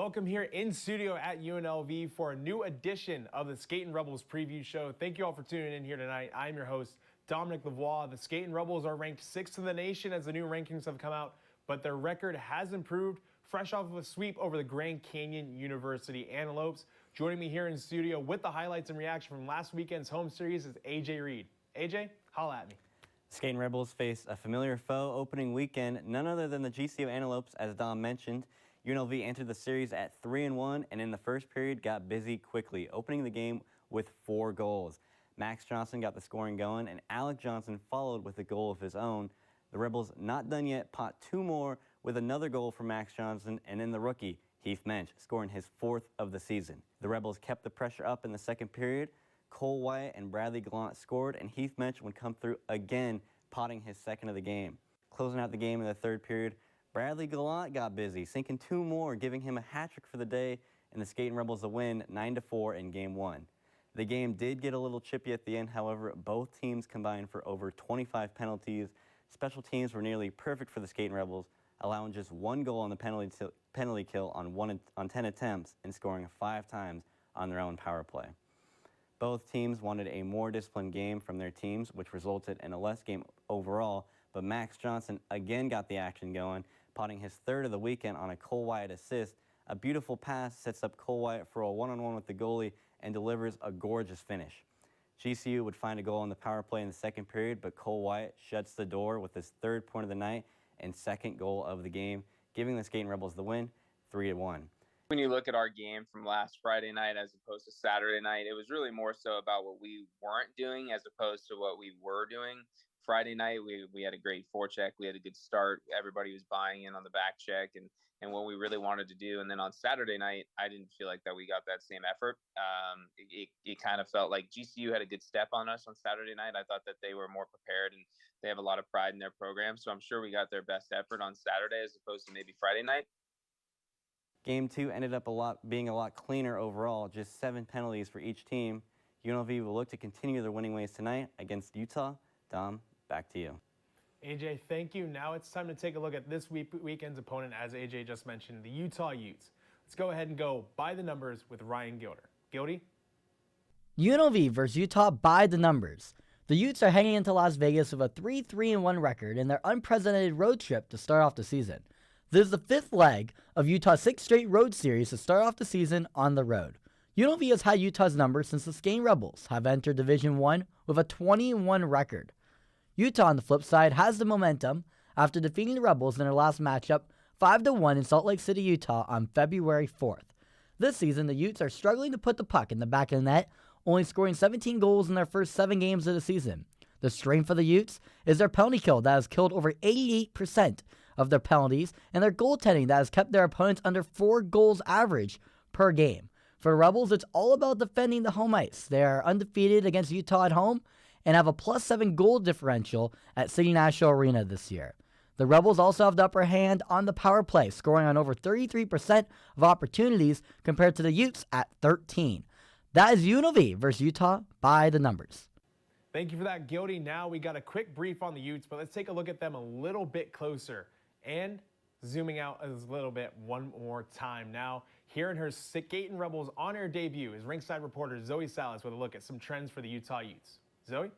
welcome here in studio at UNLV for a new edition of the Skatin' Rebels preview show. Thank you all for tuning in here tonight. I'm your host, Dominic Lavoie. The Skatin' Rebels are ranked 6th in the nation as the new rankings have come out, but their record has improved, fresh off of a sweep over the Grand Canyon University Antelopes. Joining me here in studio with the highlights and reaction from last weekend's home series is AJ Reed. AJ, holla at me. Skatin' Rebels face a familiar foe opening weekend, none other than the GCU Antelopes, as Dom mentioned. UNLV entered the series at 3-1 and in the first period got busy quickly, opening the game with 4 goals. Max Johnson got the scoring going and Alec Johnson followed with a goal of his own. The Rebels, not done yet, pot 2 more with another goal from Max Johnson and then the rookie, Heath Mensch, scoring his 4th of the season. The Rebels kept the pressure up in the second period. Cole Wyatt and Bradley Gallant scored and Heath Mensch would come through again, potting his 2nd of the game. Closing out the game in the 3rd period, Bradley Gallant got busy, sinking 2 more, giving him a hat-trick for the day, and the Skatin' Rebels a win 9-4 in Game 1. The game did get a little chippy at the end, however, both teams combined for over 25 penalties. Special teams were nearly perfect for the Skatin' Rebels, allowing just 1 goal on the penalty kill on 10 attempts and scoring 5 times on their own power play. Both teams wanted a more disciplined game from their teams, which resulted in a less game overall, but Max Johnson again got the action going, potting his 3rd of the weekend on a Cole Wyatt assist. A beautiful pass sets up Cole Wyatt for a one-on-one with the goalie and delivers a gorgeous finish. GCU would find a goal on the power play in the 2nd period, but Cole Wyatt shuts the door with his 3rd point of the night and 2nd goal of the game, giving the Skatin' Rebels the win 3-1. When you look at our game from last Friday night as opposed to Saturday night, it was really more so about what we weren't doing as opposed to what we were doing. Friday night, we had a great forecheck. We had a good start. Everybody was buying in on the back check and what we really wanted to do. And then on Saturday night, I didn't feel like that we got that same effort. It kind of felt like GCU had a good step on us on Saturday night. I thought that they were more prepared and they have a lot of pride in their program. So I'm sure we got their best effort on Saturday as opposed to maybe Friday night. Game 2 ended up being a lot cleaner overall, just 7 penalties for each team. UNLV will look to continue their winning ways tonight against Utah. Dom, back to you. AJ, thank you. Now it's time to take a look at this weekend's opponent, as AJ just mentioned, the Utah Utes. Let's go ahead and go by the numbers with Ryan Gilder. Gildy? UNLV versus Utah by the numbers. The Utes are heading into Las Vegas with a 3-3-1 record in their unprecedented road trip to start off the season. This is the 5th leg of Utah's 6th straight road series to start off the season on the road. UNLV has had Utah's number since the Skatin' Rebels have entered Division I with a 21 record. Utah, on the flip side, has the momentum after defeating the Rebels in their last matchup 5-1 in Salt Lake City, Utah on February 4th. This season, the Utes are struggling to put the puck in the back of the net, only scoring 17 goals in their first 7 games of the season. The strength of the Utes is their penalty kill that has killed over 88% of their penalties, and their goaltending that has kept their opponents under 4 goals average per game. For the Rebels, it's all about defending the home ice. They are undefeated against Utah at home and have a +7 goal differential at City National Arena this year. The Rebels also have the upper hand on the power play, scoring on over 33% of opportunities compared to the Utes at 13. That is UNLV versus Utah by the numbers. Thank you for that, Gildy. Now we got a quick brief on the Utes, but let's take a look at them a little bit closer. And zooming out a little bit one more time. Now, here in her Skatin' Rebels on-air debut is Rinkside reporter Zoe Salas with a look at some trends for the Utah Utes. Zoe?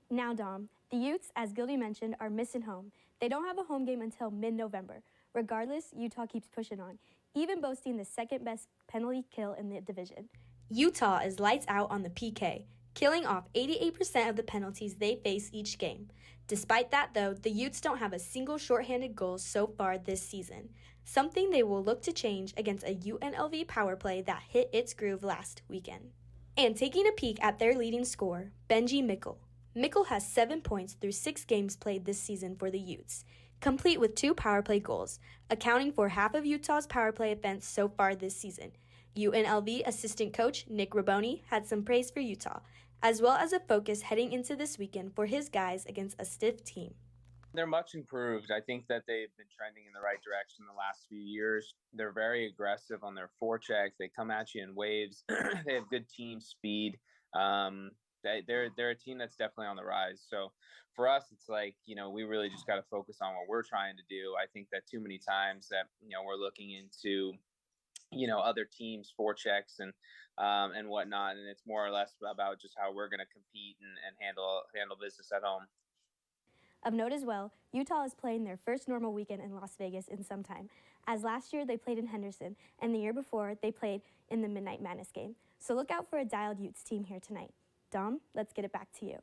Now, Dom, the Utes, as Gildy mentioned, are missing home. They don't have a home game until mid-November. Regardless, Utah keeps pushing on, even boasting the 2nd best penalty kill in the division. Utah is lights out on the PK, killing off 88% of the penalties they face each game. Despite that, though, the Utes don't have a single shorthanded goal so far this season, something they will look to change against a UNLV power play that hit its groove last weekend. And taking a peek at their leading scorer, Benji Mickle. Mickle has 7 points through 6 games played this season for the Utes, complete with 2 power play goals, accounting for half of Utah's power play offense so far this season. UNLV assistant coach Nick Raboni had some praise for Utah, as well as a focus heading into this weekend for his guys against a stiff team. They're much improved. I think that they've been trending in the right direction the last few years. They're very aggressive on their forechecks. They come at you in waves. They have good team speed. They're a team that's definitely on the rise. So for us, it's like, we really just got to focus on what we're trying to do. I think that too many times that, we're looking into other teams' forechecks and whatnot. And it's more or less about just how we're going to compete and handle business at home. Of note as well, Utah is playing their first normal weekend in Las Vegas in some time, as last year they played in Henderson, and the year before they played in the Midnight Madness game. So look out for a dialed Utes team here tonight. Dom, let's get it back to you.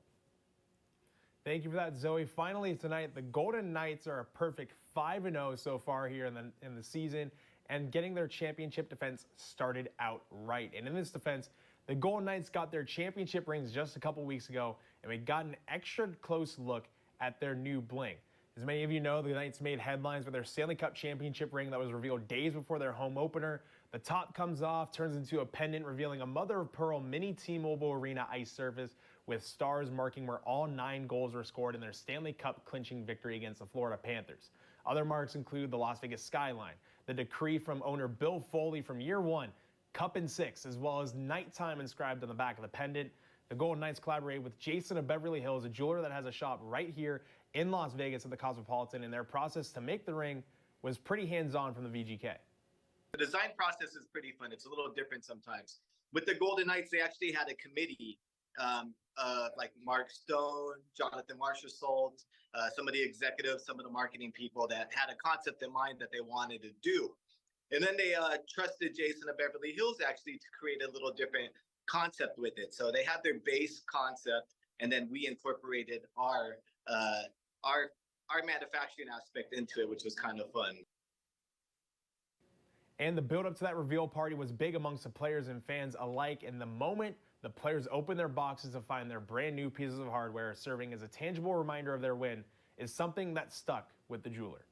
Thank you for that, Zoe. Finally tonight, the Golden Knights are a perfect 5-0 so far here in the season, and getting their championship defense started out right. And in this defense, the Golden Knights got their championship rings just a couple weeks ago, and we got an extra close look at their new bling. As many of you know, the Knights made headlines with their Stanley Cup championship ring that was revealed days before their home opener. The top comes off, turns into a pendant revealing a mother-of-pearl mini T-Mobile Arena ice surface with stars marking where all 9 goals were scored in their Stanley Cup clinching victory against the Florida Panthers. Other marks include the Las Vegas skyline, the decree from owner Bill Foley from year 1, Cup and 6, as well as nighttime inscribed on the back of the pendant. The Golden Knights collaborated with Jason of Beverly Hills, a jeweler that has a shop right here in Las Vegas at the Cosmopolitan, and their process to make the ring was pretty hands-on from the VGK. The design process is pretty fun. It's a little different sometimes. With the Golden Knights, they actually had a committee of like Mark Stone, Jonathan Marchessault, some of the executives, some of the marketing people that had a concept in mind that they wanted to do. And then they trusted Jason of Beverly Hills actually to create a little different concept with it. So they had their base concept, and then we incorporated our manufacturing aspect into it, which was kind of fun. And the build-up to that reveal party was big amongst the players and fans alike. And the moment the players opened their boxes to find their brand new pieces of hardware serving as a tangible reminder of their win is something that stuck with the jeweler.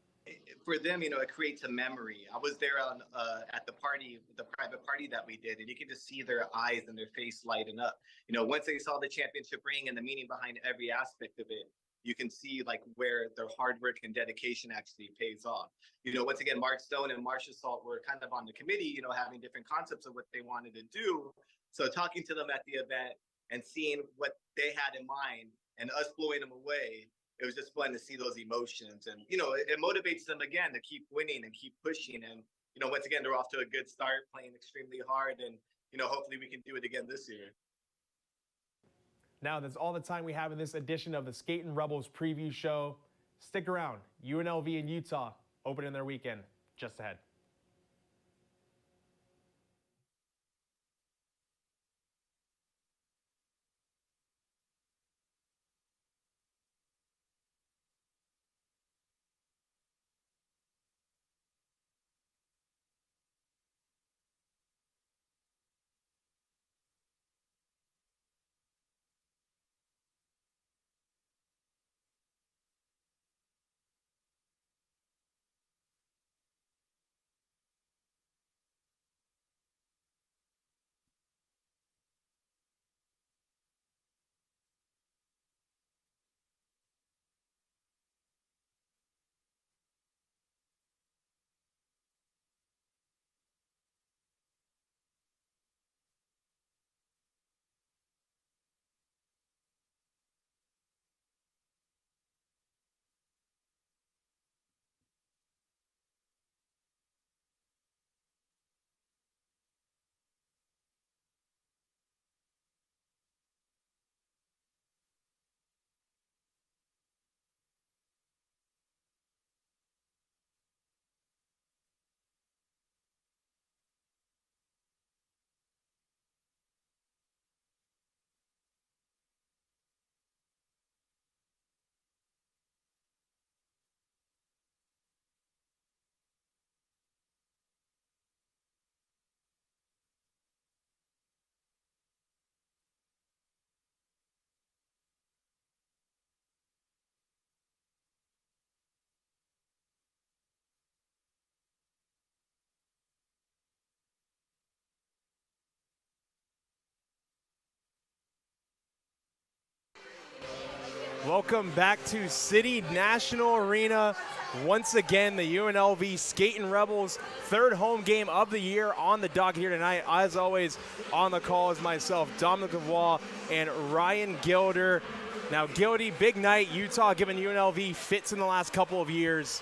For them, it creates a memory. I was there at the party, the private party that we did, and you can just see their eyes and their face lighten up. Once they saw the championship ring and the meaning behind every aspect of it, you can see like where their hard work and dedication actually pays off. Once again, Mark Stone and Marchessault were kind of on the committee, having different concepts of what they wanted to do. So talking to them at the event and seeing what they had in mind and us blowing them away, it was just fun to see those emotions. And, it motivates them again to keep winning and keep pushing. And, once again, they're off to a good start, playing extremely hard. And, hopefully we can do it again this year. Now, that's all the time we have in this edition of the Skatin' Rebels preview show. Stick around. UNLV and Utah opening their weekend just ahead. Welcome back to City National Arena. Once again, the UNLV Skatin' Rebels, third home game of the year on the docket here tonight. As always, on the call is myself, Dominic Lavoie, and Ryan Gilder. Now, Gildy, big night. Utah giving UNLV fits in the last couple of years.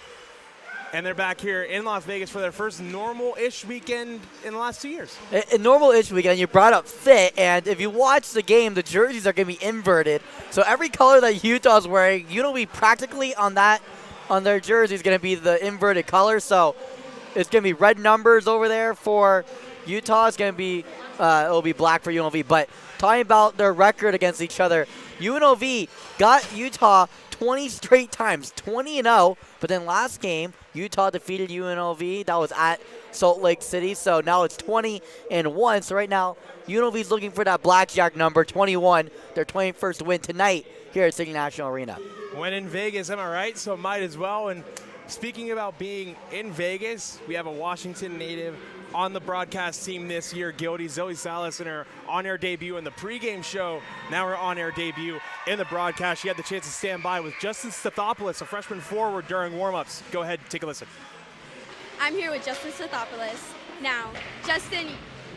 And they're back here in Las Vegas for their first normal-ish weekend in the last 2 years. A normal-ish weekend. You brought up fit, and if you watch the game, the jerseys are going to be inverted. So every color that Utah's wearing, UNLV practically on their jersey is going to be the inverted color. So it's going to be red numbers over there for Utah. It's going to be it'll be black for UNLV. But talking about their record against each other, UNLV got Utah 20 straight times, 20-0. But then last game, Utah defeated UNLV. That was at Salt Lake City. So now it's 20-1. So right now, UNLV's looking for that blackjack number, 21, their 21st win tonight here at City National Arena. When in Vegas, am I right? So might as well. And speaking about being in Vegas, we have a Washington native on the broadcast team this year, Gildy. Zoe Salas in her on-air debut in the pregame show. Now her on-air debut in the broadcast. She had the chance to stand by with Justin Stathopoulos, a freshman forward, during warm-ups. Go ahead, take a listen. I'm here with Justin Stathopoulos. Now, Justin,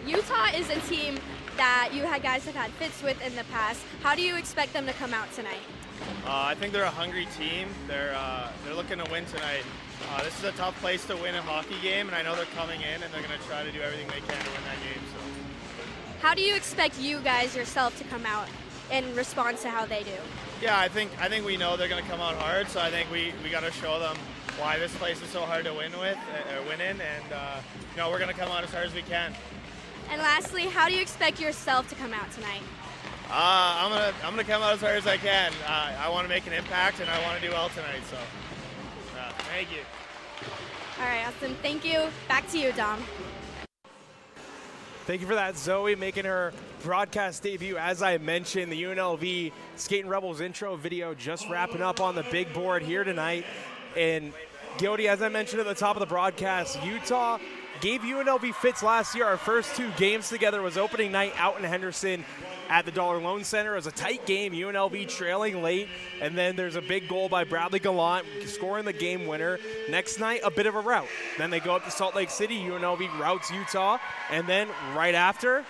Utah is a team that you guys have had fits with in the past. How do you expect them to come out tonight? I think they're a hungry team. They're looking to win tonight. This is a tough place to win a hockey game, and I know they're coming in and they're going to try to do everything they can to win that game. So, how do you expect you guys yourself to come out in response to how they do? yeah, I think we know they're going to come out hard. So I think we got to show them why this place is so hard to win in, and we're going to come out as hard as we can. And lastly, how do you expect yourself to come out tonight? I'm gonna come out as hard as I can. I want to make an impact, and I want to do well tonight. So, thank you. All right, Austin, thank you. Back to you, Dom. Thank you for that, Zoe, making her broadcast debut. As I mentioned, the UNLV Skating Rebels intro video just wrapping up on the big board here tonight. And Gildy, as I mentioned at the top of the broadcast, Utah gave UNLV fits last year. Our first two games together was opening night out in Henderson at the Dollar Loan Center. It was a tight game, UNLV trailing late, and then there's a big goal by Bradley Gallant scoring the game winner. Next night, a bit of a rout. Then they go up to Salt Lake City, UNLV routes Utah, and then right after,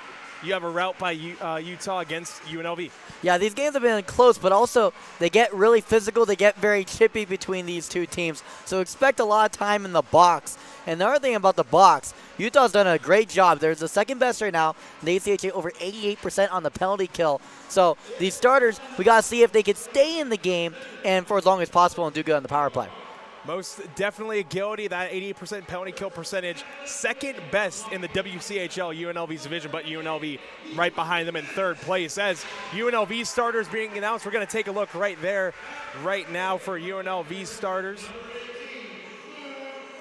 you have a rout by Utah against UNLV. Yeah, these games have been close, but also they get really physical. They get very chippy between these two teams. So expect a lot of time in the box. And the other thing about the box, Utah's done a great job. They're the second best right now in the ACHA, over 88% on the penalty kill. So these starters, we got to see if they can stay in the game and for as long as possible and do good on the power play. Most definitely Gildy, that 88% penalty kill percentage, second best in the WCHL UNLV's division, but UNLV right behind them in third place. As UNLV starters being announced, we're going to take a look right there, right now for UNLV starters.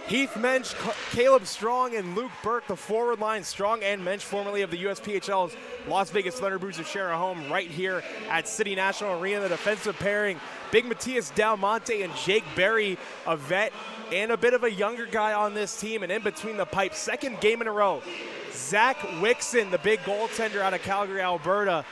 Heath Mensch, Caleb Strong, and Luke Burke, the forward line. Strong and Mensch, formerly of the USPHL's Las Vegas Thunderbirds, share a home right here at City National Arena. The defensive pairing, Big Matthias Del Monte and Jake Berry, a vet and a bit of a younger guy on this team. And in between the pipes, second game in a row, Zach Wixon, the big goaltender out of Calgary, Alberta,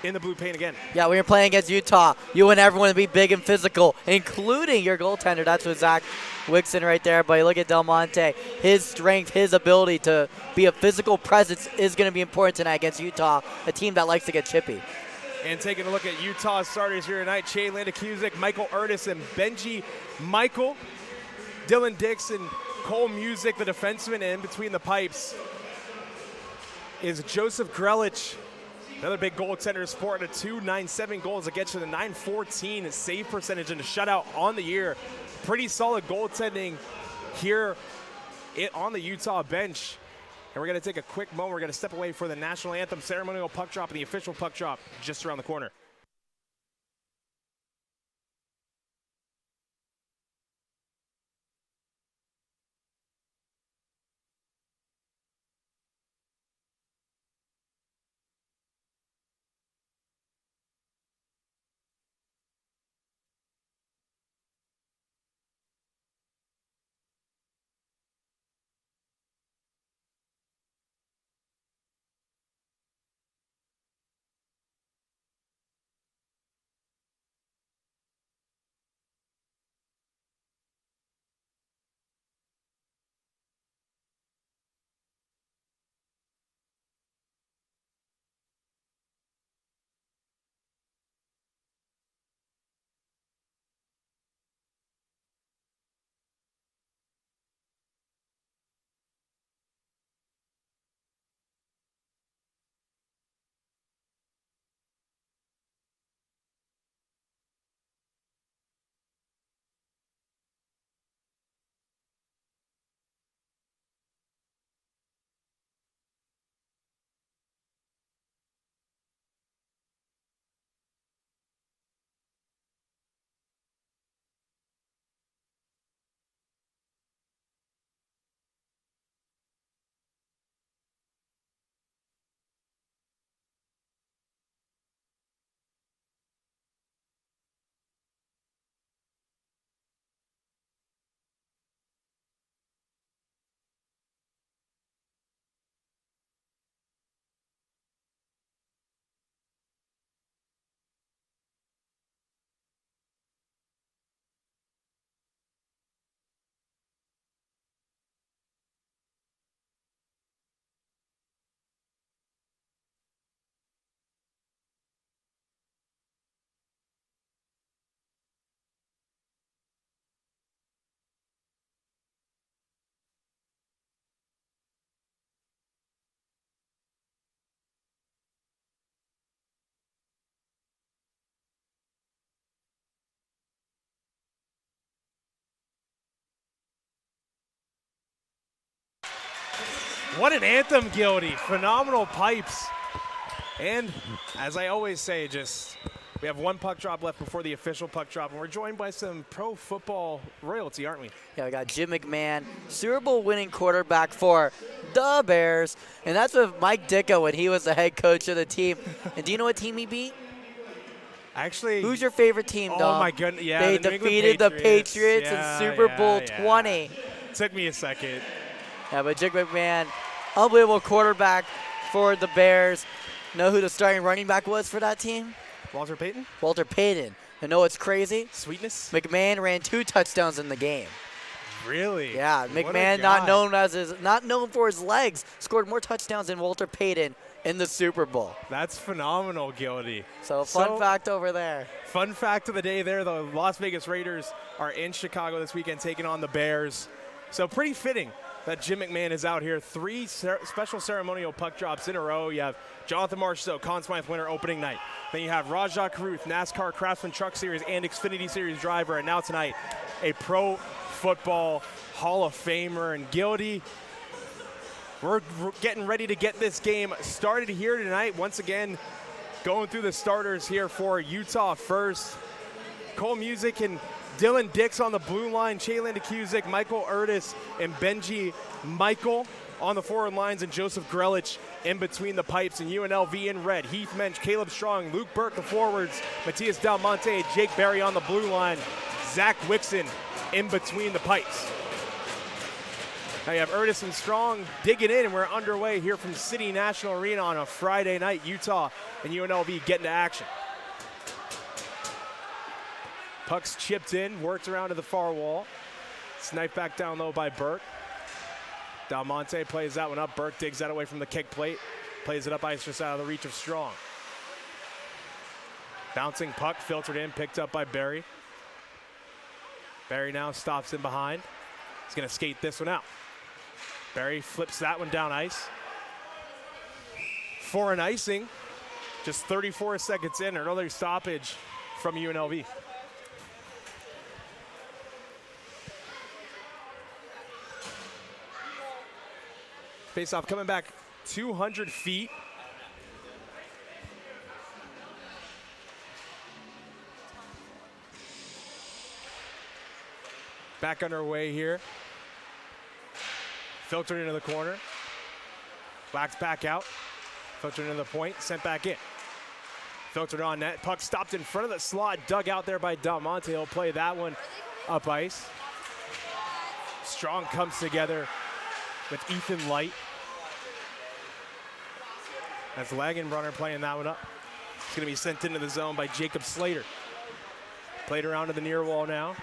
in the blue paint again. Yeah, when you're playing against Utah, you want everyone to be big and physical, including your goaltender. That's what Zach Wixon right there. But you look at Del Monte, his strength, his ability to be a physical presence is going to be important tonight against Utah, a team that likes to get chippy. And taking a look at Utah's starters here tonight, Che Landacusic, Michael Erdis, and Benji Michael. Dylan Dixon, Cole Music, the defenseman, in between the pipes is Joseph Grelich. Another big goaltender, sporting a .297 goals against you, the .914 save percentage and a shutout on the year. Pretty solid goaltending here on the Utah bench. And we're going to take a quick moment. We're going to step away for the national anthem, ceremonial puck drop, and the official puck drop just around the corner. What an anthem, Gildy. Phenomenal pipes. And as I always say, we have one puck drop left before the official puck drop, and we're joined by some pro football royalty, aren't we? Yeah, we got Jim McMahon, Super Bowl winning quarterback for the Bears, and that's with Mike Ditka when he was the head coach of the team. And do you know what team he beat? Actually, who's your favorite team, Dom? Oh my goodness, yeah, they defeated the Patriots in Super Bowl 20. Took me a second. Yeah, but Jim McMahon, unbelievable quarterback for the Bears. Know who the starting running back was for that team? Walter Payton? Walter Payton. And know what's crazy? Sweetness? McMahon ran 2 touchdowns in the game. Really? Yeah, McMahon not known for his legs, scored more touchdowns than Walter Payton in the Super Bowl. That's phenomenal, Gildy. So fun fact over there. Fun fact of the day there, the Las Vegas Raiders are in Chicago this weekend taking on the Bears. So pretty fitting that Jim McMahon is out here. 3 special ceremonial puck drops in a row. You have Jonathan Marchessault, Conn Smythe winner opening night. Then you have Rajah Caruth, NASCAR Craftsman Truck Series and Xfinity Series driver. And now tonight, a Pro Football Hall of Famer. And Gildy, we're getting ready to get this game started here tonight. Once again, going through the starters here for Utah first. Cole Music and Dylan Dix on the blue line, Chaylan DeCusick, Michael Utes, and Benji Michael on the forward lines, and Joseph Grelich in between the pipes, and UNLV in red. Heath Mensch, Caleb Strong, Luke Burke the forwards, Matias Del Monte, Jake Berry on the blue line, Zach Wixon in between the pipes. Now you have Utes and Strong digging in, and we're underway here from City National Arena on a Friday night. Utah and UNLV getting to action. Puck's chipped in, worked around to the far wall. Sniped back down low by Burke. Del Monte plays that one up. Burke digs that away from the kick plate. Plays it up ice just out of the reach of Strong. Bouncing puck, filtered in, picked up by Berry. Berry now stops in behind. He's gonna skate this one out. Berry flips that one down ice. For an icing, just 34 seconds in, another stoppage from UNLV. Face-off coming back 200 feet. Back underway here. Filtered into the corner. Whacked back out. Filtered into the point, sent back in. Filtered on net. Puck stopped in front of the slot, dug out there by Del Monte. He'll play that one up ice. Strong comes together with Ethan Light. That's Lagenbrunner playing that one up. It's going to be sent into the zone by Jacob Slater. Played around to the near wall now.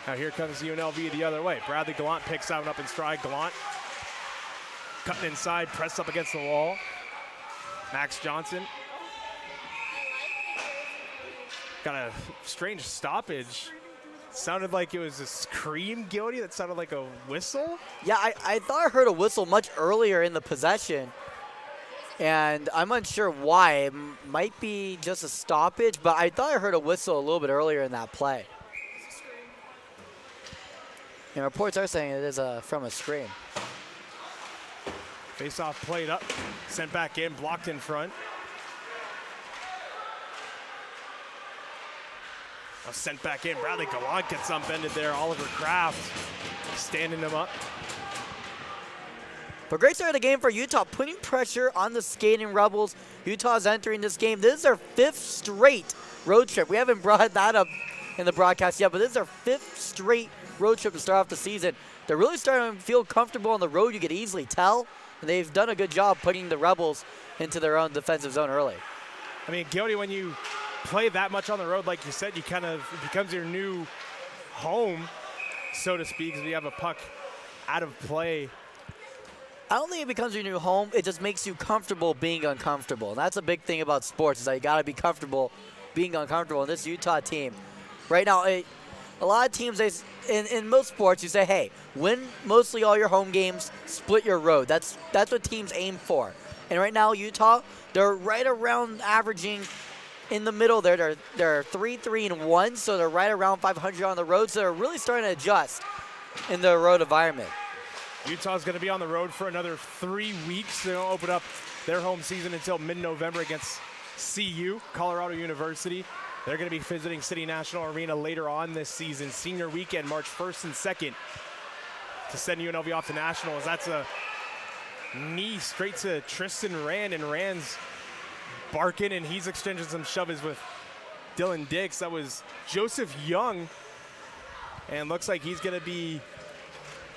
Now here comes UNLV the other way. Bradley Gallant picks that one up in stride. Gallant cutting inside, pressed up against the wall. Max Johnson. Got a strange stoppage. Sounded like it was a scream, Gildy. That sounded like a whistle. Yeah, I thought I heard a whistle much earlier in the possession. And I'm unsure why. It might be just a stoppage, but I thought I heard a whistle a little bit earlier in that play. And reports are saying it is from a scream. Face-off played up, sent back in, blocked in front. Sent back in. Bradley Gallant gets upended there. Oliver Kraft standing him up. But great start of the game for Utah, putting pressure on the Skating Rebels. Utah's entering this game. This is their 5th straight road trip. We haven't brought that up in the broadcast yet, but this is their 5th straight road trip to start off the season. They're really starting to feel comfortable on the road. You could easily tell. And they've done a good job putting the Rebels into their own defensive zone early. I mean, Gildy, when you play that much on the road, like you said, it becomes your new home, so to speak, because you have a puck out of play. I don't think it becomes your new home. It just makes you comfortable being uncomfortable. And that's a big thing about sports, is that you got to be comfortable being uncomfortable. And this Utah team, right now, a lot of teams, in most sports, you say, hey, win mostly all your home games, split your road. That's what teams aim for. And right now, Utah, they're right around averaging in the middle there. They're 3-3-1, so they're right around 500 on the road. So they're really starting to adjust in the road environment. Utah's going to be on the road for another 3 weeks. They'll open up their home season until mid-November against CU, Colorado University. They're going to be visiting City National Arena later on this season. Senior weekend, March 1st and 2nd, to send UNLV off to Nationals. That's a knee straight to Tristan Rand, and Rand's barking, and he's exchanging some shoves with Dylan Dix. That was Joseph Young, and looks like he's going to be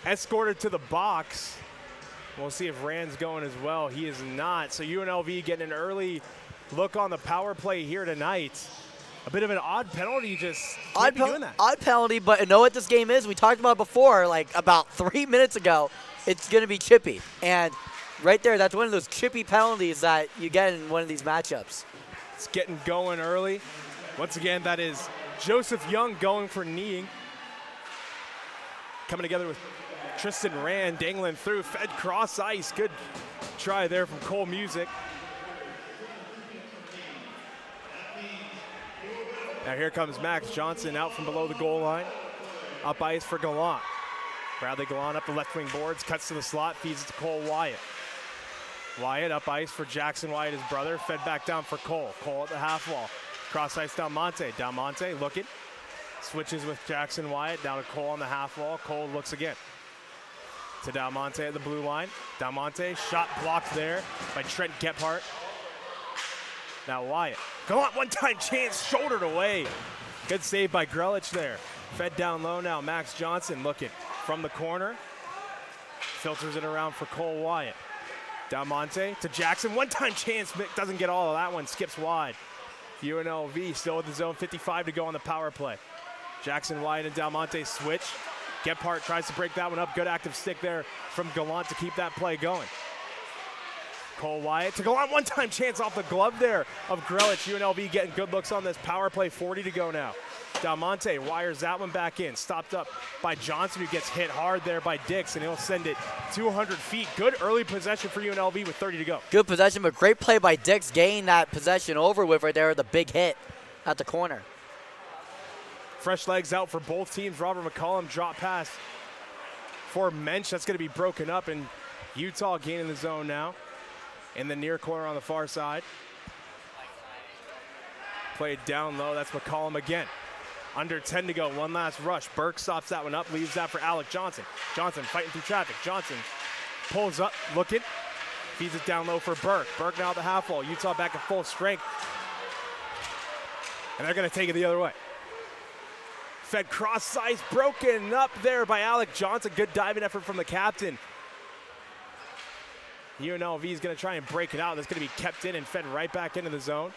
escorted to the box. We'll see if Rand's going as well. He is not. So UNLV getting an early look on the power play here tonight. A bit of an odd penalty, just can't be doing that. Odd penalty, but you know what this game is? We talked about it before, like about 3 minutes ago. It's going to be chippy. And right there, that's one of those chippy penalties that you get in one of these matchups. It's getting going early. Once again, that is Joseph Young going for kneeing. Coming together with Tristan Rand, dangling through, fed cross ice. Good try there from Cole Music. Now here comes Max Johnson out from below the goal line. Up ice for Gallant. Bradley Gallant up the left wing boards, cuts to the slot, feeds it to Cole Wyatt. Wyatt up ice for Jackson Wyatt, his brother, fed back down for Cole. Cole at the half wall. Cross ice down Monte. Down Monte, looking. Switches with Jackson Wyatt, down to Cole on the half wall. Cole looks again. To Dalmonte at the blue line. Dalmonte, shot blocked there by Trent Gephardt. Now Wyatt. Gallant, one-time chance, shouldered away. Good save by Grelich there. Fed down low now, Max Johnson looking from the corner. Filters it around for Cole Wyatt. Dalmonte to Jackson, one-time chance, doesn't get all of that one, skips wide. UNLV still with the zone, 55 to go on the power play. Jackson Wyatt and Dalmonte switch. Gephardt tries to break that one up. Good active stick there from Gallant to keep that play going. Cole Wyatt to Gallant, one-time chance off the glove there of Grelich. UNLV getting good looks on this power play, 40 to go now. Dalmonte wires that one back in. Stopped up by Johnson, who gets hit hard there by Dix, and he'll send it 200 feet. Good early possession for UNLV with 30 to go. Good possession, but great play by Dix, getting that possession over with right there, the big hit at the corner. Fresh legs out for both teams. Robert McCollum drop pass for Mensch. That's going to be broken up, and Utah gaining the zone now in the near corner on the far side. Played down low. That's McCollum again. Under 10 to go. One last rush. Burke stops that one up. Leaves that for Alec Johnson. Johnson fighting through traffic. Johnson pulls up, looking. Feeds it down low for Burke. Burke now at the half wall. Utah back at full strength. And they're going to take it the other way. Fed cross ice, broken up there by Alec Johnson. Good diving effort from the captain. UNLV is going to try and break it out. That's going to be kept in and fed right back into the zone.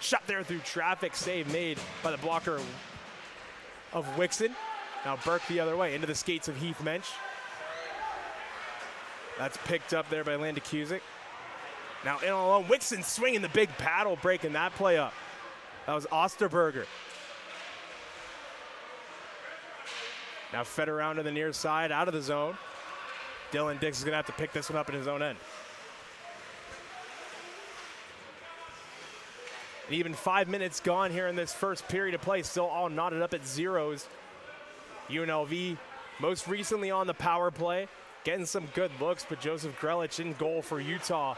Shot there through traffic. Save made by the blocker of Wixon. Now Burke the other way into the skates of Heath Mensch. That's picked up there by Landa Cusick. Now in alone, Wixon swinging the big paddle, breaking that play up. That was Osterberger. Now fed around to the near side, out of the zone. Dylan Dix is going to have to pick this one up in his own end. And even 5 minutes gone here in this first period of play, still all knotted up at zeros. UNLV most recently on the power play, getting some good looks, but Joseph Grelich in goal for Utah,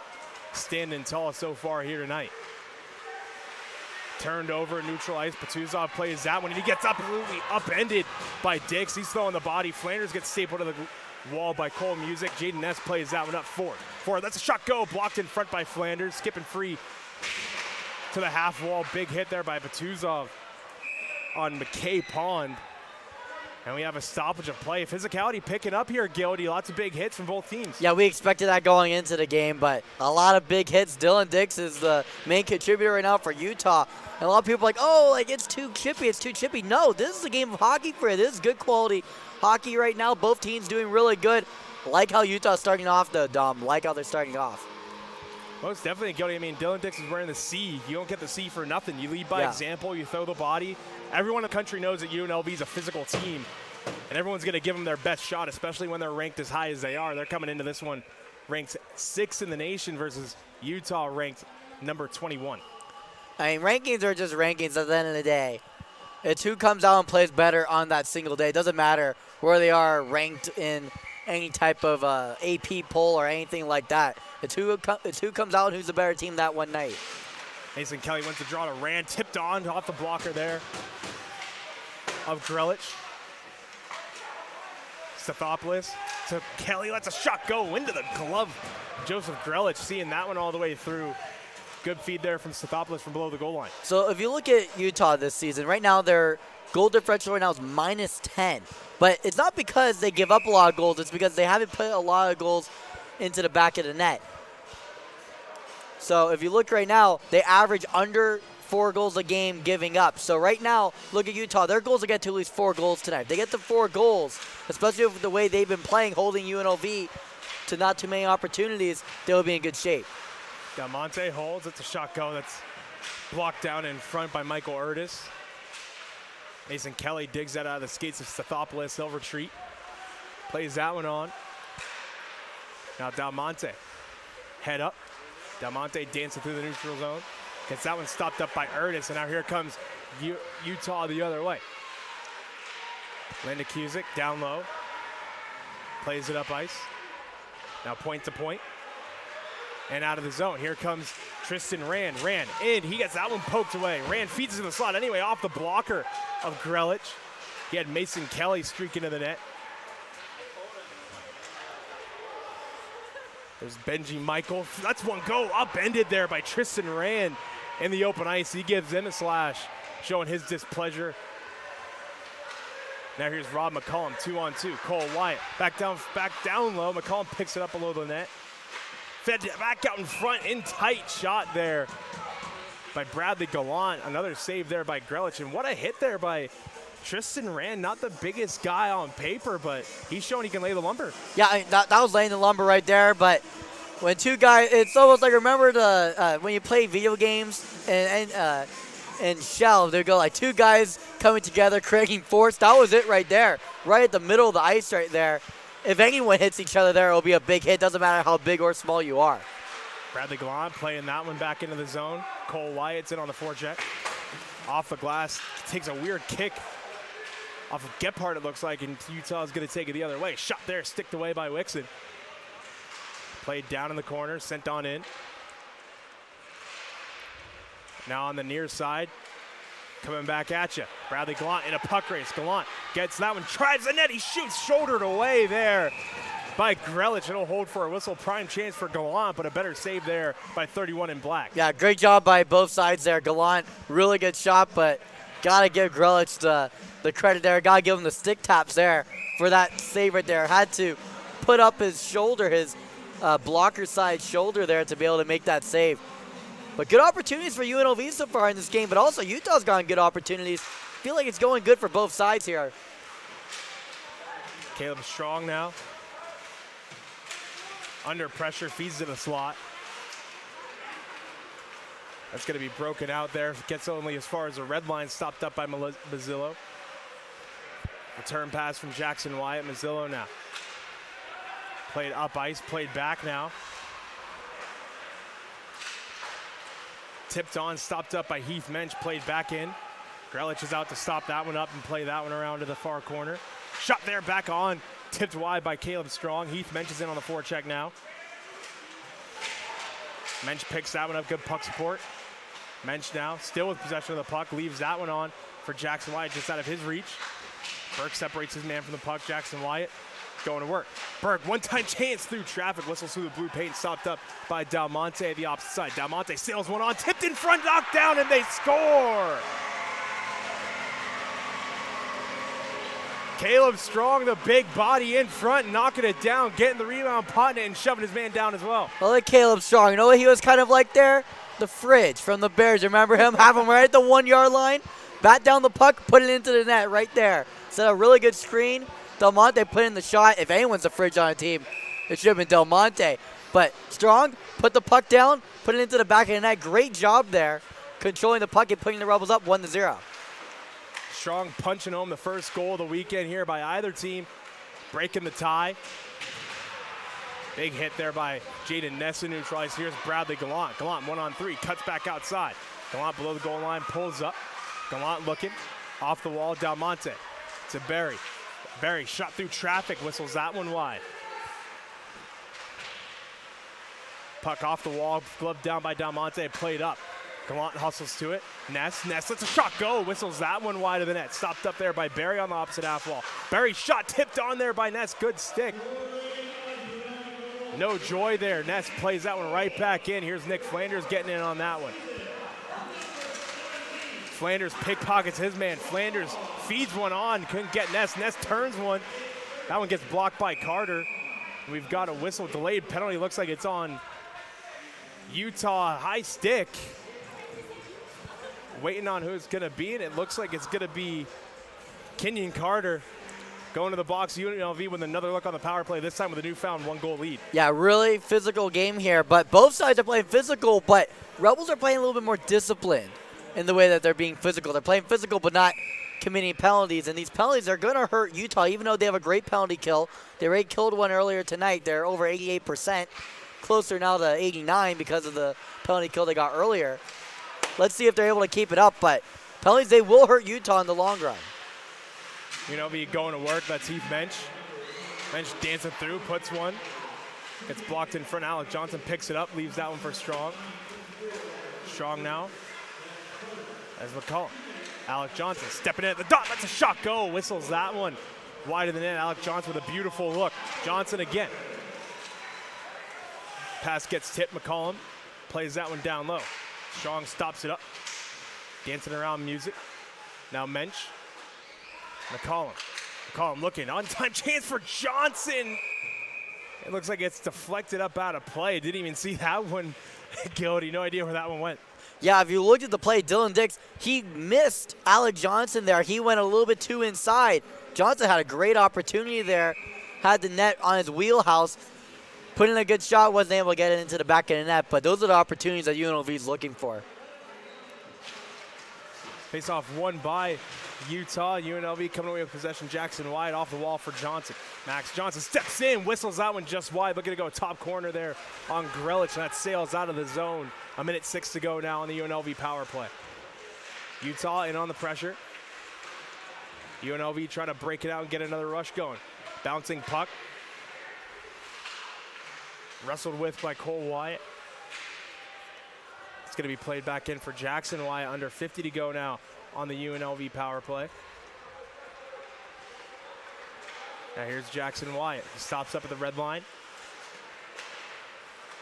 standing tall so far here tonight. Turned over, neutral ice. Patuzov plays that one, and he gets absolutely upended by Dix. He's throwing the body. Flanders gets stapled to the wall by Cole Music. Jaden Ness plays that one up forward. That's a shot go, blocked in front by Flanders. Skipping free to the half wall. Big hit there by Patuzov on McKay Pond. And we have a stoppage of play. Physicality picking up here, Gildy. Lots of big hits from both teams. Yeah, we expected that going into the game, but a lot of big hits. Dylan Dix is the main contributor right now for Utah. And a lot of people are like, oh, like it's too chippy. No, this is a game of hockey for you. This is good quality hockey right now. Both teams doing really good. Like how Utah's starting off, though, Dom. Like how they're starting off. Most definitely, Gildy. I mean, Dylan Dix is wearing the C. You don't get the C for nothing. You lead by example. You throw the body. Everyone in the country knows that UNLV is a physical team, and everyone's going to give them their best shot, especially when they're ranked as high as they are. They're coming into this one ranked 6th in the nation versus Utah ranked number 21. I mean, rankings are just rankings at the end of the day. It's who comes out and plays better on that single day. It doesn't matter where they are ranked in any type of AP poll or anything like that. It's who comes out and who's the better team that one night. Mason Kelly went to draw to Rand, tipped on off the blocker there of Grelich. Stathopoulos to Kelly, lets a shot go into the glove. Joseph Grelich seeing that one all the way through. Good feed there from Stathopoulos from below the goal line. So if you look at Utah this season, right now their goal differential right now is -10. But it's not because they give up a lot of goals. It's because they haven't put a lot of goals into the back of the net. So if you look right now, they average under 4 goals a game giving up. So right now, look at Utah. Their goals will get to at least 4 goals tonight. If they get to 4 goals, especially with the way they've been playing, holding UNLV to not too many opportunities, they'll be in good shape. Del Monte holds. It's a shot go that's blocked down in front by Michael Utes. Mason Kelly digs that out of the skates of Stathopoulos. He'll retreat. Plays that one on. Now Del Monte. Head up. Del Monte dancing through the neutral zone. Gets that one stopped up by Utes, and now here comes Utah the other way. Linda Cusick down low. Plays it up ice. Now point to point. And out of the zone. Here comes Tristan Rand. Rand in. He gets that one poked away. Rand feeds it in the slot anyway off the blocker of Grelich. He had Mason Kelly streak into the net. There's Benji Michael. That's one go upended there by Tristan Rand in the open ice. He gives him a slash, showing his displeasure. Now here's Rob McCollum, 2-on-2. Cole Wyatt back down low. McCollum picks it up below the net. Fed back out in front, in tight shot there by Bradley Gallant. Another save there by Grelich. And what a hit there by Tristan Rand. Not the biggest guy on paper, but he's showing he can lay the lumber. Yeah, that was laying the lumber right there. But when two guys, it's almost like, remember when you play video games and Shell, they go like two guys coming together, creating force. That was it right there, right at the middle of the ice right there. If anyone hits each other there, it'll be a big hit. Doesn't matter how big or small you are. Bradley Gallant playing that one back into the zone. Cole Wyatt's in on the forecheck. Off the glass, takes a weird kick off of Gephardt, it looks like, and Utah's going to take it the other way. Shot there, sticked away by Wixon. Played down in the corner, sent on in. Now on the near side, coming back at you. Bradley Gallant in a puck race. Gallant gets that one, tries the net, he shoots, shouldered away there by Grelich. It'll hold for a whistle. Prime chance for Gallant, but a better save there by 31 in black. Yeah, great job by both sides there. Gallant, really good shot, but gotta give Grelich the credit there. Gotta give him the stick taps there for that save right there. Had to put up his shoulder, his blocker side shoulder there to be able to make that save. But good opportunities for UNLV so far in this game, but also Utah's gotten good opportunities. Feel like it's going good for both sides here. Caleb Strong now. Under pressure, feeds to the slot. That's going to be broken out there. Gets only as far as the red line, stopped up by Mazzillo. Return pass from Jackson Wyatt. Mazzillo now. Played up ice, played back now. Tipped on, stopped up by Heath Mensch, played back in. Grelich is out to stop that one up and play that one around to the far corner. Shot there, back on, tipped wide by Caleb Strong. Heath Mensch is in on the forecheck now. Mensch picks that one up, good puck support. Mensch now, still with possession of the puck, leaves that one on for Jackson Wyatt, just out of his reach. Burke separates his man from the puck, Jackson Wyatt going to work. Burke, one-time chance through traffic, whistles through the blue paint, stopped up by Del Monte at the opposite side. Del Monte sails one on, tipped in front, knocked down, and they score! Caleb Strong, the big body in front, knocking it down, getting the rebound, potting it, and shoving his man down as well. Well, look at Caleb Strong. You know what he was kind of like there? The Fridge from the Bears. Remember him? Have him right at the 1 yard line, bat down the puck, put it into the net right there. Set a really good screen. Del Monte put in the shot. If anyone's a Fridge on a team, it should have been Del Monte. But Strong put the puck down, put it into the back of the net. Great job there, controlling the puck and putting the Rebels up 1-0. Strong punching home the first goal of the weekend here by either team, breaking the tie. Big hit there by Jaden Nesson, neutralized. Here's Bradley Gallant. Gallant 1-on-3, cuts back outside. Gallant below the goal line, pulls up. Gallant looking, off the wall, Del Monte to Barry. Barry shot through traffic, whistles that one wide. Puck off the wall, glove down by Dalmonte, played up. Gallant hustles to it. Ness lets a shot go. Whistles that one wide of the net. Stopped up there by Barry on the opposite half wall. Barry shot tipped on there by Ness. Good stick. No joy there. Ness plays that one right back in. Here's Nick Flanders getting in on that one. Flanders pickpockets his man. Flanders feeds one on. Couldn't get Ness. Ness turns one. That one gets blocked by Carter. We've got a whistle. Delayed penalty. Looks like it's on Utah. High stick. Waiting on who it's going to be, and it looks like it's going to be Kenyon Carter going to the box. UNLV with another look on the power play, this time with a newfound 1-goal lead. Yeah, really physical game here, but both sides are playing physical, but Rebels are playing a little bit more disciplined in the way that they're being physical. They're playing physical but not committing penalties, and these penalties are going to hurt Utah, even though they have a great penalty kill. They already killed one earlier tonight. They're over 88%, closer now to 89 because of the penalty kill they got earlier. Let's see if they're able to keep it up, but penalties, they will hurt Utah in the long run. UNLV going to work. That's Heath Mensch. Mensch dancing through, puts one. Gets blocked in front. Alec Johnson picks it up, leaves that one for Strong. Strong now. As McCullough. Alec Johnson stepping in at the dot. Lets a shot go. Whistles that one wide of the net. Alec Johnson with a beautiful look. Johnson again. Pass gets tipped. McCollum plays that one down low. Strong stops it up. Dancing around music. Now Mensch. McCollum. McCollum looking. On-time chance for Johnson. It looks like it's deflected up out of play. Didn't even see that one. Guilty. No idea where that one went. Yeah, if you looked at the play, Dylan Dix, he missed Alec Johnson there. He went a little bit too inside. Johnson had a great opportunity there. Had the net on his wheelhouse. Put in a good shot, wasn't able to get it into the back of the net, but those are the opportunities that UNLV is looking for. Face off won by Utah. UNLV coming away with possession. Jackson wide off the wall for Johnson. Max Johnson steps in, whistles that one just wide. Looking to go top corner there on Grelich, and that sails out of the zone. 1:06 to go now on the UNLV power play. Utah in on the pressure. UNLV trying to break it out and get another rush going. Bouncing puck. Wrestled with by Cole Wyatt. It's going to be played back in for Jackson Wyatt. Under 50 to go now on the UNLV power play. Now here's Jackson Wyatt. He stops up at the red line.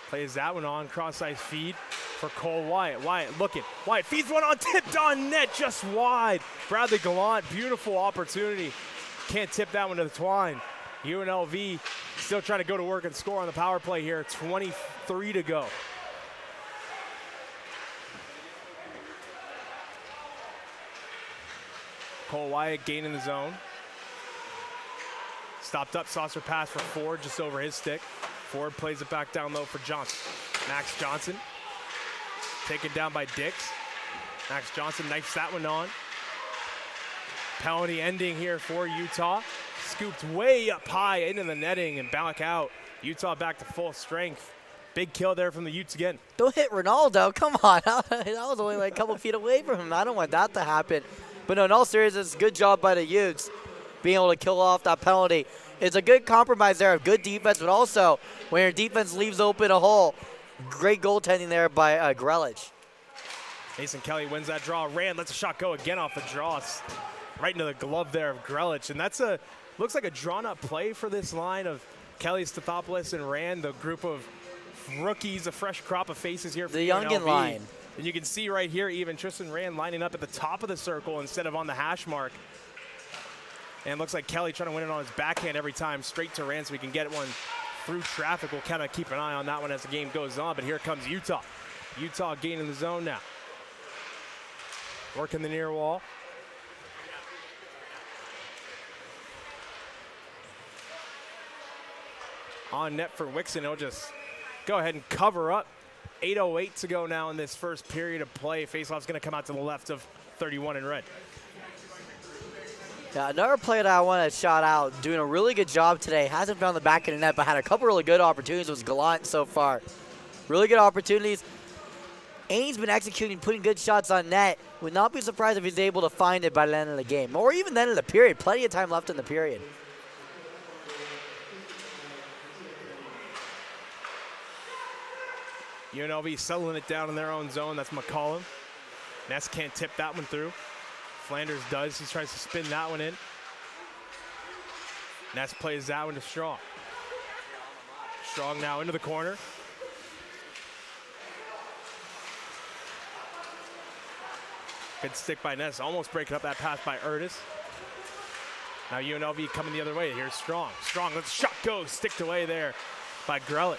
Plays that one on. Cross-ice feed for Cole Wyatt. Wyatt looking. Wyatt feeds one on. Tipped on net just wide. Bradley Gallant. Beautiful opportunity. Can't tip that one to the twine. UNLV still trying to go to work and score on the power play here. 23 to go. Cole Wyatt gaining the zone. Stopped up, saucer pass for Ford just over his stick. Ford plays it back down low for Johnson. Max Johnson taken down by Dix. Max Johnson knifes that one on. Penalty ending here for Utah. Scooped way up high into the netting and back out. Utah back to full strength. Big kill there from the Utes again. Don't hit Ronaldo. Come on. That was only like a couple feet away from him. I don't want that to happen. But no, in all seriousness, good job by the Utes being able to kill off that penalty. It's a good compromise there of good defense, but also when your defense leaves open a hole, great goaltending there by Grelich. Mason Kelly wins that draw. Rand lets a shot go again off the draw. Right into the glove there of Grelich. And that's looks like a drawn-up play for this line of Kelly, Stathopoulos, and Rand, the group of rookies, a fresh crop of faces here for the Youngin line. And you can see right here even Tristan Rand lining up at the top of the circle instead of on the hash mark. And it looks like Kelly trying to win it on his backhand every time, straight to Rand so we can get one through traffic. We'll kind of keep an eye on that one as the game goes on. But here comes Utah. Utah gaining the zone now. Working the near wall. On net for Wixon. He'll just go ahead and cover up. 8:08 to go now in this first period of play. Faceoff's going to come out to the left of 31 in red. Yeah, another player that I want to shout out, doing a really good job today. Hasn't found the back of the net, but had a couple really good opportunities. Was Gallant so far. Really good opportunities. Ain's been executing, putting good shots on net. Would not be surprised if he's able to find it by the end of the game. Or even the end of the period. Plenty of time left in the period. UNLV settling it down in their own zone. That's McCollum. Ness can't tip that one through. Flanders does. He tries to spin that one in. Ness plays that one to Strong. Strong now into the corner. Good stick by Ness. Almost breaking up that pass by Utes. Now UNLV coming the other way. Here's Strong. Strong, let's shot go. Sticked away there by Grelich.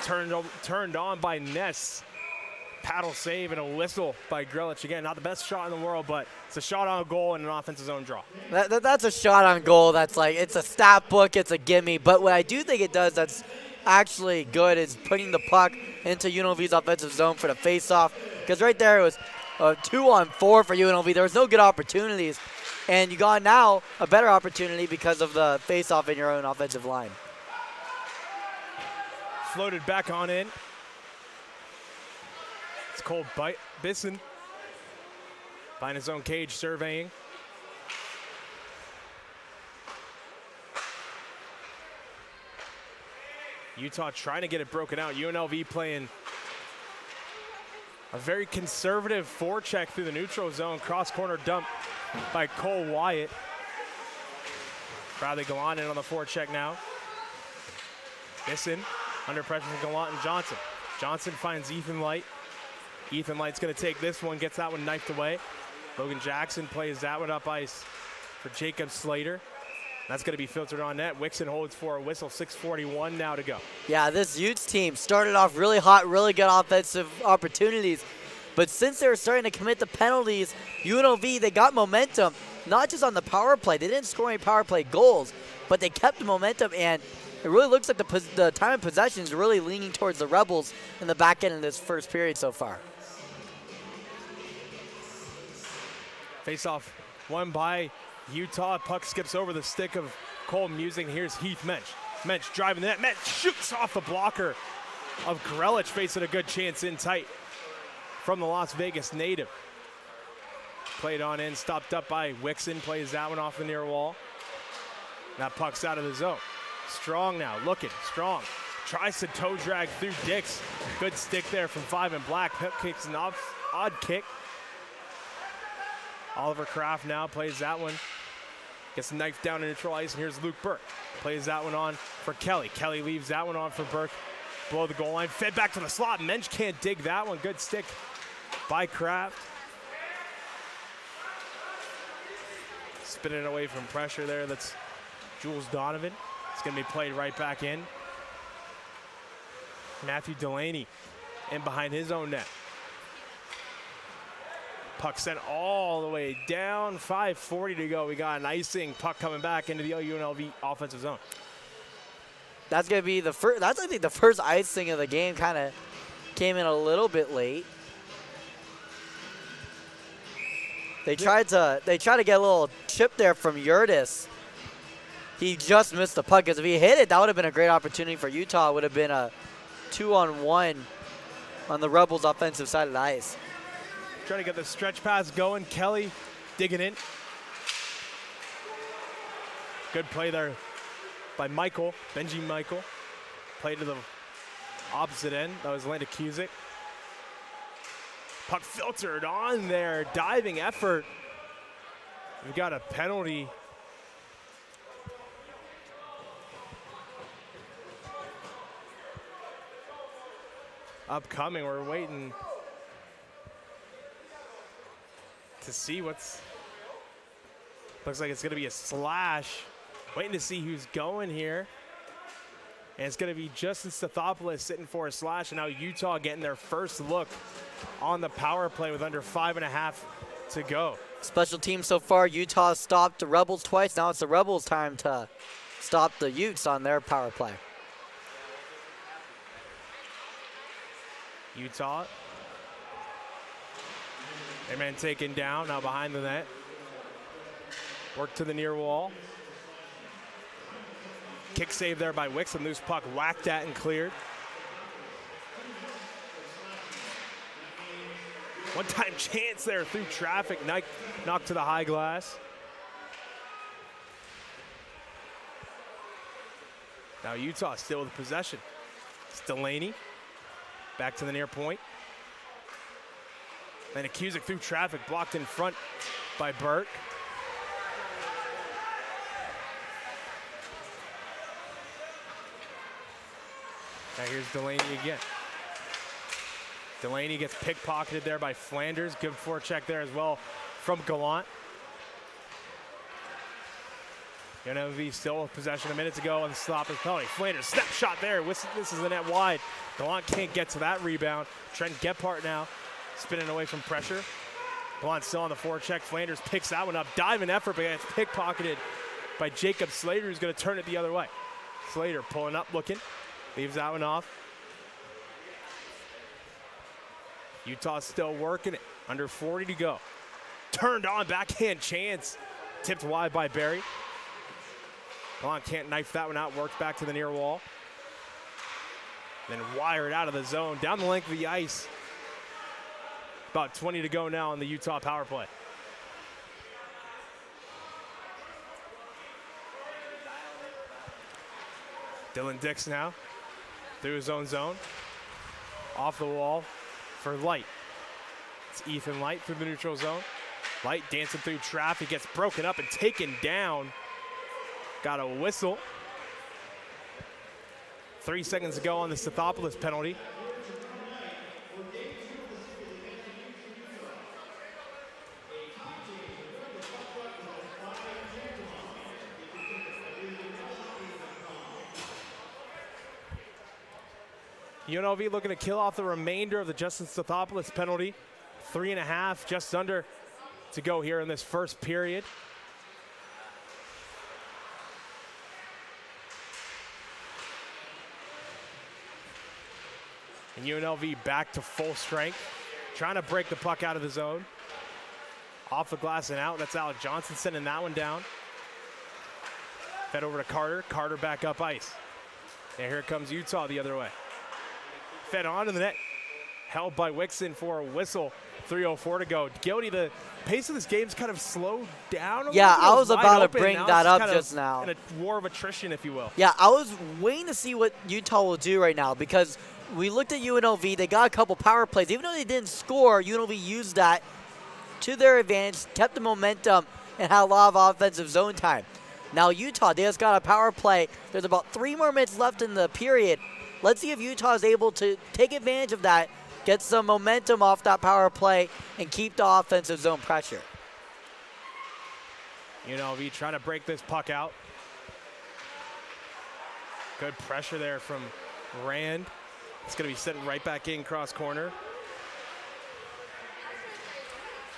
Turned on by Ness. Paddle save and a whistle by Grelich. Again, not the best shot in the world, but it's a shot on goal and an offensive zone draw. That's a shot on goal. That's like, it's a stat book, it's a gimme. But what I do think it does that's actually good is putting the puck into UNLV's offensive zone for the face-off. Because right there it was a 2-on-4 for UNLV. There was no good opportunities. And you got now a better opportunity because of the face-off in your own offensive line. Floated back on in. It's Cole Bisson behind his own cage, surveying. Utah trying to get it broken out. UNLV playing a very conservative forecheck through the neutral zone. Cross-corner dump by Cole Wyatt. Bradley Gallant in on the forecheck now. Bisson under pressure from Gallant and Johnson. Johnson finds Ethan Light. Ethan Light's going to take this one, gets that one knifed away. Logan Jackson plays that one up ice for Jacob Slater. That's going to be filtered on net. Wixon holds for a whistle. 6:41 now to go. Yeah, this Utes team started off really hot, really good offensive opportunities. But since they were starting to commit the penalties, UNLV, they got momentum, not just on the power play. They didn't score any power play goals, but they kept the momentum, and it really looks like the time of possession is really leaning towards the Rebels in the back end of this first period so far. Face-off won by Utah. Puck skips over the stick of Cole Musing. Here's Heath Mensch. Mensch driving the net. Mensch shoots off the blocker of Grelich, facing a good chance in tight from the Las Vegas native. Played on in, stopped up by Wixon. Plays that one off the near wall. That puck's out of the zone. Strong now, looking. Strong tries to toe drag through Dix. Good stick there from 5 and Black. Pep kicks an odd kick. Oliver Kraft now plays that one. Gets knifed down in neutral ice, and here's Luke Burke. Plays that one on for Kelly. Kelly leaves that one on for Burke. Below the goal line, fed back to the slot. Mensch can't dig that one. Good stick by Kraft. Spinning away from pressure there. That's Jules Donovan. It's going to be played right back in. Matthew Delaney in behind his own net. Puck sent all the way down. 5:40 to go. We got an icing. Puck coming back into the UNLV offensive zone. That's going to be the first. That's, I think, the first icing of the game. Kind of came in a little bit late. They tried to get a little chip there from Utes. He just missed the puck, because if he hit it, that would have been a great opportunity for Utah. It would have been a 2-on-1 on the Rebels' offensive side of the ice. Trying to get the stretch pass going. Kelly digging in. Good play there by Michael, Benji Michael. Play to the opposite end. That was Landon Cusick. Puck filtered on there. Diving effort. We've got a penalty. Upcoming. We're waiting to see what's. Looks like it's going to be a slash. Waiting to see who's going here. And it's going to be Justin Stathopoulos sitting for a slash. And now Utah getting their first look on the power play with under 5.5 to go. Special teams so far, Utah stopped the Rebels twice. Now it's the Rebels' time to stop the Utes on their power play. Utah. Their man taken down, now behind the net. Work to the near wall. Kick save there by Wixon. Loose puck whacked at and cleared. One-time chance there through traffic. Knocked to the high glass. Now Utah still with possession. It's Delaney. Back to the near point. And Akusic through traffic, blocked in front by Burke. Now here's Delaney again. Delaney gets pickpocketed there by Flanders. Good forecheck there as well from Gallant. UNLV still with possession a minute to go on the stop and penalty. Flanders, step shot there. This is the net wide. Gallant can't get to that rebound. Trent Gephardt now spinning away from pressure. Gallant still on the forecheck. Flanders picks that one up. Diving effort, but it's pickpocketed by Jacob Slater, who's going to turn it the other way. Slater pulling up, looking. Leaves that one off. Utah still working it. Under 40 to go. Turned on, backhand chance. Tipped wide by Barry. Gallant can't knife that one out. Works back to the near wall. Then wired out of the zone. Down the length of the ice. About 20 to go now on the Utah power play. Dylan Dix now. Through his own zone. Off the wall for Light. It's Ethan Light through the neutral zone. Light dancing through traffic, gets broken up and taken down. Got a whistle. 3 seconds to go on the Stathopoulos penalty. UNLV looking to kill off the remainder of the Justin Stathopoulos penalty. 3.5, just under to go here in this first period. And UNLV back to full strength, trying to break the puck out of the zone. Off the glass and out, that's Alec Johnson sending that one down. Fed over to Carter, Carter back up ice. And here comes Utah the other way. Fed onto the net, held by Wixon for a whistle. 3:04 to go. Gildy, the pace of this game's kind of slowed down a little bit. I was about to open. bring Now that it's up kind just of now. in a war of attrition, if you will. Yeah, I was waiting to see what Utah will do right now because we looked at UNLV. They got a couple power plays. Even though they didn't score, UNLV used that to their advantage, kept the momentum, and had a lot of offensive zone time. Now Utah, they just got a power play. There's about 3 more minutes left in the period. Let's see if Utah is able to take advantage of that, get some momentum off that power play, and keep the offensive zone pressure. UNLV trying to break this puck out. Good pressure there from Rand. It's going to be sitting right back in cross corner.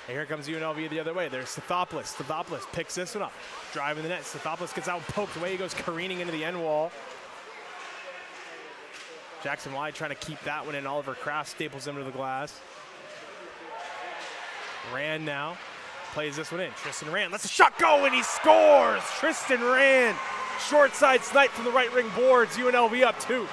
And here comes UNLV the other way. There's Stathopoulos. Stathopoulos picks this one up. Driving the net. Stathopoulos gets out and poked away. He goes careening into the end wall. Jackson Wide trying to keep that one in. Oliver Kraft staples him to the glass. Rand now plays this one in. Tristan Rand lets the shot go and he scores! Tristan Rand. Short side snipe from the right ring boards. UNLV up 2.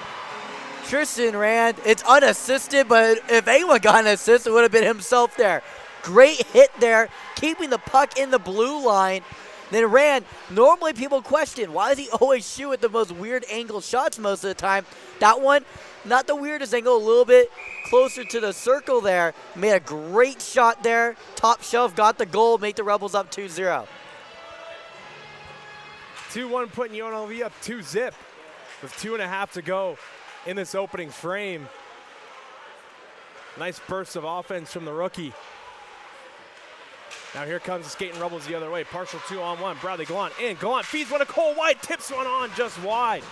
Tristan Rand, it's unassisted, but if anyone got an assist, it would have been himself there. Great hit there, keeping the puck in the blue line. Then Rand, normally people question, why does he always shoot at the most weird angle shots most of the time? That one, not the weirdest angle, a little bit closer to the circle there. Made a great shot there. Top shelf, got the goal, made the Rebels up 2-0. 2-1 putting UNLV up 2-0 with 2.5 to go in this opening frame. Nice burst of offense from the rookie. Now here comes the Skating Rebels the other way. Partial 2-on-1. Bradley Gallant in. Gallant feeds one to Cole White. Tips one on just wide.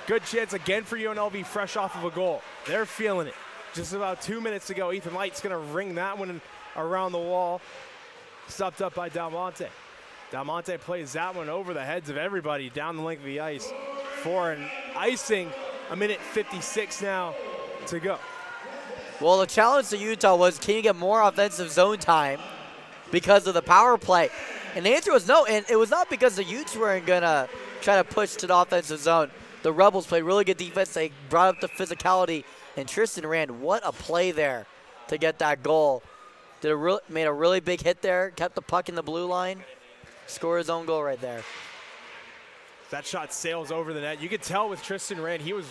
Good chance again for UNLV fresh off of a goal. They're feeling it. Just about 2 minutes to go. Ethan Light's going to ring that one around the wall. Stopped up by Dalmonte. Dalmonte plays that one over the heads of everybody down the length of the ice for an icing. 1:56 now to go. Well, the challenge to Utah was, can you get more offensive zone time because of the power play? And the answer was no, and it was not because the Utes weren't going to try to push to the offensive zone. The Rebels played really good defense. They brought up the physicality, and Tristan Rand, what a play there to get that goal. Made a really big hit there, kept the puck in the blue line, scored his own goal right there. That shot sails over the net. You could tell with Tristan Rand, he was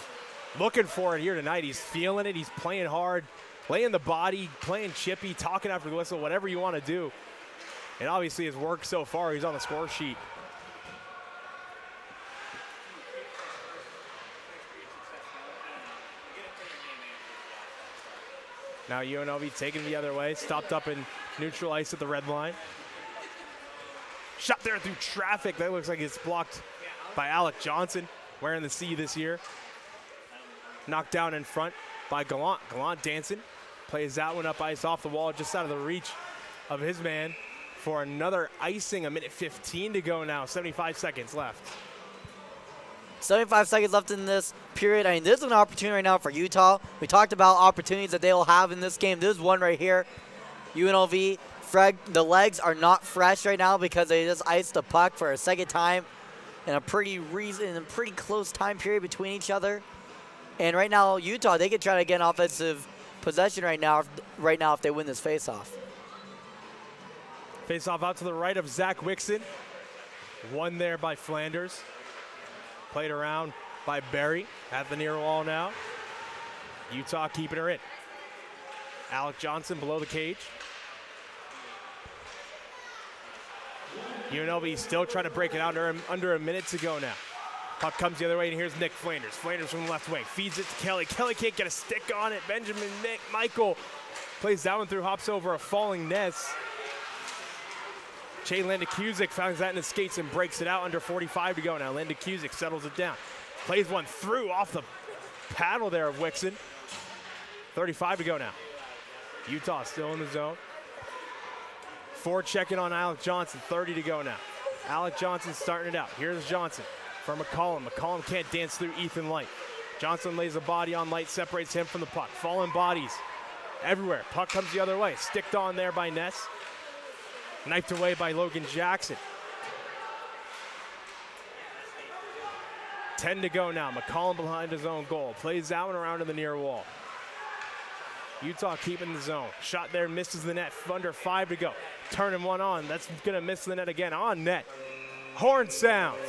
looking for it here tonight. He's feeling it. He's playing hard, laying the body, playing chippy, talking after the whistle, whatever you want to do. And obviously his work so far, he's on the score sheet. Now UNLV taking the other way, stopped up in neutral ice at the red line. Shot there through traffic. That looks like it's blocked by Alec Johnson, wearing the C this year. Knocked down in front by Gallant. Gallant dancing. Plays that one up ice off the wall, just out of the reach of his man for another icing. A minute 15 to go now. 75 seconds left. 75 seconds left in this period. I mean, this is an opportunity right now for Utah. We talked about opportunities that they will have in this game. This is one right here. UNLV, the legs are not fresh right now because they just iced the puck for a second time in a pretty close time period between each other. And right now, Utah, they could try to get an offensive possession right now if they win this faceoff. Faceoff out to the right of Zach Wixon. Won there by Flanders. Played around by Berry at the near wall now. Utah keeping her in. Alec Johnson below the cage. UNLV still trying to break it out under a minute to go now. Puck comes the other way, and here's Nick Flanders. Flanders from the left wing, feeds it to Kelly. Kelly can't get a stick on it. Benjamin Michael plays that one through, hops over a falling Ness. Jay Landakusic finds that in his skates and breaks it out under 45 to go now. Landakusic settles it down. Plays one through off the paddle there of Wixon. 35 to go now. Utah still in the zone. Forechecking on Alec Johnson, 30 to go now. Alec Johnson starting it out. Here's Johnson for McCollum. McCollum can't dance through Ethan Light. Johnson lays a body on Light, separates him from the puck. Falling bodies everywhere. Puck comes the other way. Sticked on there by Ness. Knifed away by Logan Jackson. 10 to go now. McCollum behind his own goal. Plays that one around to the near wall. Utah keeping the zone. Shot there, misses the net. Under 5 to go. Turning one on. That's going to miss the net again. On net. Horn sounds.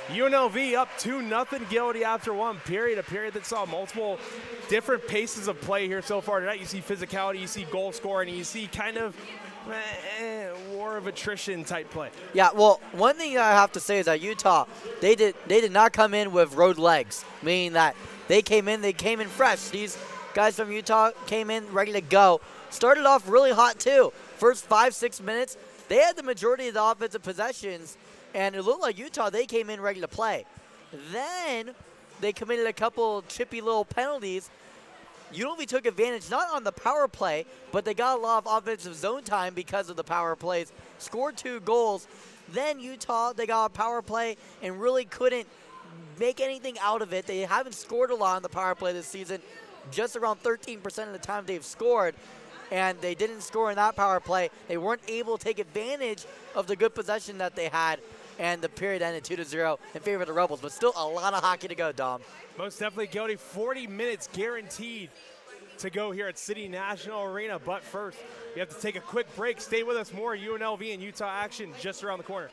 UNLV up 2-0 Guilty after one period. A period that saw multiple different paces of play here so far tonight. You see physicality, you see goal scoring, and you see kind of war of attrition type play. Yeah, well, one thing I have to say is that Utah, they did not come in with road legs, meaning that they came in fresh. These guys from Utah came in ready to go. Started off really hot too. First 5-6 minutes, they had the majority of the offensive possessions, and it looked like Utah, they came in ready to play. Then they committed a couple chippy little penalties. UNLV took advantage, not on the power play, but they got a lot of offensive zone time because of the power plays. Scored 2 goals. Then Utah, they got a power play and really couldn't make anything out of it. They haven't scored a lot on the power play this season. Just around 13% of the time they've scored, and they didn't score in that power play. They weren't able to take advantage of the good possession that they had, and the period ended 2-0 in favor of the Rebels, but still a lot of hockey to go, Dom. Most definitely, Guilty. 40 minutes guaranteed to go here at City National Arena. But first, we have to take a quick break. Stay with us. More UNLV and Utah action just around the corner.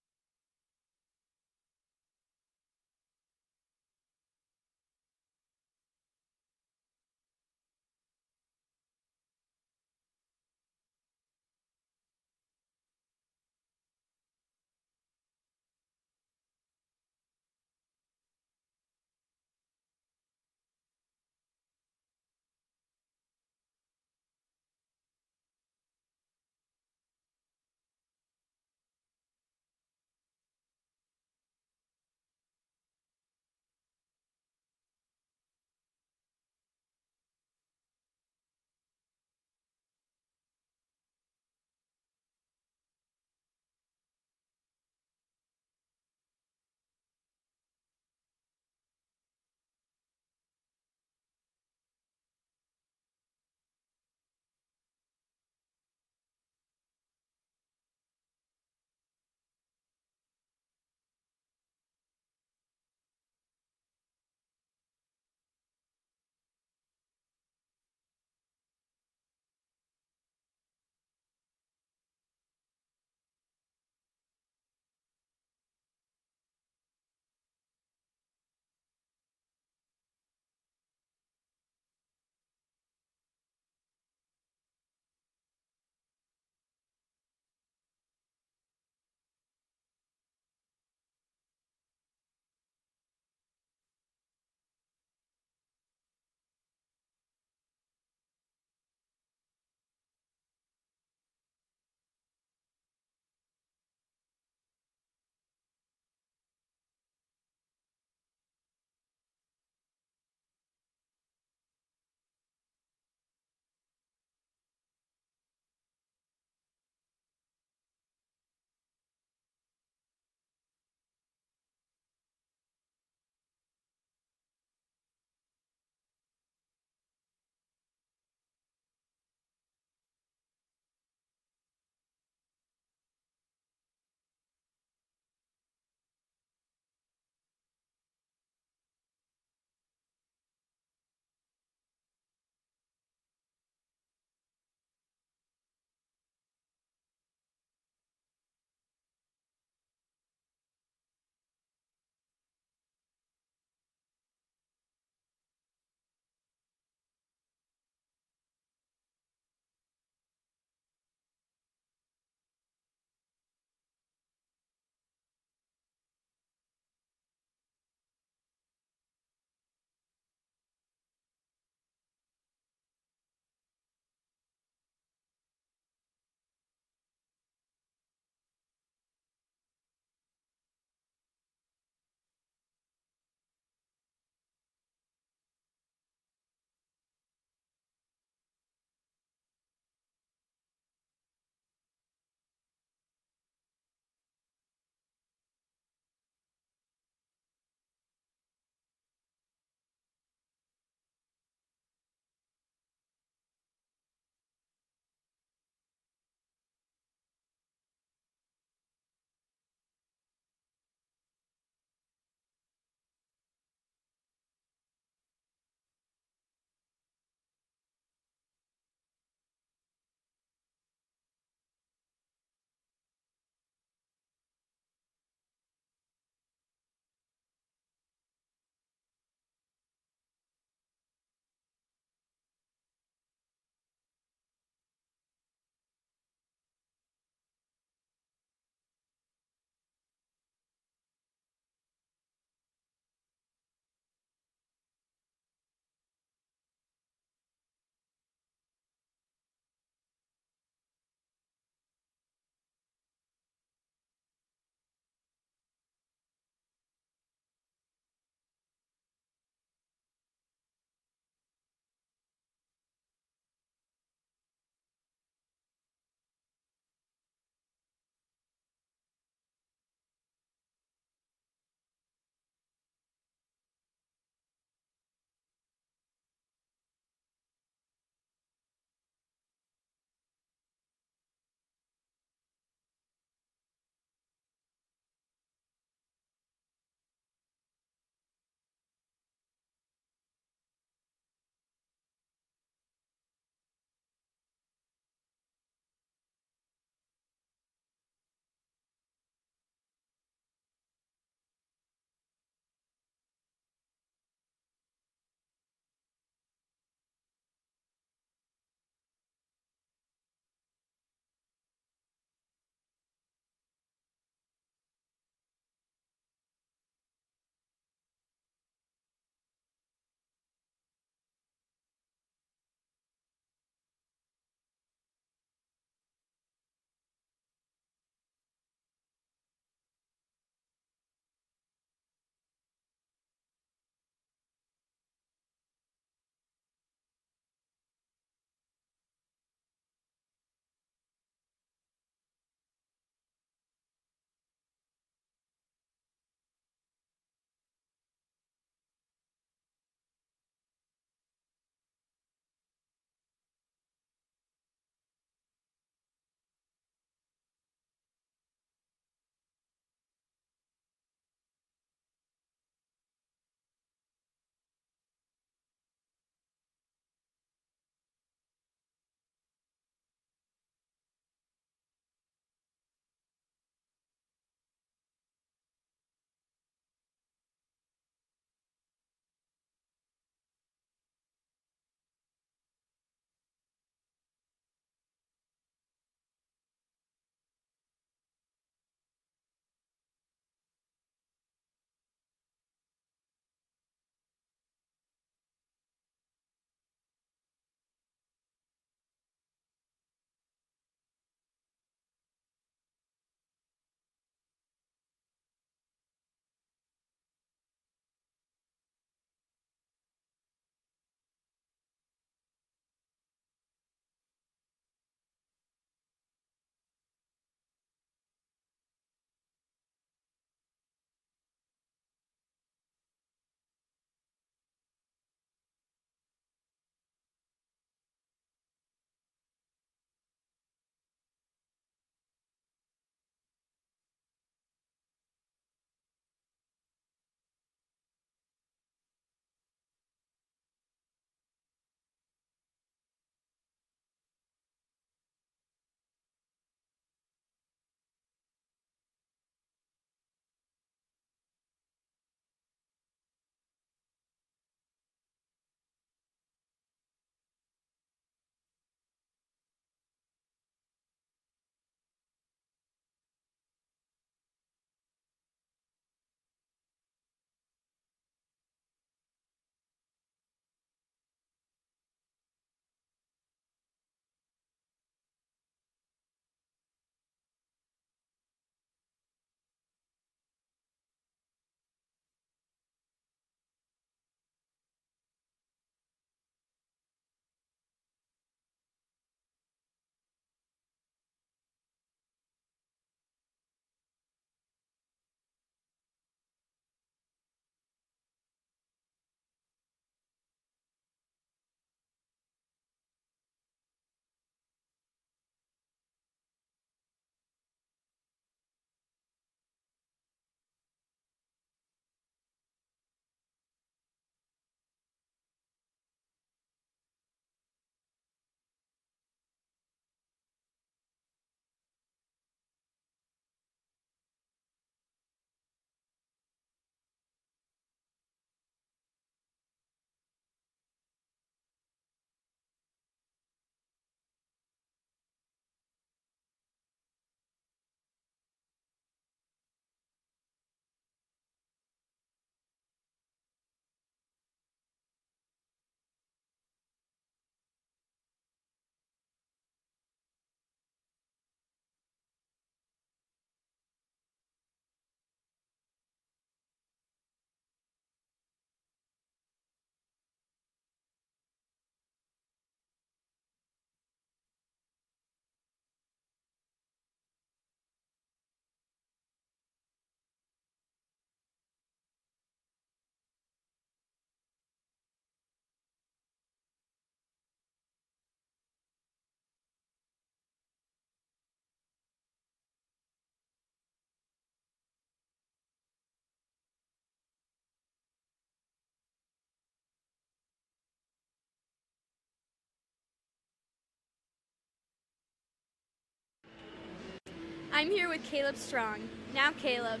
I'm here with Caleb Strong. Now, Caleb,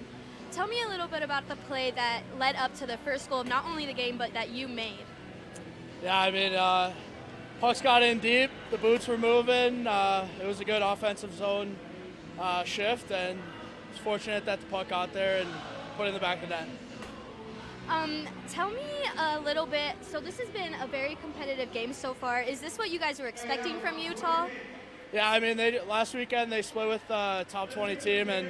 tell me a little bit about the play that led up to the first goal of not only the game, but that you made. Yeah, I mean, pucks got in deep, the boots were moving, it was a good offensive zone shift, and it's fortunate that the puck got there and put it in the back of the net. Tell me a little bit, so this has been a very competitive game so far. Is this what you guys were expecting from Utah? Yeah, I mean, last weekend they split with the top 20 team, and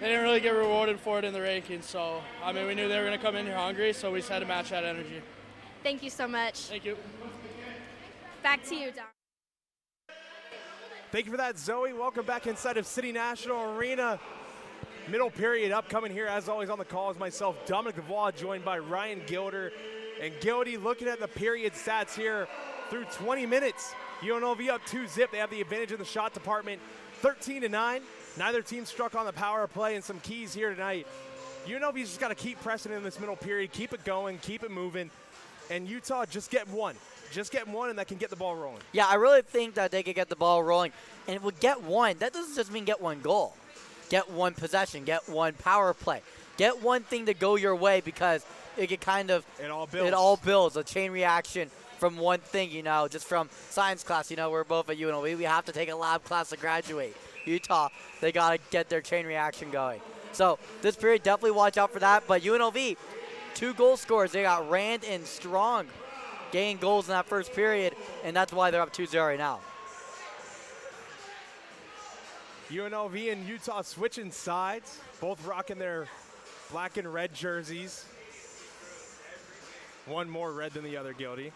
they didn't really get rewarded for it in the rankings, so, I mean, we knew they were going to come in here hungry, so we just had to match that energy. Thank you so much. Thank you. Back to you, Dom. Thank you for that, Zoe. Welcome back inside of City National Arena. Middle period upcoming here, as always, on the call is myself, Dominic Lavoie, joined by Ryan Gilder. And Gildy, looking at the period stats here through 20 minutes. UNLV up 2-0. They have the advantage in the shot department, 13-9. Neither team struck on the power play, and some keys here tonight. UNLV's just got to keep pressing in this middle period, keep it going, keep it moving. And Utah, just get one. Just get one, and that can get the ball rolling. Yeah, I really think that they could get the ball rolling. And it would get one. That doesn't just mean get one goal. Get one possession. Get one power play. Get one thing to go your way, because it could kind of – It all builds. It all builds. A chain reaction from one thing, you know, just from science class. You know, we're both at UNLV. We have to take a lab class to graduate. Utah, they got to get their chain reaction going. So this period, definitely watch out for that. But UNLV, 2 goal scorers. They got Rand and Strong getting goals in that first period, and that's why they're up 2-0 right now. UNLV and Utah switching sides, both rocking their black and red jerseys. One more red than the other, Gildy.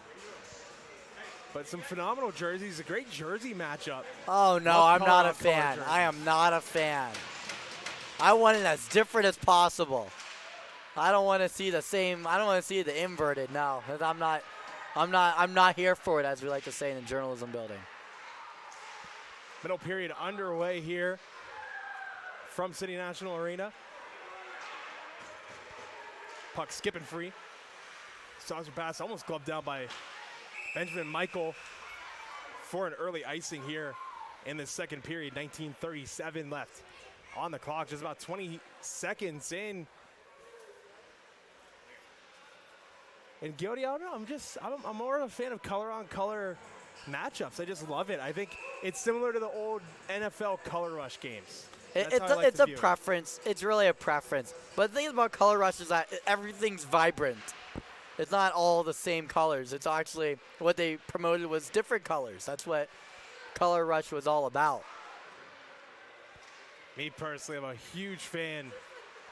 But some phenomenal jerseys, a great jersey matchup. Oh, no, Love I'm not a color fan. jerseys. I am not a fan. I want it as different as possible. I don't want to see the same. I don't want to see the inverted. No, I'm not here for it, as we like to say in the journalism building. Middle period underway here from City National Arena. Puck skipping free. Saucer pass almost gloved down by Benjamin Michael for an early icing here in the second period. 19:37 left on the clock, just about 20 seconds in. And Gildy, I don't know, I'm more of a fan of color on color matchups. I just love it. I think it's similar to the old NFL color rush games. It's a preference. It's really a preference. But the thing about color rush is that everything's vibrant. It's not all the same colors. It's actually what they promoted was different colors. That's what color rush was all about. Me personally, I'm a huge fan.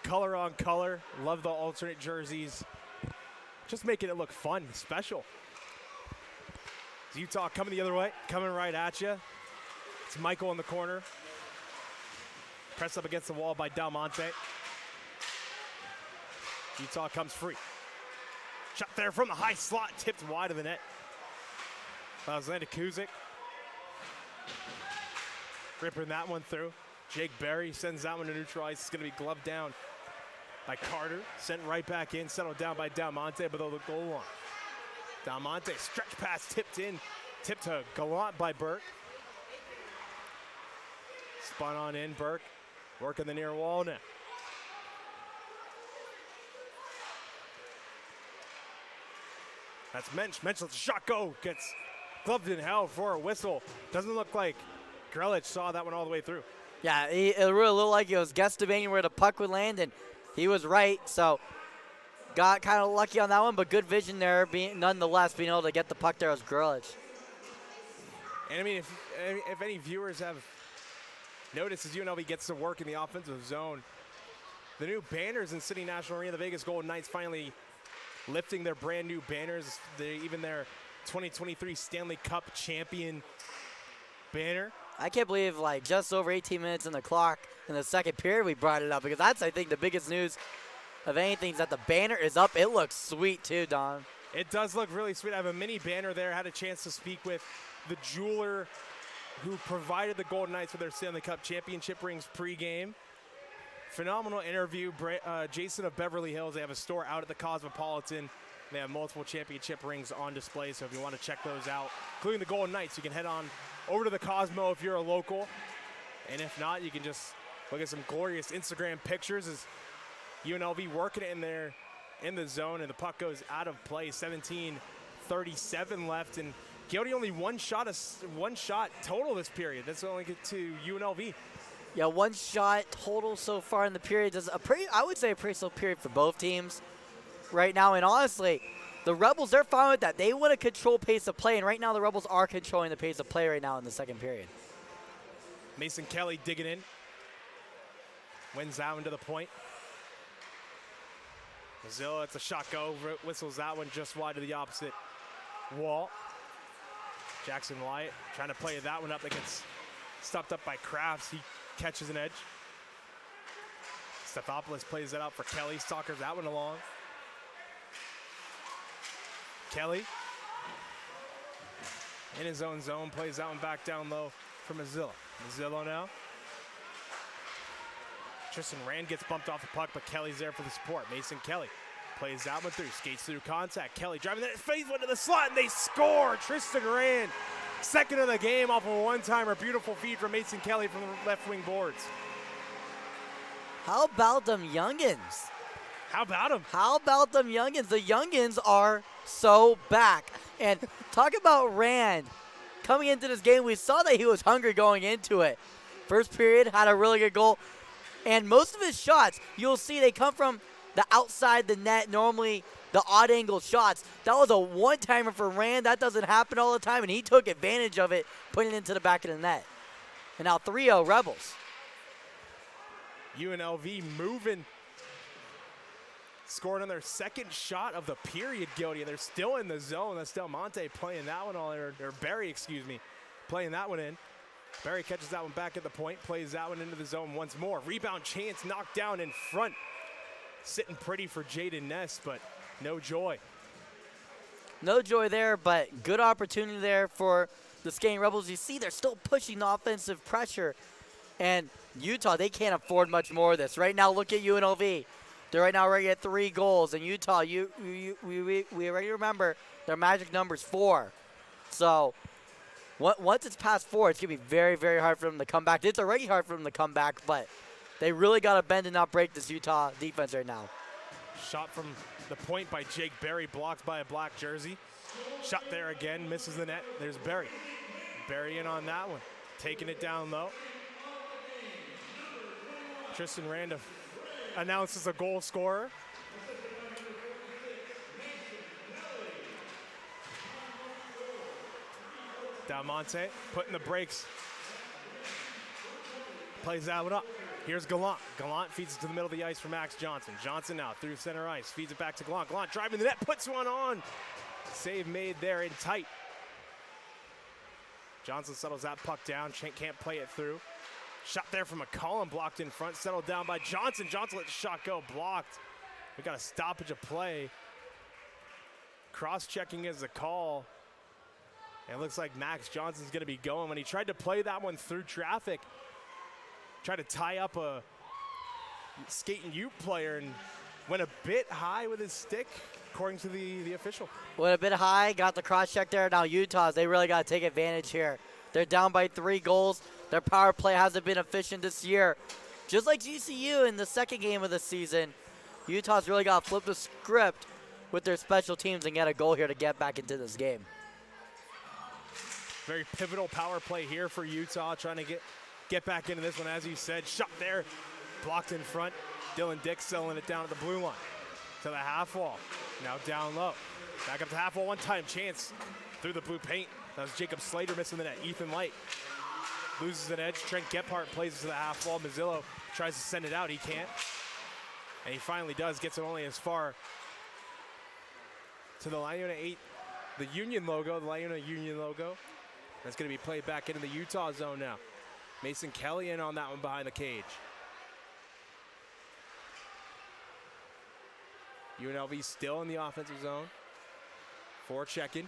Color on color. Love the alternate jerseys. Just making it look fun, special. Utah coming the other way, coming right at you. It's Michael in the corner. Pressed up against the wall by Del Monte. Utah comes free. Shot there from the high slot, tipped wide of the net. Alexander Kuzik. Ripping that one through. Jake Berry sends that one to neutral ice. It's going to be gloved down by Carter. Sent right back in, settled down by Del Monte below the goal line. Del Monte, stretch pass tipped in. Tipped to Gallant by Burke. Spun on in, Burke. Working the near wall now. That's Mensch. Mensch lets the shot go. Gets gloved in hell for a whistle. Doesn't look like Grelich saw that one all the way through. Yeah, it really looked like he was guesstimating where the puck would land, and he was right. So got kind of lucky on that one, but good vision there, nonetheless, being able to get the puck there was Grelich. And I mean, if any viewers have noticed, as UNLV gets to work in the offensive zone, the new banners in City National Arena, the Vegas Golden Knights finally lifting their brand new banners. Even their 2023 Stanley Cup champion banner. I can't believe, like, just over 18 minutes in the clock in the second period we brought it up, because that's, I think, the biggest news of anything is that the banner is up. It looks sweet, too, Don. It does look really sweet. I have a mini banner there. Had a chance to speak with the jeweler who provided the Golden Knights with their Stanley Cup championship rings pregame. Phenomenal interview. Jason of Beverly Hills. They have a store out at the Cosmopolitan. They have multiple championship rings on display, so if you want to check those out, including the Golden Knights, you can head on over to the Cosmo if you're a local. And if not, you can just Look at some glorious Instagram pictures as UNLV working it in there in the zone, and the puck goes out of play. 17:37 left, and Gildy only one shot total this period. That's only get to UNLV. Yeah, one shot total so far in the period. I would say a pretty slow period for both teams right now. And honestly, the Rebels, they're fine with that. They want to control pace of play, and right now the Rebels are controlling the pace of play right now in the second period. Mason Kelly digging in. Wins that one to the point. Mazzillo, it's a shot go. Whistles that one just wide to the opposite wall. Jackson Wyatt trying to play that one up. That gets stopped up by Crafts. He catches an edge. Stathopoulos plays that out for Kelly. Stalkers that one along. Kelly in his own zone, plays that one back down low for Mazzillo. Mazzillo now. Tristan Rand gets bumped off the puck, but Kelly's there for the support. Mason Kelly plays that one through, skates through contact. Kelly driving that face one to the slot, and they score. Tristan Rand, second of the game off of a one-timer. Beautiful feed from Mason Kelly from the left wing boards. How about them youngins? How about them? How about them youngins? The youngins are so back. And talk about Rand. Coming into this game, we saw that he was hungry going into it. First period, had a really good goal. And most of his shots, you'll see they come from the outside the net, normally the odd angle shots. That was a one-timer for Rand. That doesn't happen all the time, and he took advantage of it, putting it into the back of the net. And now 3-0 Rebels. UNLV moving. Scoring on their second shot of the period, Gildy. They're still in the zone. That's Del Monte playing that one on there, or Barry, excuse me, playing that one in. Barry catches that one back at the point, plays that one into the zone once more. Rebound chance knocked down in front. Sitting pretty for Jaden Ness, but no joy. No joy there, but good opportunity there for the Skating Rebels. You see they're still pushing the offensive pressure. And Utah, they can't afford much more of this. Right now, look at UNLV. They're right now already at 3 goals. And Utah, we already remember their magic number's 4. So once it's past 4, it's going to be very, very hard for them to come back. It's already hard for them to come back, but they really got to bend and not break this Utah defense right now. Shot from the point by Jake Berry, blocked by a black jersey. Shot there again, misses the net. There's Berry. Berry in on that one, taking it down low. Tristan Rand announces a goal scorer. Del Monte putting the brakes. Plays that one up. Here's Gallant. Gallant feeds it to the middle of the ice for Max Johnson. Johnson now through center ice. Feeds it back to Gallant. Gallant driving the net. Puts one on. Save made there in tight. Johnson settles that puck down. Can't play it through. Shot there from McCollum. Blocked in front. Settled down by Johnson. Johnson let the shot go. Blocked. We got a stoppage of play. Cross-checking is the call. And it looks like Max Johnson's going to be going. When he tried to play that one through traffic, tried to tie up a skating Ute player and went a bit high with his stick, according to the official. Went a bit high, got the cross check there. Now Utah's, they really got to take advantage here. They're down by 3 goals. Their power play hasn't been efficient this year. Just like GCU in the second game of the season, Utah's really got to flip the script with their special teams and get a goal here to get back into this game. Very pivotal power play here for Utah, trying to get back into this one. As you said, shot there, blocked in front. Dylan Dick selling it down at the blue line to the half wall. Now down low. Back up to half wall, one-time chance through the blue paint. That was Jacob Slater missing the net. Ethan Light loses an edge. Trent Gephardt plays it to the half wall. Mazzillo tries to send it out. He can't. And he finally does. Gets it only as far to the Liona 8, the Union logo, the Liona Union logo. That's going to be played back into the Utah zone now. Mason Kelly in on that one behind the cage. UNLV still in the offensive zone. Forechecking.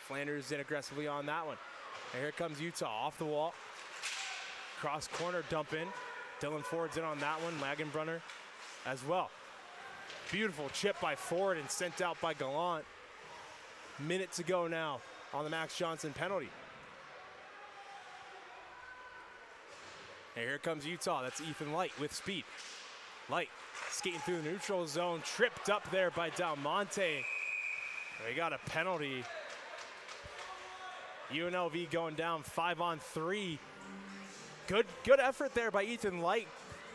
Flanders in aggressively on that one. And here comes Utah off the wall. Cross corner dump in. Dylan Ford's in on that one. Lagenbrunner as well. Beautiful chip by Ford and sent out by Gallant. Minute to go now on the Max Johnson penalty. And here comes Utah. That's Ethan Light with speed. Light skating through the neutral zone, tripped up there by Del Monte. They got a penalty. UNLV going down 5-on-3. Good effort there by Ethan Light.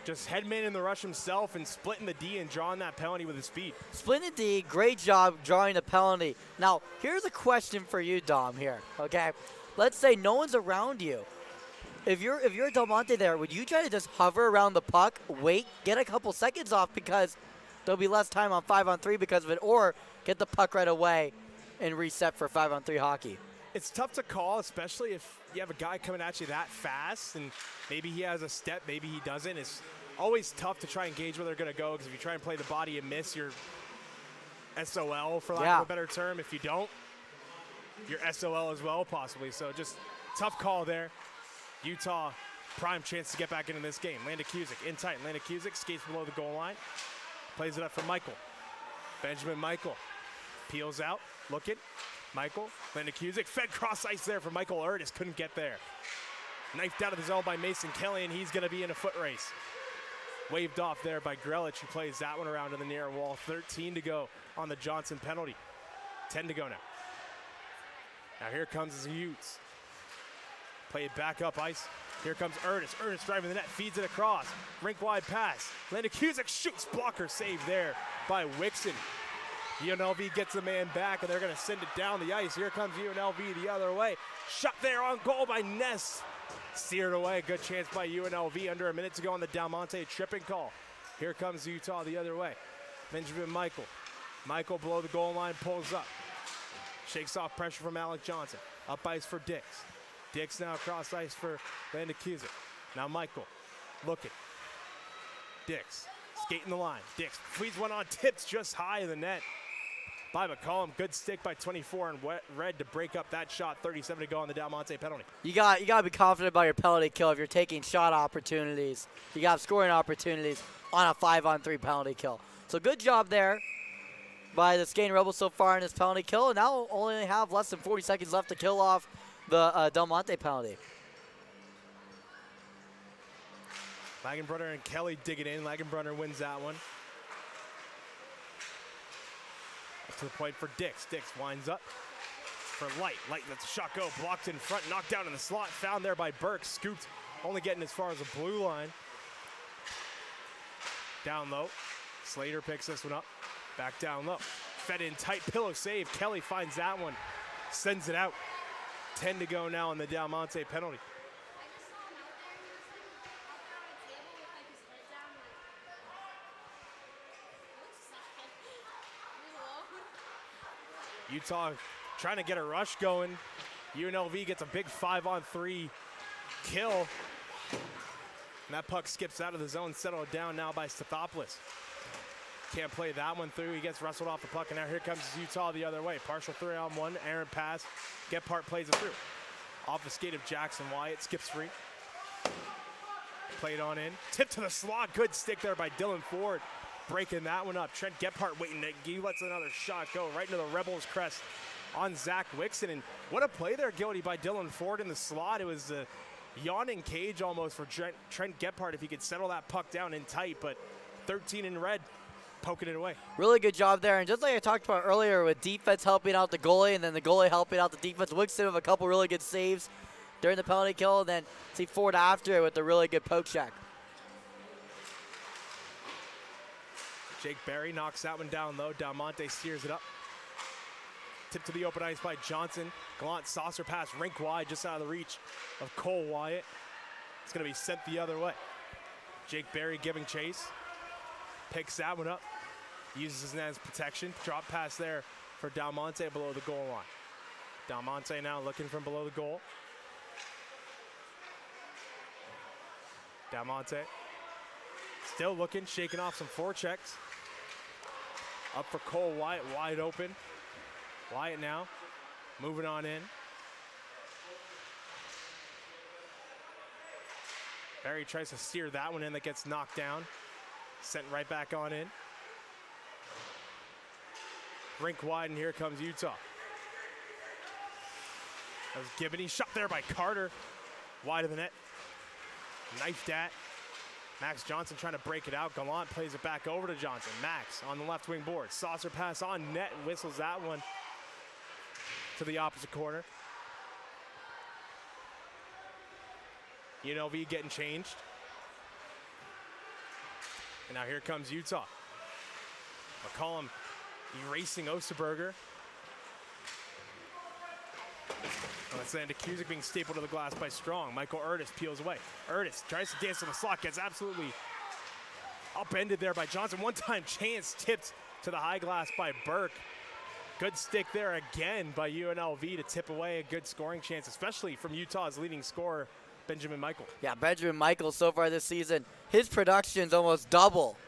Just headman in the rush himself and splitting the D and drawing that penalty with his speed. Splitting the D, great job drawing the penalty. Now, here's a question for you, Dom, here, okay? Let's say no one's around you. If you're Del Monte there, would you try to just hover around the puck, wait, get a couple seconds off because there'll be less time on 5-on-3 because of it, or get the puck right away and reset for 5-on-3 hockey? It's tough to call, especially if you have a guy coming at you that fast and maybe he has a step, maybe he doesn't. It's always tough to try and gauge where they're going to go because if you try and play the body and miss, you're SOL, for lack of a better term. If you don't, you're SOL as well, possibly. So just tough call there. Utah, prime chance to get back into this game. Landon Cusick in tight. Landon Cusick skates below the goal line. Plays it up for Michael. Benjamin Michael peels out, looking. Michael, Landon Cusick, fed cross ice there for Michael Utes, couldn't get there. Knifed out of the zone by Mason Kelly, and he's going to be in a foot race. Waved off there by Grelich, who plays that one around to the near wall. 13 to go on the Johnson penalty. 10 to go now. Now here comes the Utes. Play it back up ice. Here comes Ernest. Ernest driving the net, feeds it across. Rink-wide pass. Landon Cusick shoots, blocker save there by Wixon. UNLV gets the man back, and they're going to send it down the ice. Here comes UNLV the other way. Shot there on goal by Ness. Steered away. Good chance by UNLV. Under a minute to go on the Del Monte tripping call. Here comes Utah the other way. Benjamin Michael. Michael below the goal line, pulls up. Shakes off pressure from Alec Johnson. Up ice for Dix. Dix now across ice for Landon Cusick. Now Michael looking. Dix skating the line. Dix feeds one on, tips just high of the net by McCollum. Good stick by 24 and red to break up that shot. 37 to go on the Del Monte penalty. You got to be confident about your penalty kill if you're taking shot opportunities. You got scoring opportunities on a 5-on-3 penalty kill. So good job there by the Skating Rebels so far in this penalty kill. And now only have less than 40 seconds left to kill off the Del Monte penalty. Lagenbrunner and Kelly dig it in. Lagenbrunner wins that one. Up to the point for Dix. Dix winds up for Light. Light lets the shot go. Blocked in front. Knocked down in the slot. Found there by Burke. Scooped. Only getting as far as the blue line. Down low. Slater picks this one up. Back down low. Fed in tight. Pillow save. Kelly finds that one. Sends it out. 10 to go now on the Del Monte penalty. Utah trying to get a rush going. UNLV gets a big 5-on-3 kill. And that puck skips out of the zone, settled down now by Stathopoulos. Can't play that one through. He gets wrestled off the puck, and now here comes Utah the other way. Partial 3-on-1, errant pass. Gephardt plays it through. Off the skate of Jackson Wyatt, skips free. Played on in. Tip to the slot. Good stick there by Dylan Ford. Breaking that one up. Trent Gephardt waiting. He lets another shot go right into the Rebels' crest on Zach Wixon. And what a play there, Gildy, by Dylan Ford in the slot. It was a yawning cage almost for Trent Gephardt if he could settle that puck down in tight. But 13 in red, poking it away. Really good job there. And just like I talked about earlier with defense helping out the goalie and then the goalie helping out the defense, Wixon with a couple really good saves during the penalty kill. And then see Ford after it with a really good poke check. Jake Berry knocks that one down low. Del Monte steers it up. Tip to the open ice by Johnson. Gallant saucer pass rink wide just out of the reach of Cole Wyatt. It's going to be sent the other way. Jake Berry giving chase. Picks that one up. Uses it as protection. Drop pass there for Del Monte below the goal line. Del Monte now looking from below the goal. Del Monte still looking, shaking off some forechecks. Up for Cole Wyatt, wide open. Wyatt now, moving on in. Barry tries to steer that one in, that gets knocked down. Sent right back on in. Rink wide, and here comes Utah. That was Gibney, shot there by Carter. Wide of the net. knifed at. Max Johnson trying to break it out. Gallant plays it back over to Johnson. Max on the left wing board. Saucer pass on net and whistles that one to the opposite corner. UNLV getting changed. And now here comes Utah. McCollum erasing Osterberger. That's then to Cusick being stapled to the glass by Strong. Michael Utes peels away. Utes tries to dance to the slot, gets absolutely upended there by Johnson. One-time chance tipped to the high glass by Burke. Good stick there again by UNLV to tip away a good scoring chance, especially from Utah's leading scorer, Benjamin Michael. Yeah, Benjamin Michael so far this season, his production's almost double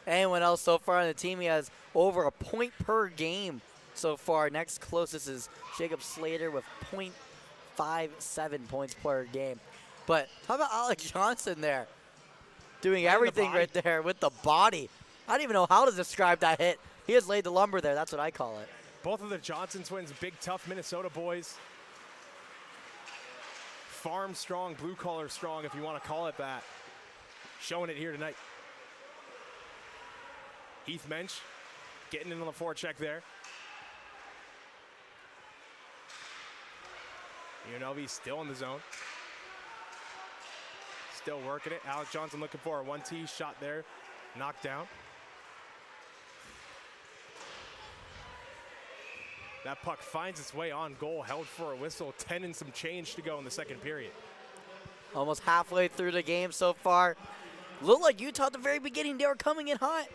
anyone else so far on the team. He has over a point per game so far. Next closest is Jacob Slater with .57 points per game. But how about Alex Johnson there? Doing everything right there with the body. I don't even know how to describe that hit. He has laid the lumber there. That's what I call it. Both of the Johnson twins, big, tough Minnesota boys. Farm strong, blue collar strong, if you want to call it that. Showing it here tonight. Heath Mensch getting in on the forecheck there. UNLV still in the zone. Still working it. Alex Johnson looking for a 1-T shot there. Knocked down. That puck finds its way on goal, held for a whistle. 10 and some change to go in the second period. Almost halfway through the game so far. Looked like Utah at the very beginning, they were coming in hot.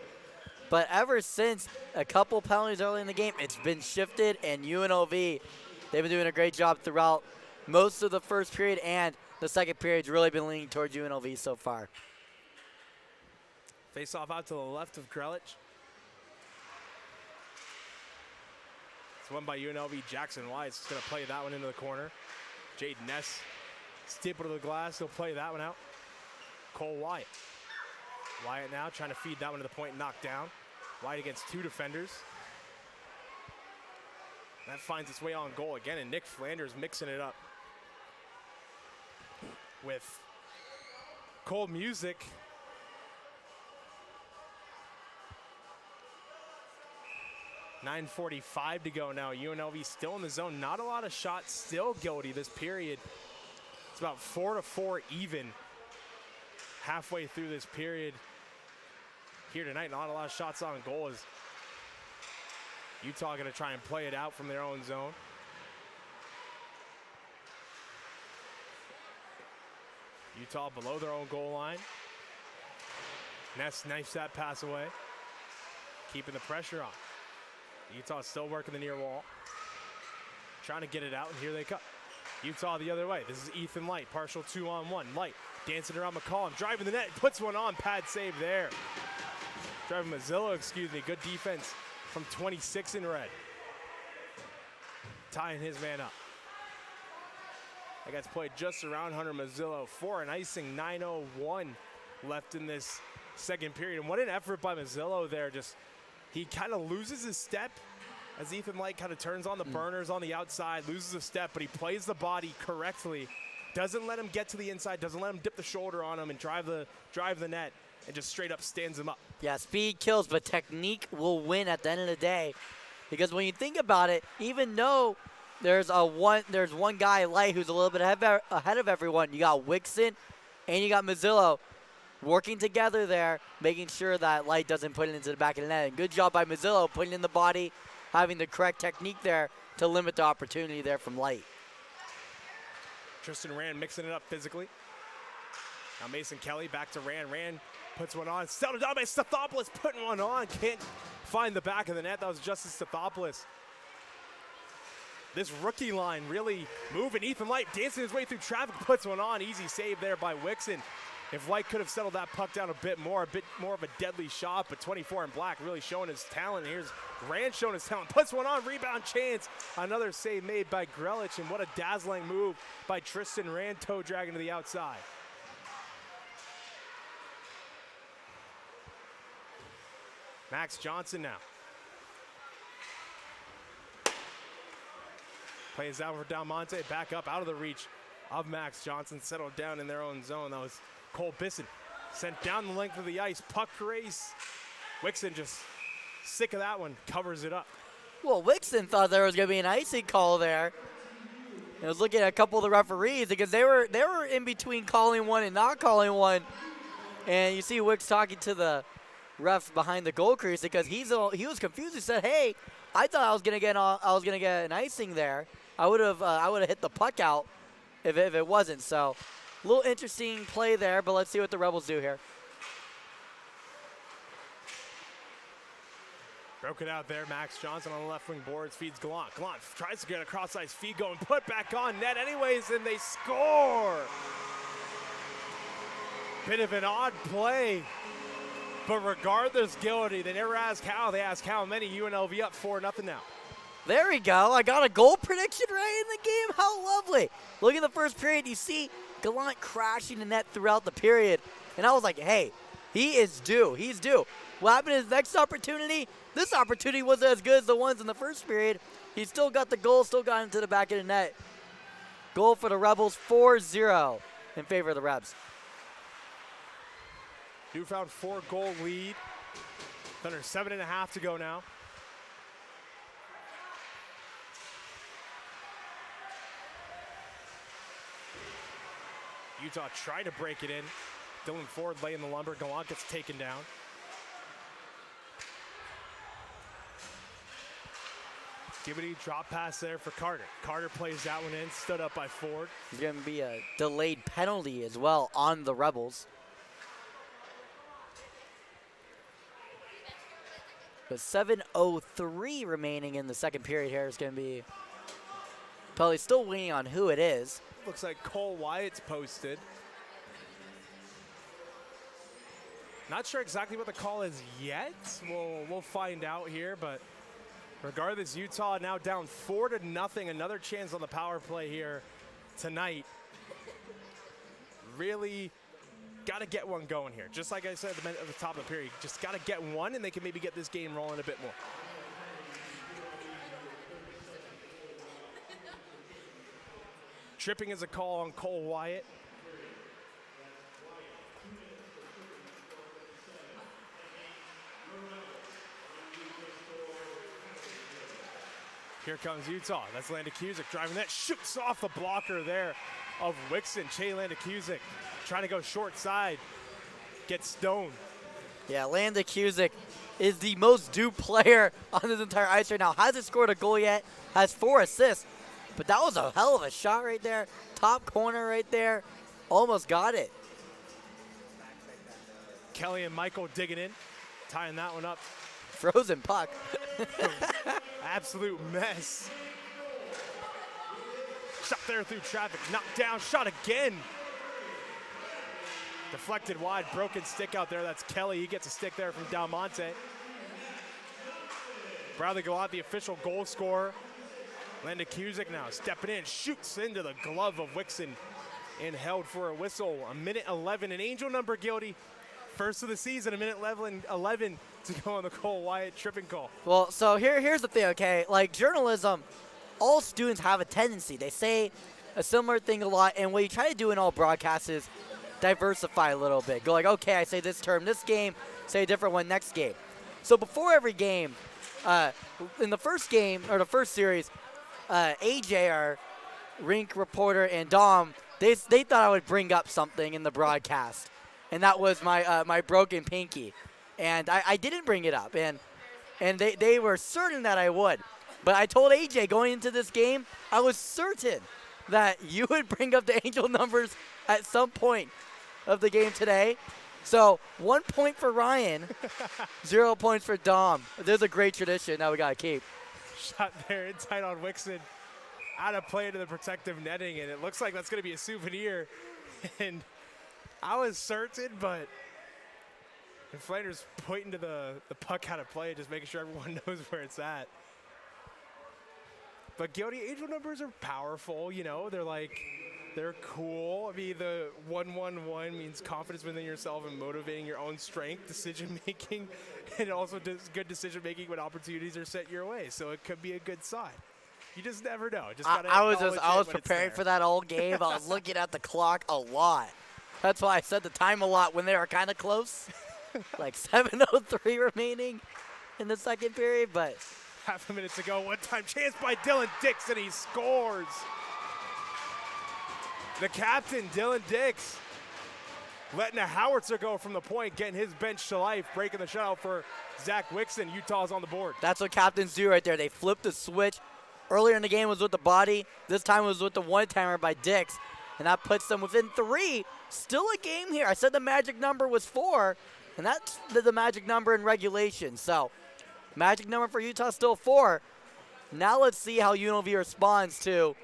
But ever since a couple penalties early in the game, it's been shifted, and UNLV, they've been doing a great job throughout most of the first period, and the second period's really been leaning towards UNLV so far. Face off out to the left of Grelich. It's won by UNLV. Jackson Wise is going to play that one into the corner. Jade Ness stapled to the glass. He'll play that one out. Cole Wyatt. Wyatt now trying to feed that one to the point, knocked down. Wyatt against two defenders. That finds its way on goal again, and Nick Flanders mixing it up with Cole Music. .9:45 to go now. UNLV still in the zone. Not a lot of shots, still guilty this period. It's about 4-4 even halfway through this period here tonight. Not a lot of shots on goal as Utah going to try and play it out from their own zone. Utah below their own goal line. Ness knifes that pass away, keeping the pressure on. Utah still working the near wall, trying to get it out, and here they come. Utah the other way. This is Ethan Light, partial 2-on-1. Light dancing around McCollum, driving the net, puts one on, pad save there. Driving Mazzillo, excuse me, good defense from 26 in red. Tying his man up. That guy's played just around Hunter Mazzillo for an icing. 9:01 left in this second period. And what an effort by Mazzillo there. Just, he kind of loses his step as Ethan Light kind of turns on the burners on the outside, loses a step, but he plays the body correctly. Doesn't let him get to the inside, doesn't let him dip the shoulder on him and drive the net, and just straight up stands him up. Yeah, speed kills, but technique will win at the end of the day. Because when you think about it, even though there's one guy, Light, who's a little bit ahead of everyone, you got Wixon and you got Mazzillo working together there, making sure that Light doesn't put it into the back of the net. And good job by Mazzillo putting in the body, having the correct technique there to limit the opportunity there from Light. Tristan Rand mixing it up physically. Now Mason Kelly back to Rand. Rand puts one on. Settled down by Stathopoulos, putting one on. Can't find the back of the net. That was Justice Stathopoulos. This rookie line really moving. Ethan Light dancing his way through traffic, puts one on. Easy save there by Wixon. If Light could have settled that puck down a bit more of a deadly shot, but 24 in black really showing his talent. Here's Rand showing his talent, puts one on, rebound chance. Another save made by Grelich, and what a dazzling move by Tristan Rand, toe dragging to the outside. Max Johnson now. Plays out for Dalmonte, back up out of the reach of Max Johnson, settled down in their own zone. That was Cole Bisson sent down the length of the ice. Puck race. Wixon just sick of that one. Covers it up. Well, Wixon thought there was going to be an icing call there. I was looking at a couple of the referees because they were in between calling one and not calling one. And you see Wix talking to the ref behind the goal crease because he was confused. He said, "Hey, I thought I was gonna get an icing there. I would have hit the puck out if it wasn't." So, a little interesting play there. But let's see what the Rebels do here. Broke it out there. Max Johnson on the left wing boards, feeds Gallant. Gallant tries to get a cross ice feed going, put back on net anyways, and they score. Bit of an odd play, but regardless, Guilty, they never ask how. They ask how many. UNLV up 4-0 now. There we go. I got a goal prediction right in the game. How lovely. Look at the first period. You see Gallant crashing the net throughout the period. And I was like, hey, he is due. He's due. What happened in his next opportunity? This opportunity wasn't as good as the ones in the first period. He still got the goal, still got into the back of the net. Goal for the Rebels, 4-0 in favor of the Rebs. Newfound 4-goal lead. Under 7.5 to go now. Utah trying to break it in. Dylan Ford laying the lumber. Gallant gets taken down. Gibbity drop pass there for Carter. Carter plays that one in, stood up by Ford. There's going to be a delayed penalty as well on the Rebels. With 7:03 remaining in the second period here, it's going to be probably still waiting on who it is. Looks like Cole Wyatt's posted. Not sure exactly what the call is yet. We'll find out here, but regardless, Utah now down 4-0. Another chance on the power play here tonight. Really got to get one going here. Just like I said at the top of the period, just got to get one, and they can maybe get this game rolling a bit more. Tripping is a call on Cole Wyatt. Here comes Utah. That's Landacusic driving that. Shoots off the blocker there of Wixon. Che Landacusic trying to go short side. Gets stoned. Yeah, Landacusic is the most due player on this entire ice right now. Hasn't scored a goal yet. Has 4 assists. But that was a hell of a shot right there. Top corner right there. Almost got it. Kelly and Michael digging in. Tying that one up. Frozen puck. Absolute mess. Shot there through traffic. Knocked down. Shot again. Deflected wide. Broken stick out there. That's Kelly. He gets a stick there from Del Monte. Bradley Gallant, the official goal scorer. Landacusic now stepping in. Shoots into the glove of Wixon and held for a whistle. 1:11. An angel number, Guilty. First of the season, 1:11 to go on the Cole Wyatt tripping call. Well, so here's the thing, okay? Like journalism, all students have a tendency. They say a similar thing a lot, and what you try to do in all broadcasts is diversify a little bit. Go like, okay, I say this term this game, say a different one next game. So before every game, in the first game, or the first series, AJ, our rink reporter, and Dom, they thought I would bring up something in the broadcast. And that was my broken pinky. And I didn't bring it up. And they were certain that I would. But I told AJ going into this game, I was certain that you would bring up the angel numbers at some point of the game today. So 1 point for Ryan, 0 points for Dom. There's a great tradition that we got to keep. Shot there inside on Wixon. Out of play to the protective netting, and it looks like that's going to be a souvenir. And I was certain, but Inflator's pointing to the puck out of play, just making sure everyone knows where it's at. But Guilty, angel numbers are powerful, you know. They're cool. I mean, the 1-1-1 means confidence within yourself and motivating your own strength, decision-making, and also good decision-making when opportunities are set your way. So it could be a good sign. You just never know. Just gotta I was preparing for that all game. I was looking at the clock a lot. That's why I said the time a lot when they were kind of close. Like 7:03 remaining in the second period, but Half a minute to go. One-time chance by Dylan Dix, and he scores. The captain, Dylan Dix, letting a howitzer go from the point, getting his bench to life, breaking the shutout for Zach Wixon. Utah's on the board. that's what captains do right there. They flip the switch. Earlier in the game was with the body. This time it was with the one-timer by Dix, and that puts them within 3. Still a game here. I said the magic number was 4, and that's the magic number in regulation. So magic number for Utah still 4. Now let's see how UNLV responds to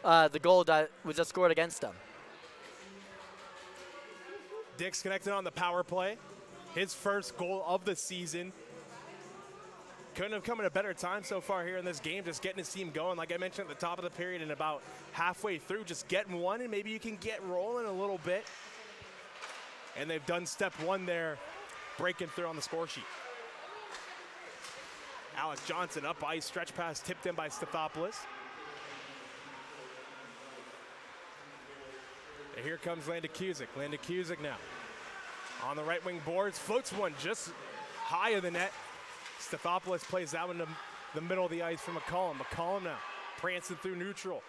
the goal that was just scored against them. Dix connected on the power play. His first goal of the season. Couldn't have come at a better time so far here in this game, just getting his team going. Like I mentioned at the top of the period and about halfway through, just getting one, and maybe you can get rolling a little bit. And they've done step 1 there, breaking through on the score sheet. Alex Johnson up ice, stretch pass tipped in by Stathopoulos. And here comes Landacusic. Landacusic now on the right wing boards, floats one just high of the net. Stathopoulos plays that one to the middle of the ice for McCollum. McCollum now prancing through neutral.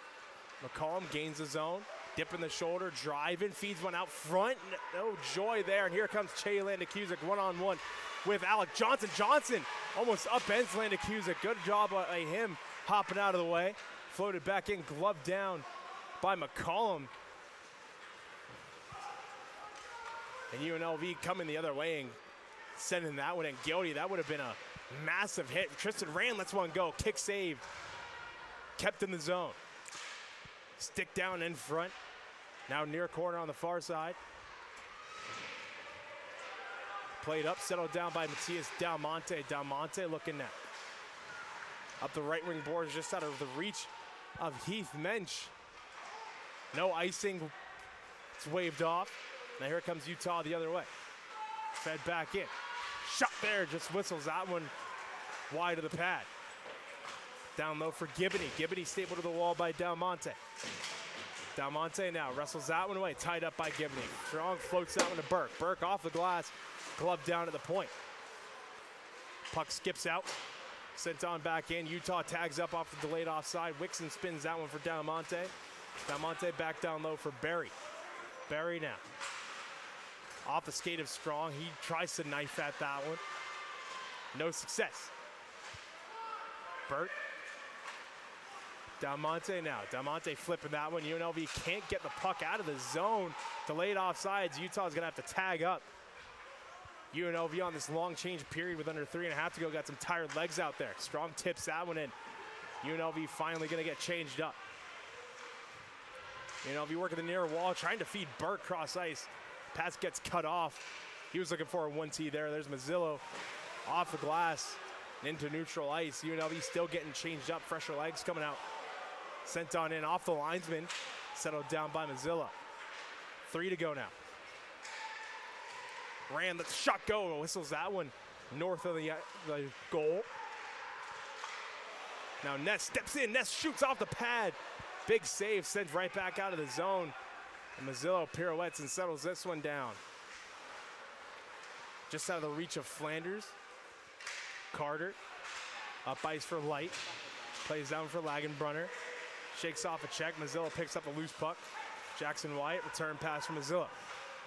McCollum gains the zone, dipping the shoulder, driving, feeds one out front. No joy there, and here comes Che Landacusic one-on-one with Alec Johnson. Johnson almost upends Landacusic. Good job by him hopping out of the way. Floated back in, gloved down by McCollum. And UNLV coming the other way and sending that one in. Gildy, that would have been a massive hit. Tristan Rand lets one go. Kick save. Kept in the zone. Stick down in front. Now near corner on the far side. Played up, settled down by Matias Dalmonte. Dalmonte looking at up the right wing boards, just out of the reach of Heath Mensch. No icing. It's waved off. Now here comes Utah the other way. Fed back in. Shot there, just whistles that one wide of the pad. Down low for Gibney. Gibney stapled to the wall by Dalmonte. Dalmonte now wrestles that one away, tied up by Gibney. Strong floats that one to Burke. Burke off the glass, glove down at the point. Puck skips out, sent on back in. Utah tags up off the delayed offside. Wixon spins that one for Dalmonte. Dalmonte back down low for Berry. Berry now. Off the skate of Strong. He tries to knife at that one. No success. Burt. Dalmonte now. Dalmonte flipping that one. UNLV can't get the puck out of the zone. Delayed offsides. Utah's going to have to tag up. UNLV on this long change period with under 3.5 to go. Got some tired legs out there. Strong tips that one in. UNLV finally going to get changed up. UNLV working the near wall, trying to feed Burt cross ice. Pass gets cut off. He was looking for a 1-T there. There's Mazzillo off the glass and into neutral ice. UNLV still getting changed up. Fresher legs coming out. Sent on in off the linesman. Settled down by Mazzillo. 3 to go now. Ran the shot go. Whistles that one north of the goal. Now Ness steps in. Ness shoots off the pad. Big save. Sends right back out of the zone. And Mazzillo pirouettes and settles this one down. Just out of the reach of Flanders. Carter, up ice for Light. Plays down for Lagenbrunner. Shakes off a check. Mazzillo picks up a loose puck. Jackson Wyatt, return pass from Mazzillo.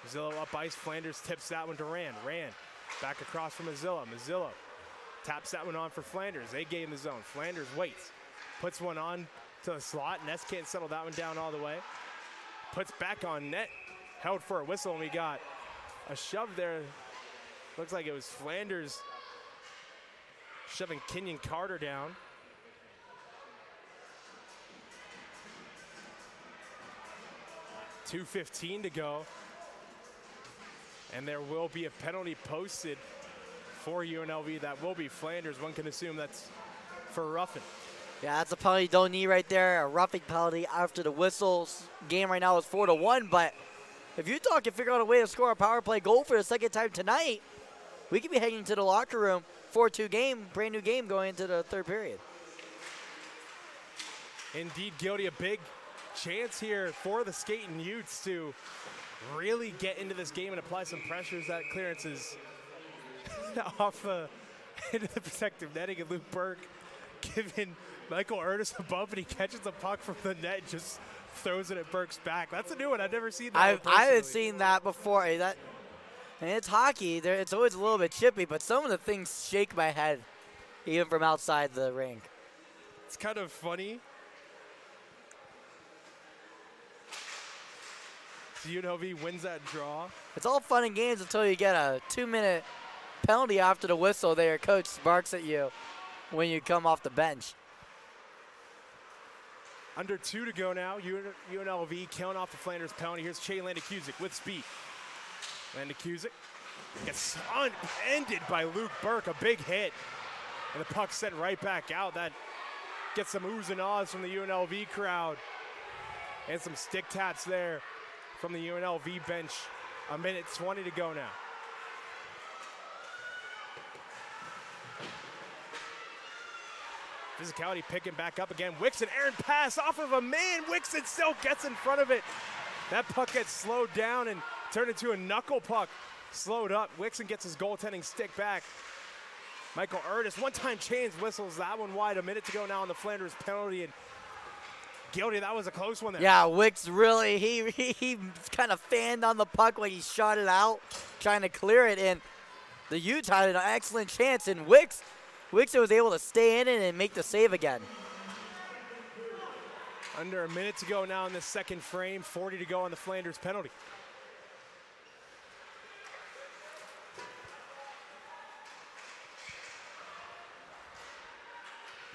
Mazzillo up ice. Flanders tips that one to Rand. Rand back across from Mazzillo. Mazzillo taps that one on for Flanders. They gain the zone. Flanders waits. Puts one on to the slot. Ness can't settle that one down all the way. Puts back on net, held for a whistle, and we got a shove there. Looks like it was Flanders shoving Kenyon Carter down. .2:15 to go. And there will be a penalty posted for UNLV. That will be Flanders. One can assume that's for roughing. Yeah, that's a penalty you don't need right there. A roughing penalty after the whistles. Game right now is 4-1, but if Utah can figure out a way to score a power play goal for the second time tonight, we could be heading to the locker room. 4-2 game, brand new game going into the third period. Indeed, Gildy, a big chance here for the skating Utes to really get into this game and apply some pressures. That clearance is off into the protective netting, and Luke Burke giving Michael Utes a bump, and he catches a puck from the net and just throws it at Burke's back. That's a new one. I've never seen that. I haven't seen that before. And it's hockey. It's always a little bit chippy, but some of the things shake my head, even from outside the rink. It's kind of funny. UNLV wins that draw. It's all fun and games until you get a 2-minute penalty after the whistle there. Coach barks at you when you come off the bench. Under 2 to go now. UNLV killing off the Flanders penalty. Here's Che Landacusic with speed. Landacusic gets ended by Luke Burke. A big hit. And the puck sent right back out. That gets some oohs and ahs from the UNLV crowd. And some stick taps there from the UNLV bench. 1:20 to go now. Physicality picking back up again. Wixon, errant pass off of a man. Wixon still gets in front of it. That puck gets slowed down and turned into a knuckle puck. Slowed up. Wixon gets his goaltending stick back. Michael Utes, one-time change, whistles that one wide. 1 minute to go now on the Flanders penalty. And guilty, that was a close one there. Yeah, Wicks really, he kind of fanned on the puck when he shot it out, trying to clear it. And the Utes had an excellent chance, and Wicks was able to stay in it and make the save again. Under 1 minute to go now in this second frame. 40 to go on the Flanders penalty.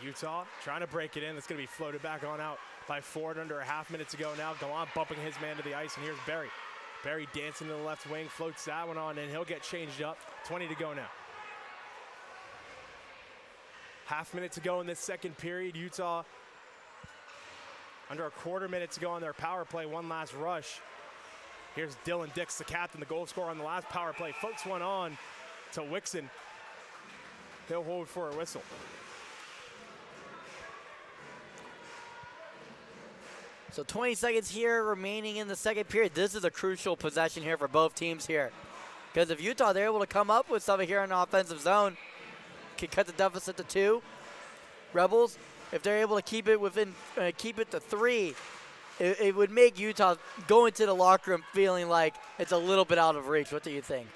Utah trying to break it in. That's going to be floated back on out by Ford under a half minute to go now. Gallant bumping his man to the ice, and here's Barry. Barry dancing to the left wing, floats that one on, and he'll get changed up. 20 to go now. Half minute to go in this second period. Utah under a quarter minute to go on their power play. One last rush. Here's Dylan Dix, the captain, the goal scorer on the last power play. Floats one on to Wixon. He'll hold for a whistle. So 20 seconds here remaining in the second period. This is a crucial possession here for both teams here. Because if Utah, they're able to come up with something here in the offensive zone, can cut the deficit to 2. Rebels, if they're able to keep it to 3, it would make Utah go into the locker room feeling like it's a little bit out of reach. What do you think?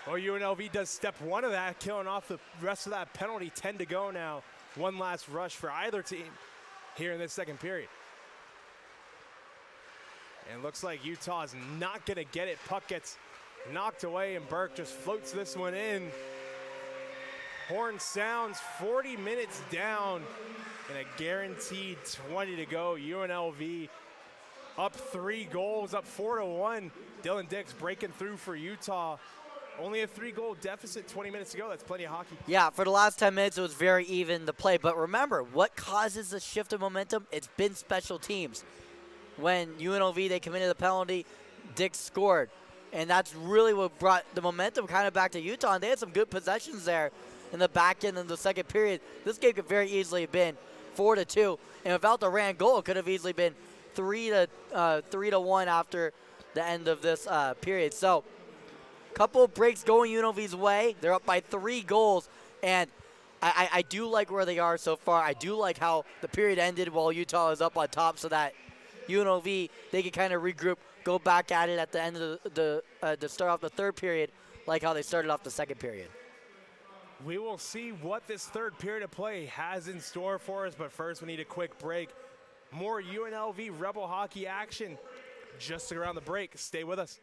Well, UNLV does step 1 of that, killing off the rest of that penalty. 10 to go now. One last rush for either team here in this second period. And it looks like Utah's not going to get it. Puck gets knocked away, and Burke just floats this one in. Horn sounds, 40 minutes down, and a guaranteed 20 to go. UNLV up 3 goals, up 4-1. Dylan Dix breaking through for Utah. Only a 3-goal deficit, 20 minutes to go. That's plenty of hockey. Yeah, for the last 10 minutes, it was very even to play. But remember, what causes the shift of momentum? It's been special teams. When UNLV, they committed the penalty, Dix scored. And that's really what brought the momentum kind of back to Utah. And they had some good possessions there in the back end of the second period. This game could very easily have been 4-2. And without the Rand goal, it could have easily been 3-1 after the end of this period. So, couple of breaks going UNLV's way. They're up by 3 goals. And I do like where they are so far. I do like how the period ended while Utah is up on top, so that UNLV, they can kind of regroup, go back at it at the end of to start off the third period, like how they started off the second period. We will see what this third period of play has in store for us, but first we need a quick break. More UNLV Rebel hockey action just around the break. Stay with us.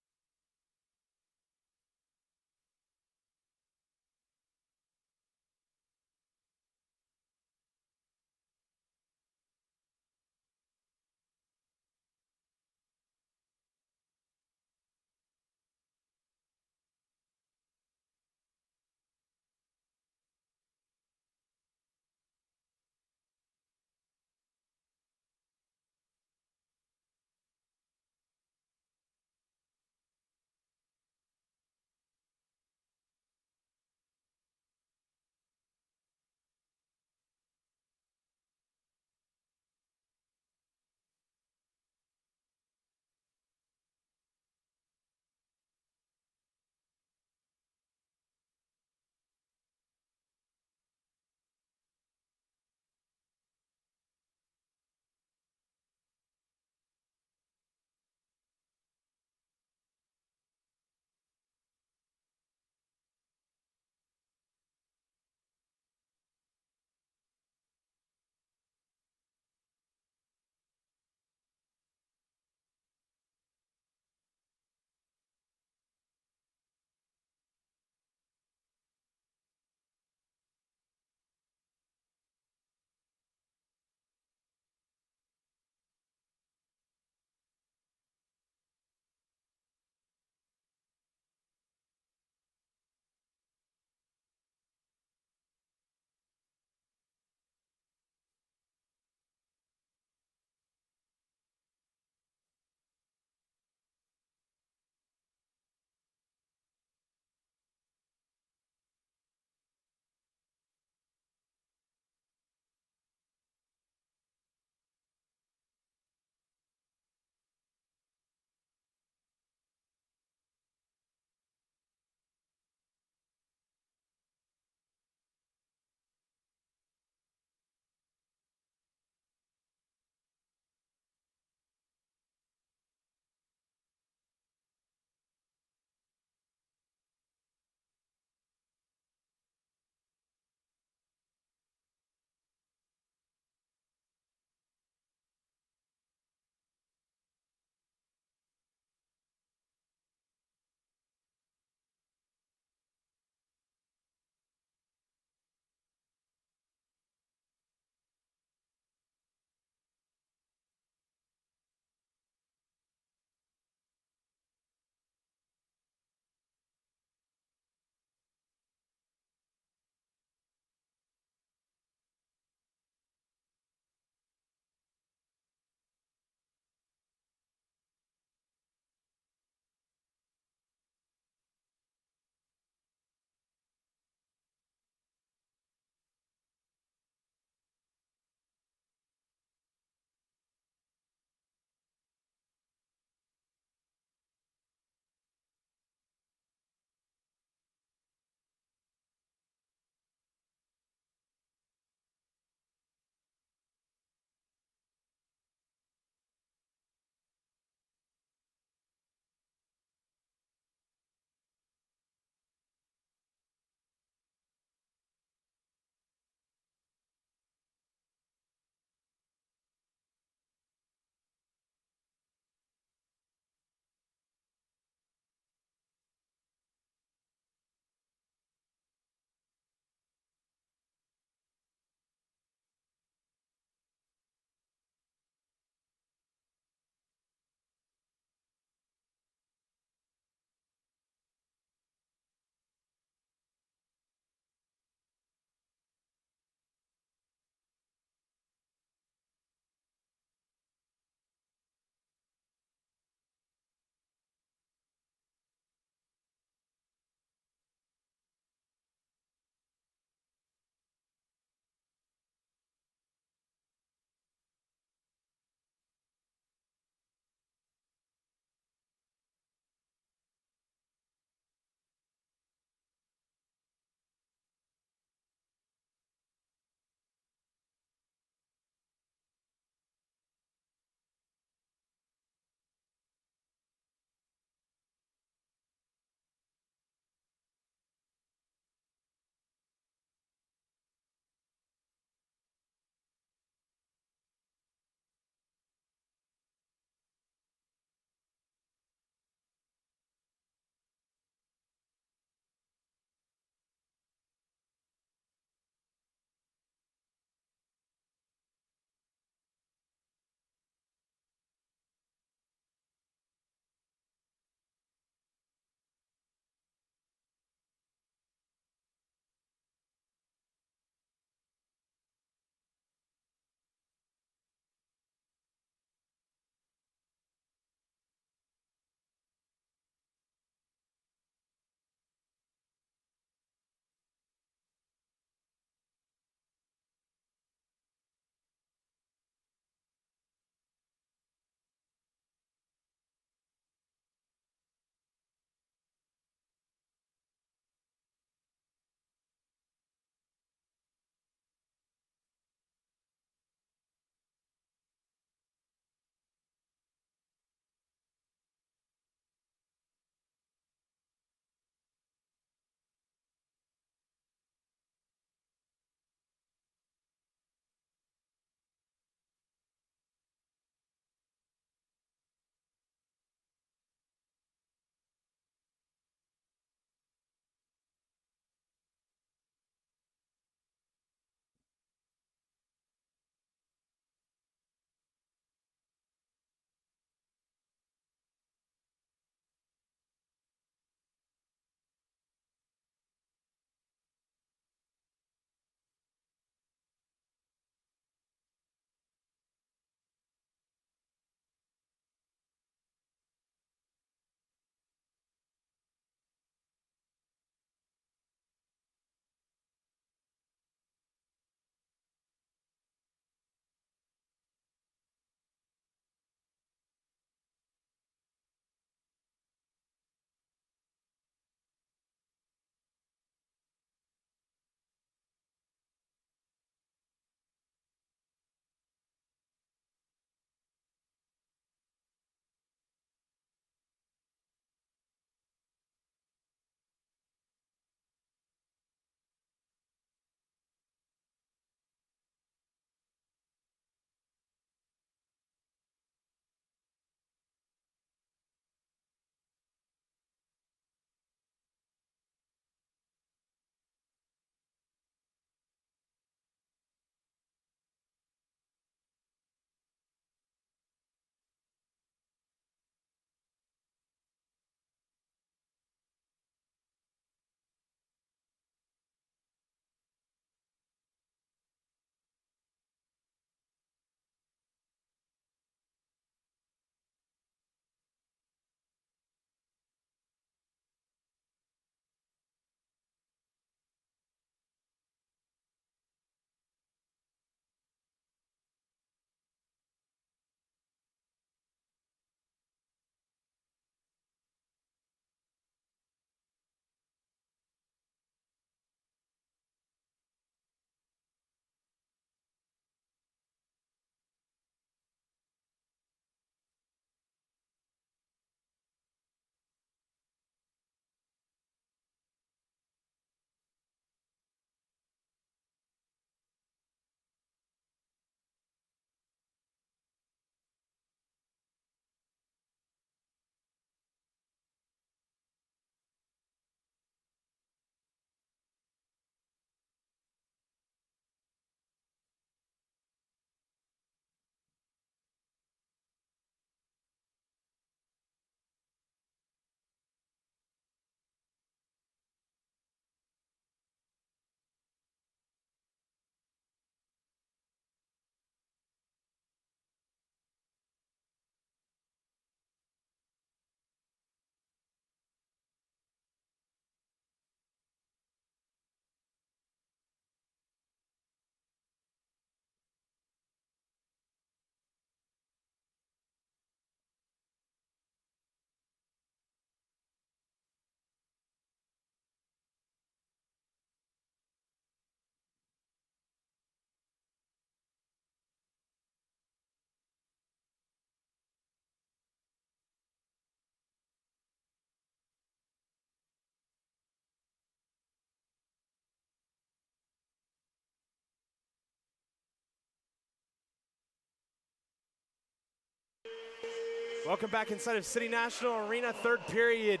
Welcome back inside of City National Arena. Third period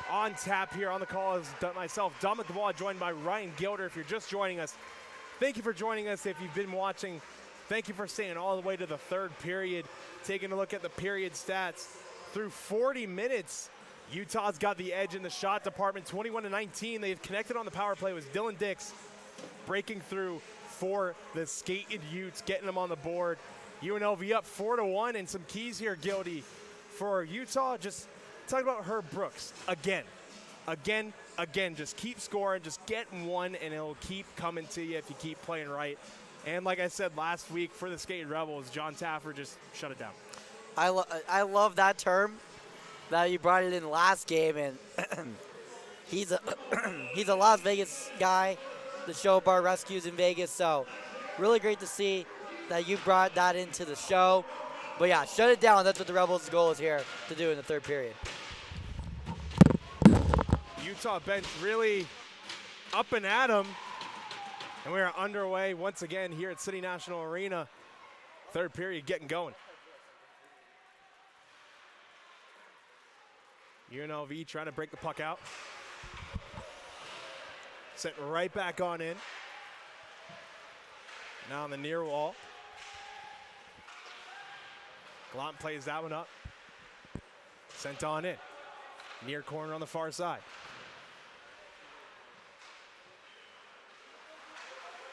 on tap here. On the call is myself, Dominic Lavoie, joined by Ryan Gilder. If you're just joining us, thank you for joining us. If you've been watching, thank you for staying all the way to the third period. Taking a look at the period stats. Through 40 minutes, Utah's got the edge in the shot department, 21-19. They've connected on the power play with Dylan Dix breaking through for the skated Utes, getting them on the board. UNLV up 4-1, and some keys here, Gildy, for Utah. Just talk about Herb Brooks again. Just keep scoring, just get one, and it'll keep coming to you if you keep playing right. And like I said last week for the Skating Rebels, John Taffer just shut it down. I love that term that you brought it in last game, and he's a Las Vegas guy. The show Bar Rescues in Vegas, so really great to see that you brought that into the show. But yeah, shut it down. That's what the Rebels' goal is here to do in the third period. Utah bench really up and at 'em. And we are underway once again here at City National Arena. Third period getting going. UNLV trying to break the puck out. Sent right back on in. Now on the near wall. Glant plays that one up. Sent on in. Near corner on the far side.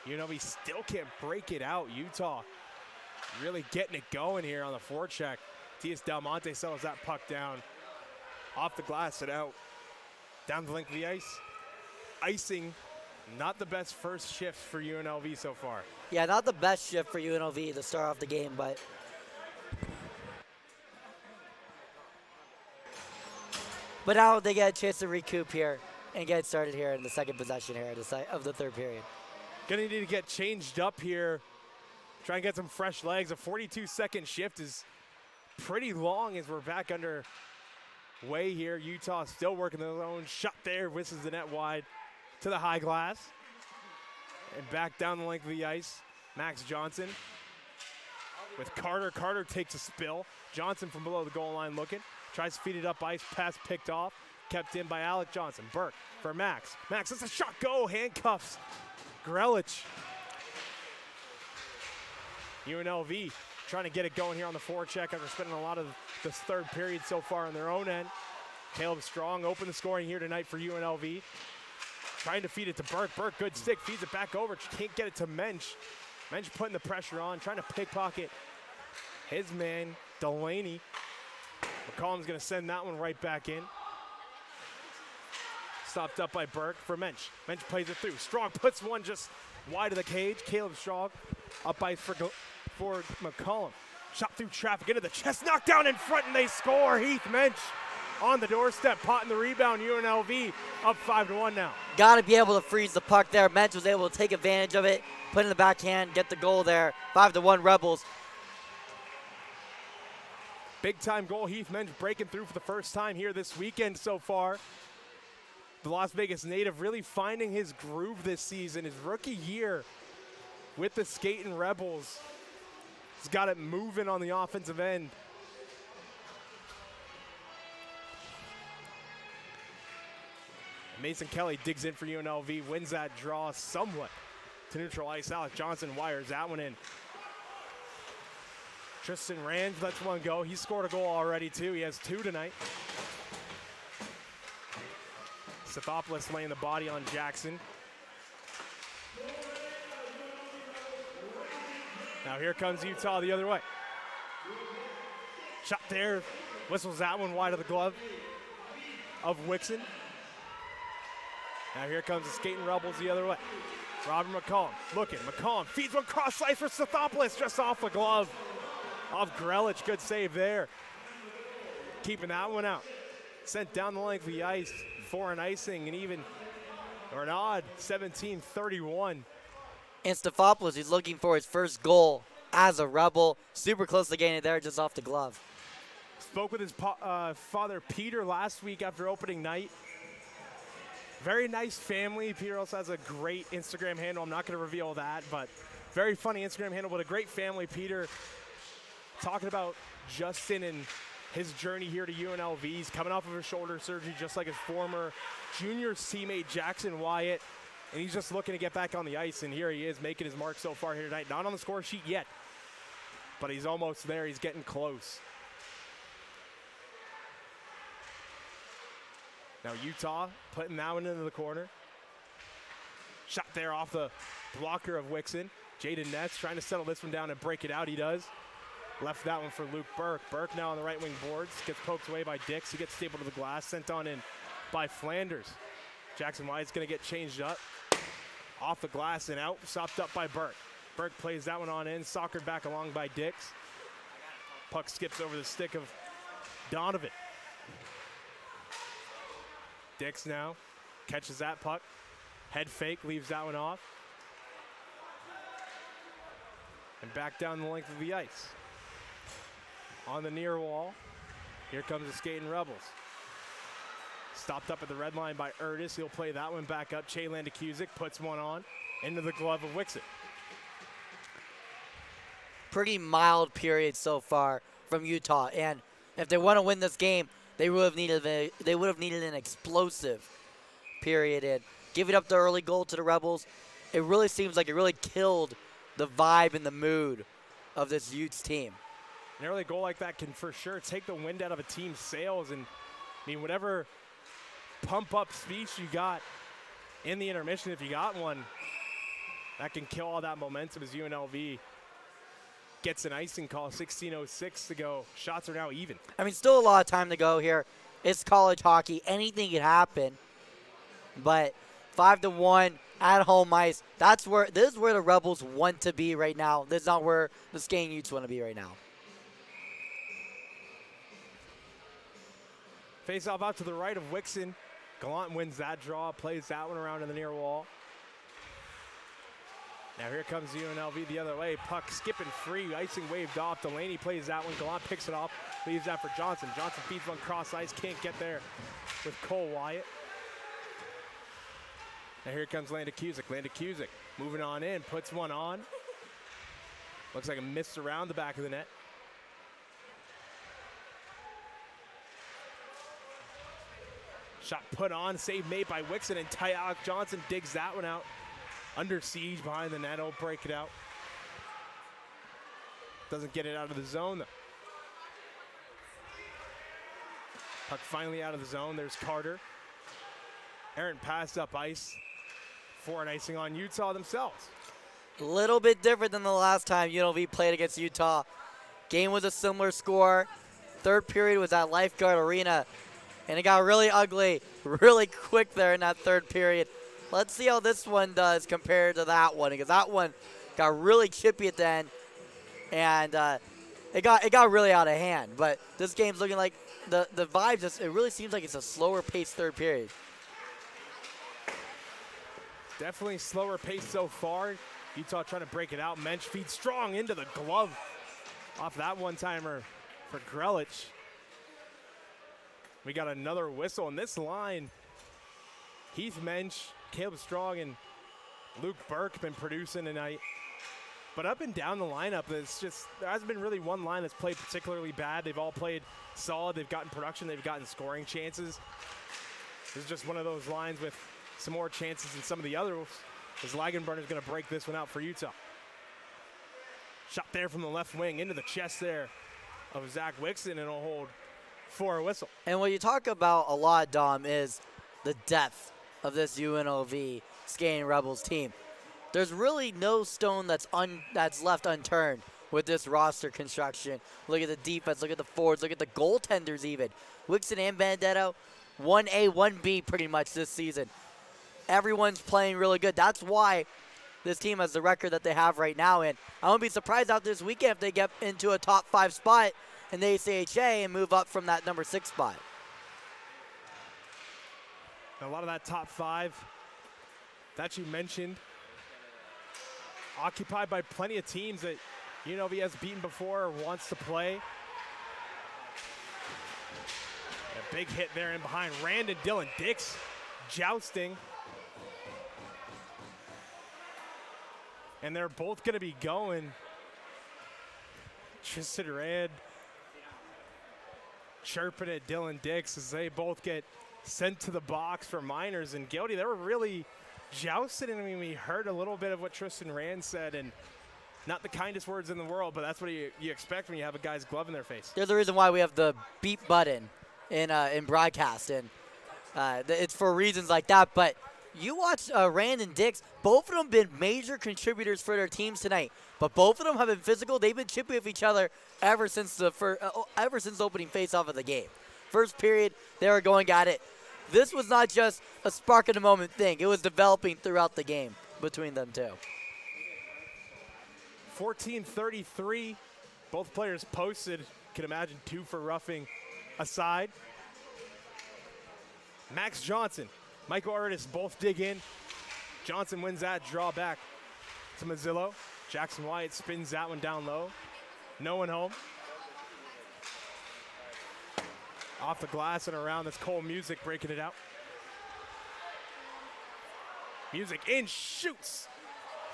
UNLV still can't break it out. Utah really getting it going here on the forecheck. Tias Del Monte settles that puck down. Off the glass and out. Down the length of the ice. Icing, not the best first shift for UNLV so far. Yeah, not the best shift for UNLV to start off the game, but now they get a chance to recoup here and get started here in the second possession here of the third period. Gonna need to get changed up here. Try and get some fresh legs. A 42-second shift is pretty long as we're back under way here. Utah still working their own shot there. Whistles the net wide to the high glass. And back down the length of the ice. Max Johnson with Carter. Carter takes a spill. Johnson from below the goal line looking. Tries to feed it up ice. Pass picked off. Kept in by Alec Johnson. Burke for Max. Max, that's a shot. Go. Handcuffs. Grelich. UNLV trying to get it going here on the forecheck after spending a lot of this third period so far on their own end. Caleb Strong open the scoring here tonight for UNLV. Trying to feed it to Burke. Burke, good stick, feeds it back over. Can't get it to Mensch. Mensch putting the pressure on, trying to pickpocket his man, Delaney. McCollum's going to send that one right back in. Stopped up by Burke for Mensch. Mensch plays it through. Strong puts one just wide of the cage. Caleb Strong up ice for McCollum. Shot through traffic into the chest. Knocked down in front, and they score. Heath Mensch on the doorstep. Potting the rebound. UNLV up 5-1 now. Got to be able to freeze the puck there. Mensch was able to take advantage of it, put in the backhand, get the goal there. 5-1 Rebels. Big time goal. Heath Mensch breaking through for the first time here this weekend so far. The Las Vegas native really finding his groove this season. His rookie year with the Skating Rebels. He's got it moving on the offensive end. Mason Kelly digs in for UNLV, wins that draw somewhat to neutral ice. Alec Johnson wires that one in. Tristan Rand lets one go. He scored a goal already too. He has 2 tonight. Sethopoulos laying the body on Jackson. Now here comes Utah the other way. Shot there. Whistles that one wide of the glove of Wixon. Now here comes the Skating Rebels the other way. Robert McCollum looking. McCollum feeds one cross ice for Sethopoulos just off the glove of Grelich. Good save there. Keeping that one out. Sent down the length of the ice for an icing and even or an odd 17-31. And Sethopoulos, he's looking for his first goal as a Rebel. Super close to getting it there, just off the glove. Spoke with his father, Peter, last week after opening night. Very nice family. Peter also has a great Instagram handle. I'm not going to reveal that, but very funny Instagram handle, but a great family. Peter talking about Justin and his journey here to UNLV. He's coming off of a shoulder surgery just like his former junior teammate Jackson Wyatt. And he's just looking to get back on the ice, and here he is making his mark so far here tonight. Not on the score sheet yet, but he's almost there. He's getting close. Now Utah putting that one into the corner. Shot there off the blocker of Wixon. Jaden Ness trying to settle this one down and break it out. He does. Left that one for Luke Burke. Burke now on the right wing boards. Gets poked away by Dix. He gets stapled to the glass. Sent on in by Flanders. Jackson Wyatt's going to get changed up. Off the glass and out. Stopped up by Burke. Burke plays that one on in. Soccered back along by Dix. Puck skips over the stick of Donovan. Dix now catches that puck. Head fake, leaves that one off. And back down the length of the ice. On the near wall, here comes the Skating Rebels. Stopped up at the red line by Utes. He'll play that one back up. Che Landacusic puts one on into the glove of Wixon. Pretty mild period so far from Utah, and if they want to win this game, they would have needed an explosive period in. Giving up the early goal to the Rebels, it really seems like it really killed the vibe and the mood of this Utes team. An early goal like that can for sure take the wind out of a team's sails, and I mean, whatever pump up speech you got in the intermission, if you got one, that can kill all that momentum as UNLV gets an icing call. 16:06 to go. Shots are now even. I mean, still a lot of time to go here. It's college hockey. Anything can happen. But 5-1 at home ice. This is where the Rebels want to be right now. This is not where the Skating Utes want to be right now. Face off out to the right of Wixon. Gallant wins that draw, plays that one around in the near wall. Now here comes UNLV the other way. Puck skipping free, icing waved off. Delaney plays that one. Gallant picks it off, leaves that for Johnson. Johnson feeds one cross ice, can't get there with Cole Wyatt. Now here comes Landacusic. Landacusic moving on in, puts one on. Looks like a miss around the back of the net. Shot put on, save made by Wixon, and Alec Johnson digs that one out. Under siege behind the net, he'll break it out. Doesn't get it out of the zone though. Puck finally out of the zone, there's Carter. Aaron passed up ice for an icing on Utah themselves. A little bit different than the last time UNLV played against Utah. Game was a similar score. Third period was at Lifeguard Arena. And it got really ugly really quick there in that third period. Let's see how this one does compared to that one, because that one got really chippy at the end, and it got really out of hand. But this game's looking like the vibes. It really seems like it's a slower paced third period. Definitely slower pace so far. Utah trying to break it out. Mensch feeds strong into the glove off that one-timer for Grelich. We got another whistle in this line. Heath Mensch, Caleb Strong, and Luke Burke have been producing tonight. But up and down the lineup, there hasn't been really one line that's played particularly bad. They've all played solid. They've gotten production. They've gotten scoring chances. This is just one of those lines with some more chances than some of the others, as Lagenburner's going to break this one out for Utah. Shot there from the left wing into the chest there of Zach Wixon, and it'll hold for a whistle. And what you talk about a lot, Dom, is the depth of this UNLV Skating Rebels team. There's really no stone that's left unturned with this roster construction. Look at the defense, look at the forwards, look at the goaltenders even. Wixon and Benedetto, 1A, 1B pretty much this season. Everyone's playing really good. That's why this team has the record that they have right now. And I won't be surprised after this weekend if they get into a top 5 spot in the ACHA and move up from that number 6 spot. A lot of that top 5 that you mentioned occupied by plenty of teams that UNLV has beaten before or wants to play. A big hit there in behind. Rand and Dylan Dix jousting. And they're both going to be going. Tristan Rand chirping at Dylan Dix as they both get sent to the box for minors. And Gildy, they were really jousting. I mean, we heard a little bit of what Tristan Rand said, and not the kindest words in the world, but that's what you expect when you have a guy's glove in their face. There's a reason why we have the beep button in broadcast, and it's for reasons like that. But you watch Rand and Dix, both of them been major contributors for their teams tonight. But both of them have been physical. They've been chipping with each other ever since the opening face-off of the game. First period, they were going at it. This was not just a spark of the moment thing. It was developing throughout the game between them two. 14:33. Both players posted. Can imagine 2 for roughing aside. Max Johnson, Michael Erdis both dig in. Johnson wins that draw back to Mazzillo. Jackson Wyatt spins that one down low. No one home. Off the glass and around. That's Cole Music breaking it out. Music in, shoots.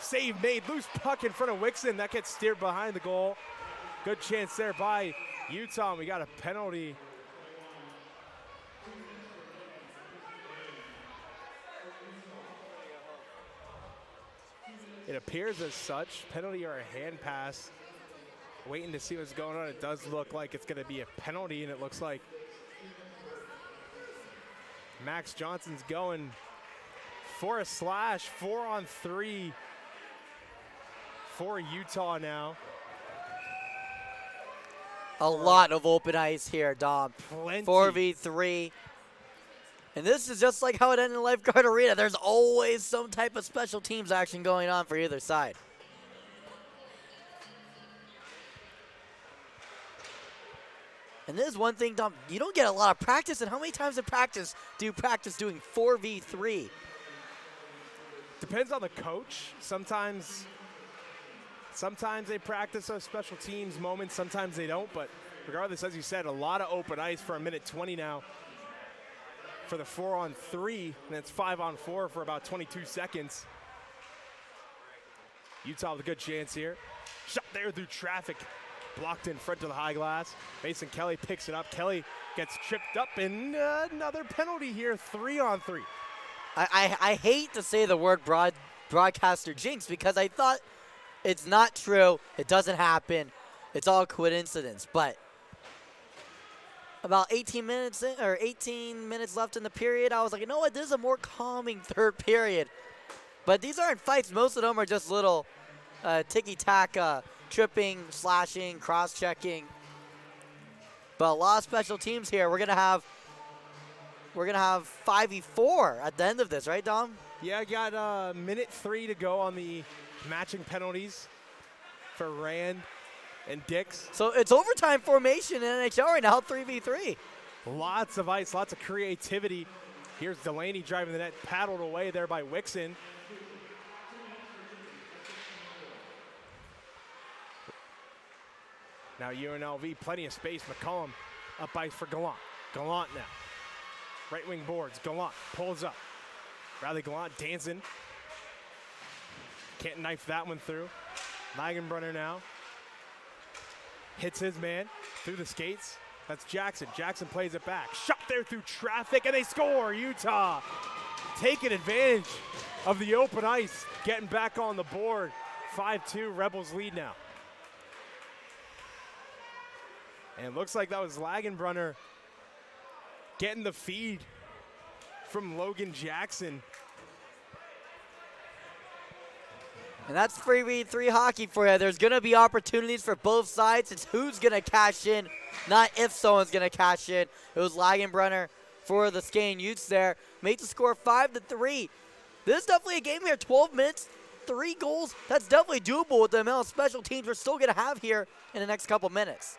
Save made, loose puck in front of Wixon. That gets steered behind the goal. Good chance there by Utah. And we got a penalty. It appears as such. Penalty or a hand pass. Waiting to see what's going on. It does look like it's going to be a penalty, and it looks like Max Johnson's going for a slash. 4-on-3 for Utah now. A lot of open ice here, Dom. Plenty. 4v3. And this is just like how it ended in Lifeguard Arena. There's always some type of special teams action going on for either side. And this is one thing, Dom, you don't get a lot of practice. And how many times in practice do you practice doing 4v3? Depends on the coach. Sometimes they practice those special teams moments. Sometimes they don't. But regardless, as you said, a lot of open ice for 1:20 now for the 4-on-3. And it's 5-on-4 for about 22 seconds. Utah with a good chance here. Shot there through traffic. Blocked in front of the high glass. Mason Kelly picks it up. Kelly gets tripped up, and another penalty here, 3-on-3. I hate to say the word broadcaster jinx because I thought it's not true. It doesn't happen. It's all coincidence. But about 18 minutes left in the period, I was like, you know what? This is a more calming third period. But these aren't fights. Most of them are just little ticky-tack tripping, slashing, cross-checking. But a lot of special teams here. We're gonna have 5v4 at the end of this, right, Dom? Yeah, I got 1:03 to go on the matching penalties for Rand and Dix. So it's overtime formation in NHL right now, 3v3. Lots of ice, lots of creativity. Here's Delaney driving the net, paddled away there by Wixon. Now UNLV, plenty of space. McCollum up ice for Gallant. Gallant now. Right wing boards. Gallant pulls up. Riley Gallant dancing. Can't knife that one through. Lagenbrunner now. Hits his man through the skates. That's Jackson. Jackson plays it back. Shot there through traffic, and they score. Utah taking advantage of the open ice. Getting back on the board. 5-2, Rebels lead now. And it looks like that was Lagenbrunner getting the feed from Logan Jackson. And that's 3v3 hockey for you. There's going to be opportunities for both sides. It's who's going to cash in, not if someone's going to cash in. It was Lagenbrunner for the Skating Utes there. Made the score 5-3. This is definitely a game here. 12 minutes, 3 goals. That's definitely doable with the amount of special teams we're still going to have here in the next couple minutes.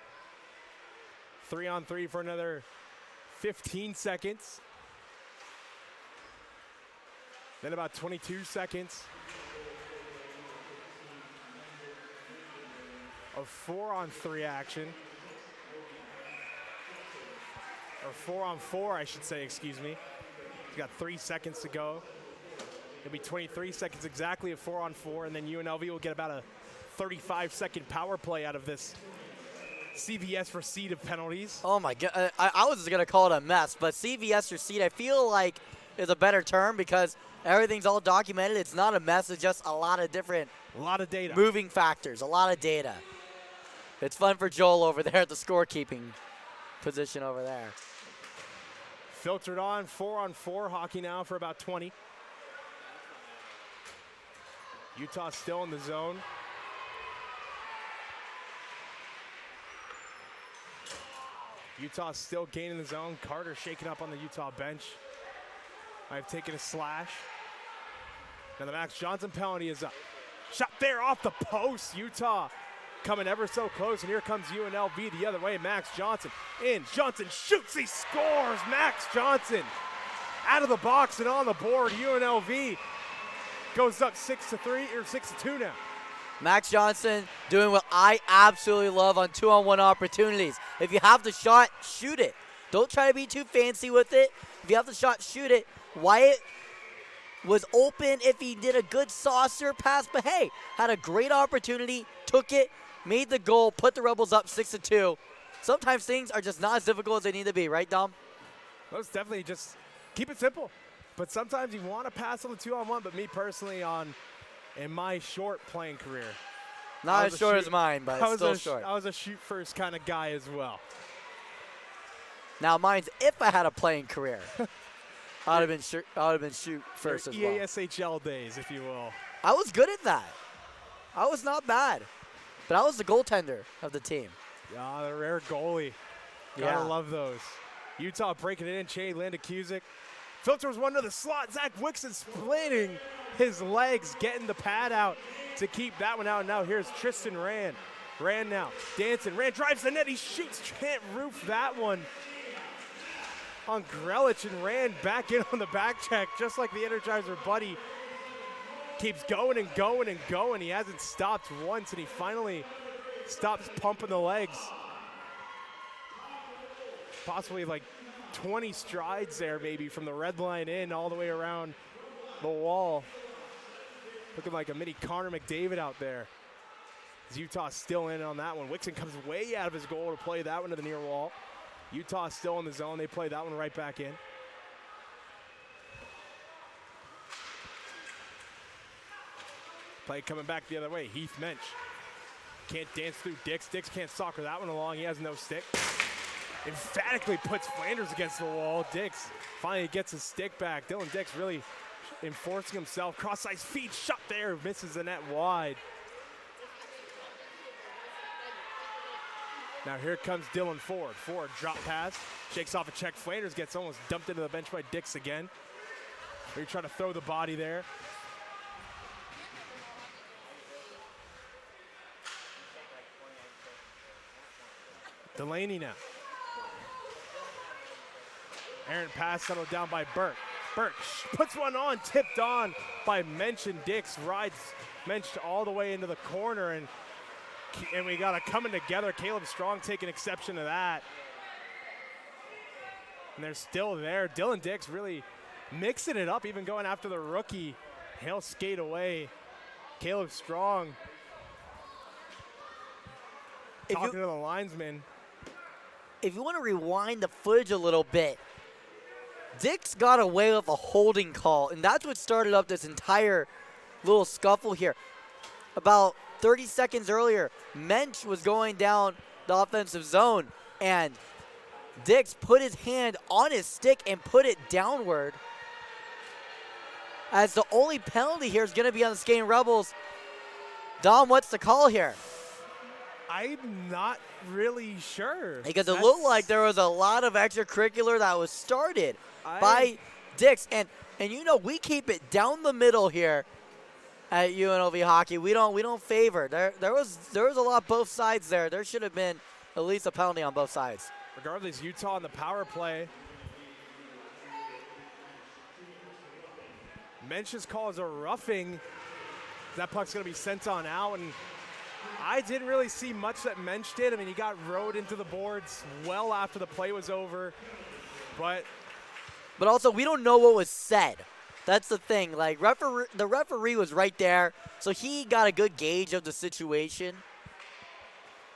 3-on-3 for another 15 seconds. Then about 22 seconds of 4-on-3 action. Or 4-on-4, I should say, excuse me. We've got 3 seconds to go. It'll be 23 seconds exactly of 4-on-4, and then UNLV will get about a 35-second power play out of this CVS receipt of penalties. Oh my God, I was gonna call it a mess, but CVS receipt I feel like is a better term because everything's all documented. It's not a mess. It's just a lot of different data, moving factors, a lot of data. It's fun for Joel over there at the scorekeeping position over there. Filtered on, 4-on-4 hockey now for about 20. Utah still in the zone. Utah still gaining the zone. Carter shaking up on the Utah bench. I've taken a slash. Now the Max Johnson penalty is up. Shot there off the post. Utah coming ever so close, and here comes UNLV the other way. Max Johnson in. Johnson shoots. He scores. Max Johnson out of the box and on the board. UNLV goes up 6-3 or 6-2 now. Max Johnson doing what I absolutely love on 2-on-1 opportunities. If you have the shot, shoot it. Don't try to be too fancy with it. If you have the shot, shoot it. Wyatt was open if he did a good saucer pass, but hey, had a great opportunity, took it, made the goal, put the Rebels up 6-2. Sometimes things are just not as difficult as they need to be, right, Dom? Most definitely, just keep it simple. But sometimes you want to pass on the 2-on-1, but me personally in my short playing career. Not as short as mine, but it's still short. I was a shoot first kind of guy as well. Now mine's if I had a playing career. I would have been shoot first as well. EASHL days, if you will. I was good at that. I was not bad. But I was the goaltender of the team. Yeah, the rare goalie. Gotta love those. Utah breaking it in. Che Landacusic. Filters one to the slot. Zach Wixon splitting his legs, getting the pad out to keep that one out. And now here's Tristan Rand. Rand now dancing. Rand drives the net. He shoots. Can't roof that one on Grelich, and Rand back in on the back check, just like the Energizer buddy. Keeps going and going and going. He hasn't stopped once, and he finally stops pumping the legs. Possibly like 20 strides there maybe from the red line in all the way around the wall. Looking like a mini Connor McDavid out there. As Utah still in on that one. Wixon comes way out of his goal to play that one to the near wall. Utah still in the zone. They play that one right back in. Play coming back the other way. Heath Mensch can't dance through Dix. Dix can't soccer that one along. He has no stick. Emphatically puts Flanders against the wall. Dix finally gets his stick back. Dylan Dix really enforcing himself. Cross-ice feed shot there. Misses the net wide. Now here comes Dylan Ford. Ford drop pass. Shakes off a check. Flanders gets almost dumped into the bench by Dix again. They're trying to throw the body there. Delaney now. Aaron pass settled down by Burke. Burke puts one on, tipped on by Mensch, and Dix rides Mensch all the way into the corner, and we got a coming together. Caleb Strong taking exception to that. And they're still there. Dylan Dix really mixing it up, even going after the rookie. He'll skate away. Caleb Strong talking to the linesman. If you want to rewind the footage a little bit, Dix got away with a holding call, and that's what started up this entire little scuffle here. About 30 seconds earlier, Mensch was going down the offensive zone, and Dix put his hand on his stick and put it downward. As the only penalty here is going to be on the Skating Rebels. Dom, what's the call here? I'm not really sure. Because it looked like there was a lot of extracurricular that was started by Dix. And you know, we keep it down the middle here at UNLV hockey. We don't favor. There was a lot both sides there. There should have been at least a penalty on both sides. Regardless, Utah on the power play. Mensch's call is a roughing. That puck's going to be sent on out, and I didn't really see much that Mensch did. I mean, he got rode into the boards well after the play was over, but also we don't know what was said. That's the thing. Like, the referee was right there, so he got a good gauge of the situation.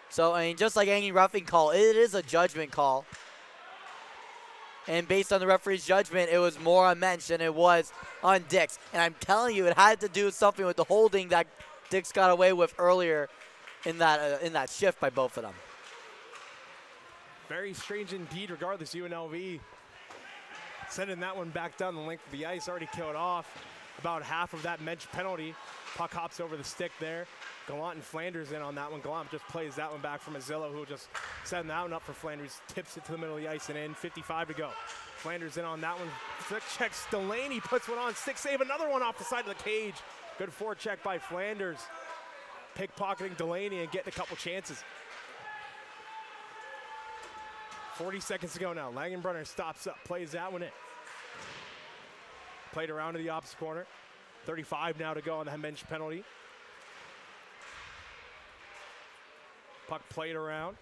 So, I mean, just like any roughing call, it is a judgment call. And based on the referee's judgment, it was more on Mensch than it was on Dix. And I'm telling you, it had to do something with the holding that Dix got away with earlier in that shift by both of them. Very strange indeed. Regardless, UNLV sending that one back down the length of the ice, already killed off about half of that Mensch penalty. Puck hops over the stick there. Gallant and Flanders in on that one. Gallant just plays that one back from Azillo, who will just send that one up for Flanders. Tips it to the middle of the ice and in. 55 to go. Flanders in on that one. Flick checks Delaney, puts one on. Stick save, another one off the side of the cage. Good forecheck by Flanders. Pickpocketing Delaney and getting a couple chances. 40 seconds to go now. Langenbrunner stops up, plays that one in. Played around to the opposite corner. 35 now to go on the Mensch penalty. Puck played around.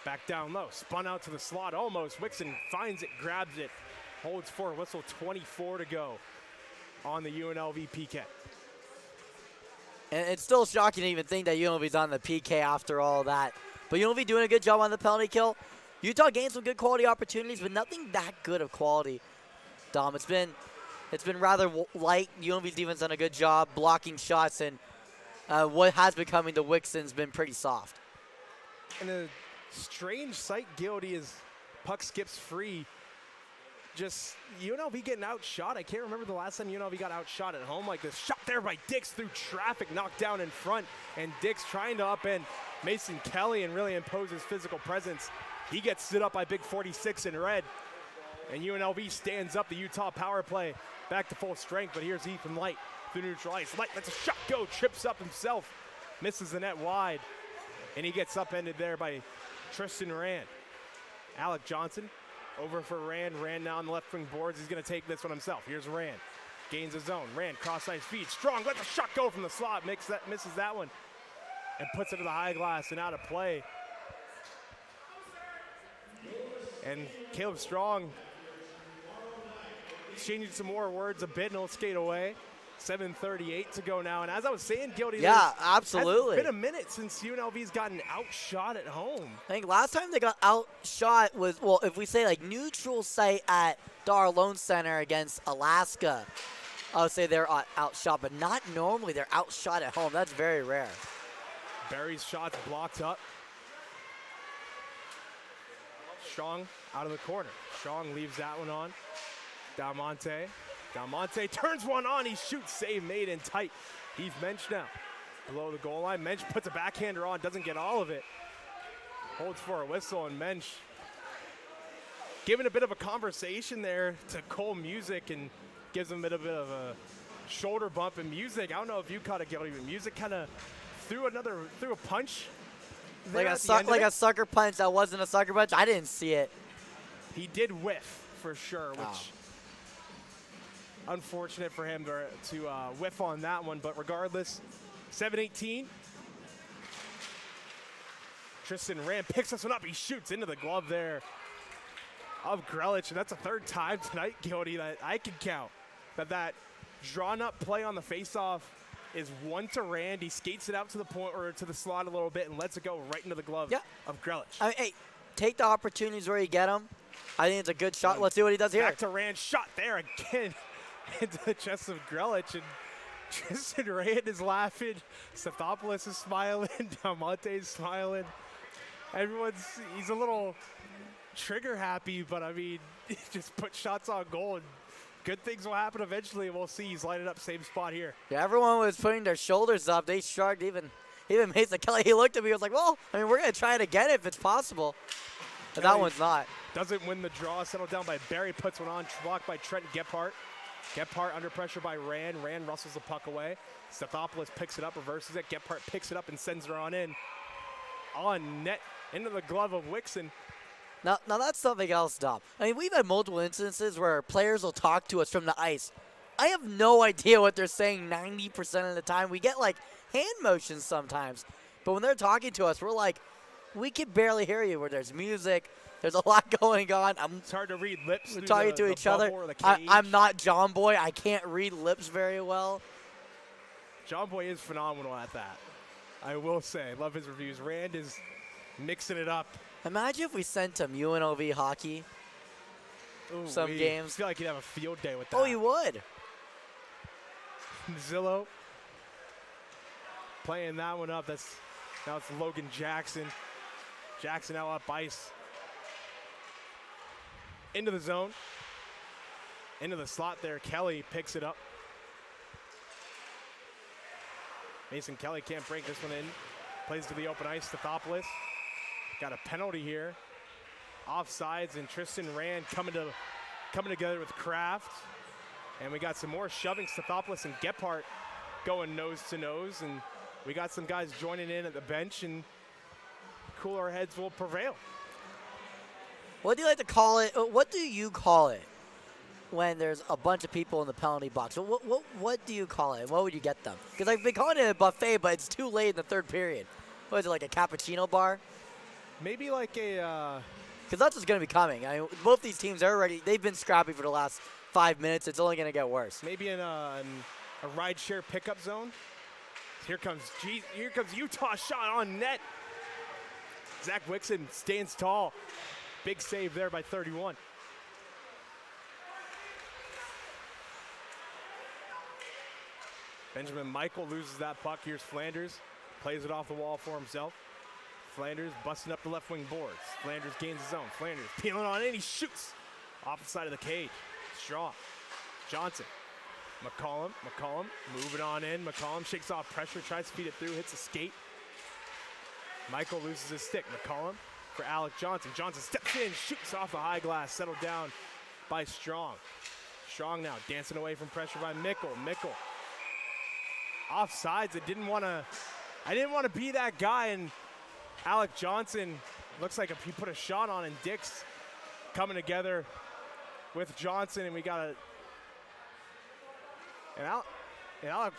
Back down low. Spun out to the slot almost. Wixon finds it, grabs it. Holds for a whistle. 24 to go on the UNLV PK. And it's still shocking to even think that UNLV's on the PK after all that. But UNLV doing a good job on the penalty kill. Utah gained some good quality opportunities, but nothing that good of quality. Dom, it's been rather light. UNLV's defense done a good job blocking shots, and what has been coming to Wixon's been pretty soft. And a strange sight, Gildy, is puck skips free. Just UNLV getting outshot. I can't remember the last time UNLV got outshot at home like this. Shot there by Dix through traffic, knocked down in front, and Dix trying to upend Mason Kelly and really impose his physical presence. He gets stood up by big 46 in red, and UNLV stands up the Utah power play back to full strength, but here's Ethan Light through neutral ice. Light lets a shot go, trips up himself, misses the net wide, and he gets upended there by Tristan Rand. Alec Johnson over for Rand. Rand now on the left wing boards. He's going to take this one himself. Here's Rand. Gains his zone. Rand cross ice feed. Strong lets a shot go from the slot. Misses that one. And puts it to the high glass and out of play. And Caleb Strong exchanging some more words a bit, and he'll skate away. 7:38 to go now. And as I was saying, Gildy, yeah, absolutely. It's been a minute since UNLV's gotten outshot at home. I think last time they got outshot was, well, if we say like neutral site at Dar Lone Center against Alaska, I would say they're outshot, but not normally they're outshot at home. That's very rare. Barry's shot's blocked up. Strong out of the corner. Strong leaves that one on. Dalmonte turns one on. He shoots, save made in tight. He's Mensch now. Below the goal line. Mensch puts a backhander on, doesn't get all of it. Holds for a whistle, and Mensch giving a bit of a conversation there to Cole Music and gives him a bit of a shoulder bump. And Music, I don't know if you caught it, Gildy, but Music kind of threw a punch. Like a sucker punch that wasn't a sucker punch? I didn't see it. He did whiff for sure, which unfortunate for him to whiff on that one. But regardless, 7:18. Tristan Rand picks this one up. He shoots into the glove there of Grelich, and that's the third time tonight, Gildy, that I can count that drawn-up play on the faceoff is one to Rand. He skates it out to the point or to the slot a little bit and lets it go right into the glove of Grelich. I mean, hey, take the opportunities where you get them. I think it's a good shot. Let's see what he does here. Back to Rand, shot there again into the chest of Grelich, and Tristan Rand is laughing. Stathopoulos is smiling. Dalmonte is smiling. He's a little trigger happy, but I mean, he just put shots on goal, and good things will happen eventually. We'll see. He's lighted up same spot here. Yeah, everyone was putting their shoulders up. They shrugged. Even Mason Kelly, he looked at me. He was like, well, I mean, we're going to try it again if it's possible. But that one's not. Doesn't win the draw. Settled down by Barry. Puts one on. Blocked by Trent Gephardt. Gephardt under pressure by Rand. Rand rustles the puck away. Stathopoulos picks it up, reverses it. Gephardt picks it up and sends her on in. On net into the glove of Wixon. Now that's something else, Dom. I mean, we've had multiple instances where players will talk to us from the ice. I have no idea what they're saying 90% of the time. We get, like, hand motions sometimes. But when they're talking to us, we're like, we can barely hear you. Where there's music, there's a lot going on. It's hard to read lips. We're talking to each other. I'm not John Boy. I can't read lips very well. John Boy is phenomenal at that. I will say, I love his reviews. Rand is mixing it up. Imagine if we sent him UNLV hockey. Ooh, Some games. I feel like he'd have a field day with that. Oh, you would. Zillow playing that one up. Now it's Logan Jackson. Jackson out up ice. Into the zone. Into the slot there. Kelly picks it up. Mason Kelly can't break this one in. Plays to the open ice. Stathopoulos got a penalty here. Offsides, and Tristan Rand coming together with Kraft. And we got some more shoving. Stathopoulos and Gephardt going nose to nose. And we got some guys joining in at the bench, and cooler heads will prevail. What do you like to call it? What do you call it when there's a bunch of people in the penalty box? What do you call it? What would you get them? Because I've been calling it a buffet, but it's too late in the third period. What is it, like a cappuccino bar? Maybe like a... Because that's what's going to be coming. I mean, both these teams are they've been scrappy for the last 5 minutes. It's only going to get worse. Maybe in a rideshare pickup zone. Here comes Utah shot on net. Zach Wixon stands tall. Big save there by 31. Benjamin Michael loses that puck. Here's Flanders. Plays it off the wall for himself. Flanders busting up the left wing boards. Flanders gains his own. Flanders peeling on in. He shoots off the side of the cage. Strong. Johnson. McCollum moving on in. McCollum shakes off pressure, tries to feed it through, hits a skate. Michael loses his stick. McCollum for Alec Johnson. Johnson steps in, shoots off the high glass, settled down by Strong. Strong now dancing away from pressure by Mickle. Mickle offsides. I didn't want to be that guy, and Alec Johnson looks like he put a shot on, and Dix coming together with Johnson, and we got a and Alec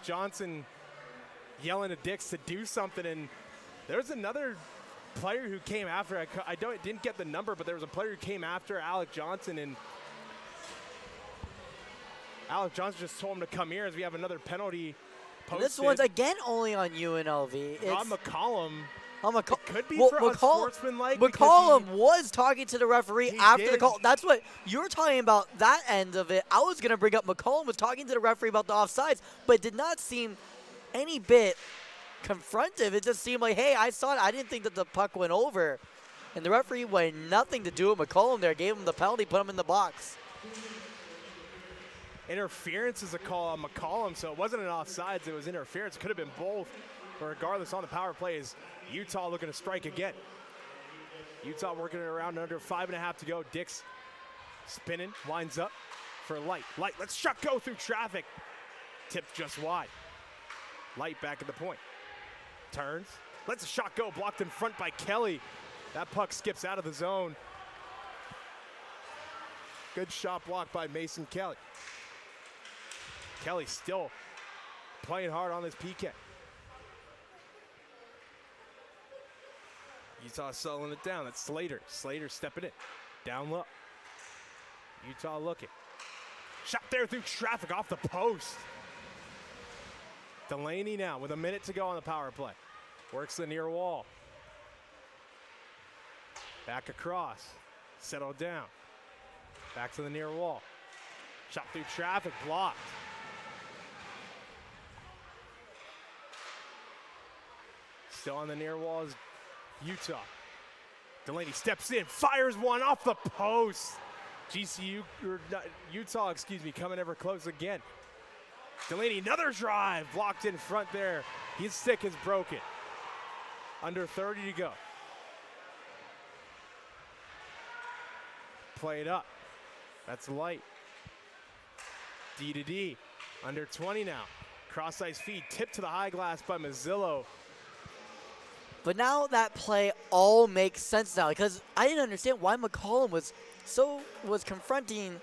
Johnson yelling to Dix to do something, and there's another player who came after. I didn't get the number, but there was a player who came after Alec Johnson, and Alec Johnson just told him to come here as we have another penalty posted. This one's again only on UNLV. Rob McCollum. It could be for unsportsmanlike. McCollum was talking to the referee after the call. That's what you're talking about, that end of it. I was going to bring up McCollum was talking to the referee about the offsides, but it did not seem any bit confrontive. It just seemed like, hey, I saw it. I didn't think that the puck went over. And the referee wanted nothing to do with McCollum there. Gave him the penalty, put him in the box. Interference is a call on McCollum, so it wasn't an offsides. It was interference. Could have been both. But regardless, on the power play is Utah looking to strike again. Utah working it around under 5.5 to go. Dix spinning, winds up for Light. Light, let's shot go through traffic. Tipped just wide. Light back at the point. Turns, lets a shot go, blocked in front by Kelly. That puck skips out of the zone. Good shot blocked by Mason Kelly. Kelly still playing hard on this PK. Utah settling it down. That's Slater. Slater stepping in. Down low. Utah looking. Shot there through traffic off the post. Delaney now with a minute to go on the power play. Works the near wall. Back across. Settled down. Back to the near wall. Shot through traffic. Blocked. Still on the near wall is Utah. Delaney steps in, fires one off the post. Utah, coming ever close again. Delaney, another drive, blocked in front there. His stick is broken. Under 30 to go. Play it up. That's Light. D to D. Under 20 now. Cross ice feed, tipped to the high glass by Mazzillo. But now that play all makes sense now, because I didn't understand why McCollum was confronting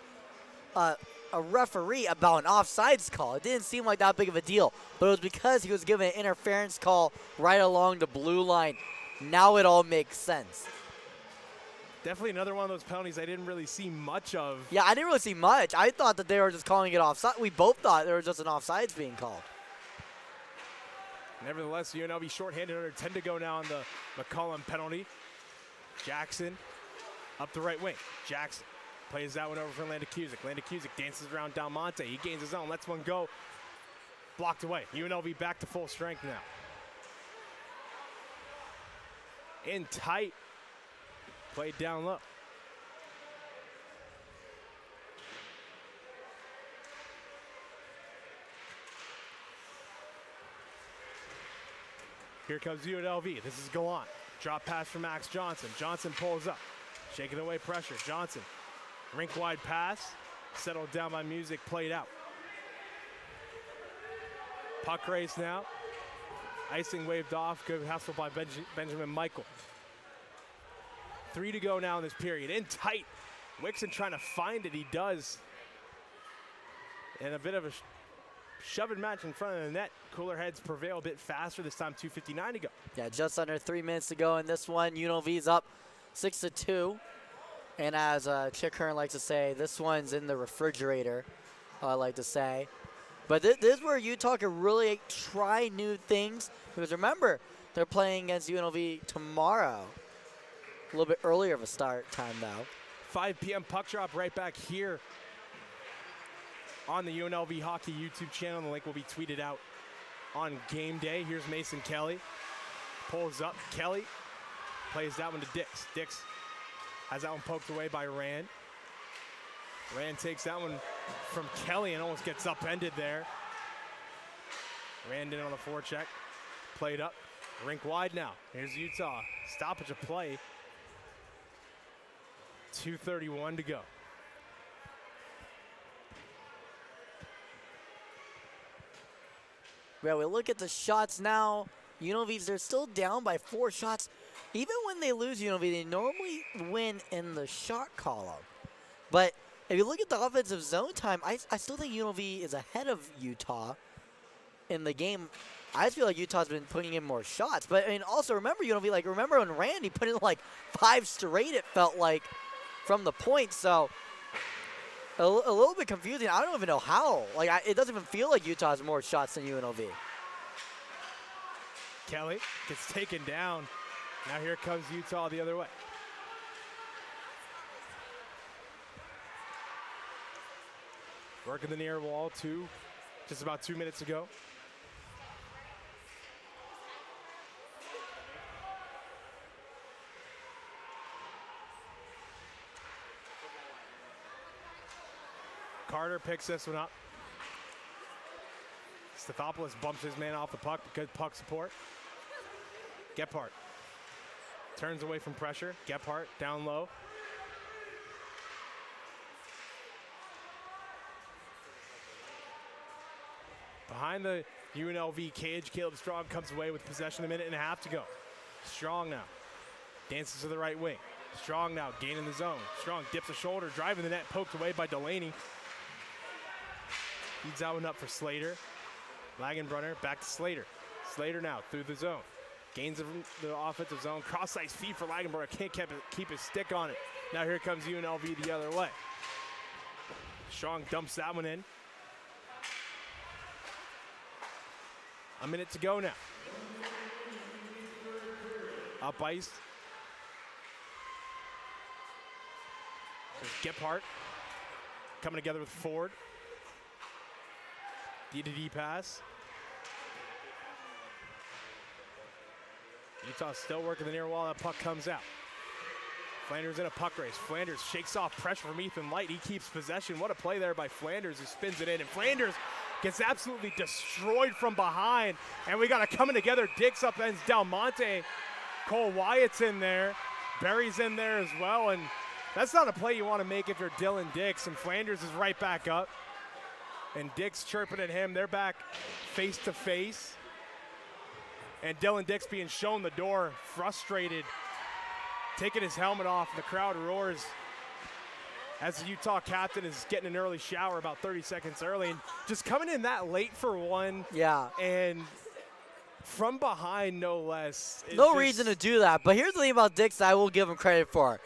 a referee about an offsides call. It didn't seem like that big of a deal, but it was because he was given an interference call right along the blue line. Now it all makes sense. Definitely another one of those penalties I didn't really see much of. Yeah, I didn't really see much. I thought that they were just calling it offside. We both thought there was just an offsides being called. Nevertheless, UNLV shorthanded under 10 to go now on the McCollum penalty. Jackson up the right wing. Jackson plays that one over for Landacusic. Landacusic dances around Dalmonte. He gains his own, lets one go. Blocked away. UNLV back to full strength now. In tight. Played down low. Here comes UNLV. This is Gallant. Drop pass for Max Johnson. Johnson pulls up. Shaking away pressure. Johnson. Rink wide pass. Settled down by Music. Played out. Puck race now. Icing waved off. Good hustle by Benjamin Michael. 3 to go now in this period. In tight. Wixon trying to find it. He does. And a bit of a shoving match in front of the net. Cooler heads prevail a bit faster this time. 2:59 to go. Yeah, just under 3 minutes to go in this one. UNLV's up 6-2. And as Chick Hearn likes to say, this one's in the refrigerator, I like to say. But this is where Utah can really try new things. Because remember, they're playing against UNLV tomorrow. A little bit earlier of a start time, though. 5 p.m. puck drop right back here on the UNLV Hockey YouTube channel. The link will be tweeted out on game day. Here's Mason Kelly. Pulls up. Kelly plays that one to Dix. Dix has that one poked away by Rand. Rand takes that one from Kelly and almost gets upended there. Rand in on the forecheck. Played up. Rink wide now. Here's Utah. Stoppage of play. 2:31 to go. Well, we look at the shots now. UNLV, they're still down by 4 shots. Even when they lose UNLV, they normally win in the shot column. But if you look at the offensive zone time, I still think UNLV is ahead of Utah in the game. I just feel like Utah's been putting in more shots. But I mean, also remember UNLV, like remember when Randy put in like 5 straight, it felt like, from the point. So a little bit confusing. I don't even know how. Like it doesn't even feel like Utah has more shots than UNLV. Kelly gets taken down. Now here comes Utah the other way. Working the near wall, just about 2 minutes ago. Carter picks this one up. Stathopoulos bumps his man off the puck. Good puck support. Gephardt turns away from pressure. Gephardt down low. Behind the UNLV cage, Caleb Strong comes away with possession, a minute and a half to go. Strong now. Dances to the right wing. Strong now, gaining the zone. Strong dips a shoulder, driving the net, poked away by Delaney. Feeds that one up for Slater. Lagenbrunner back to Slater. Slater now through the zone. Gains the offensive zone. Cross-ice feed for Lagenbrunner. Can't keep his stick on it. Now here comes UNLV the other way. Strong dumps that one in. A minute to go now. Up ice. There's Gephardt coming together with Ford. D-to-D pass. Utah still working the near wall. That puck comes out. Flanders in a puck race. Flanders shakes off pressure from Ethan Light. He keeps possession. What a play there by Flanders, who spins it in. And Flanders gets absolutely destroyed from behind. And we got a coming together. Dix upends Dalmonte. Cole Wyatt's in there. Berry's in there as well. And that's not a play you want to make if you're Dylan Dix. And Flanders is right back up. And Dix chirping at him. They're back face to face. And Dylan Dix being shown the door, frustrated, taking his helmet off. The crowd roars as the Utah captain is getting an early shower about 30 seconds early. And just coming in that late for one. Yeah. And from behind, no less. No reason to do that. But here's the thing about Dix that I will give him credit for.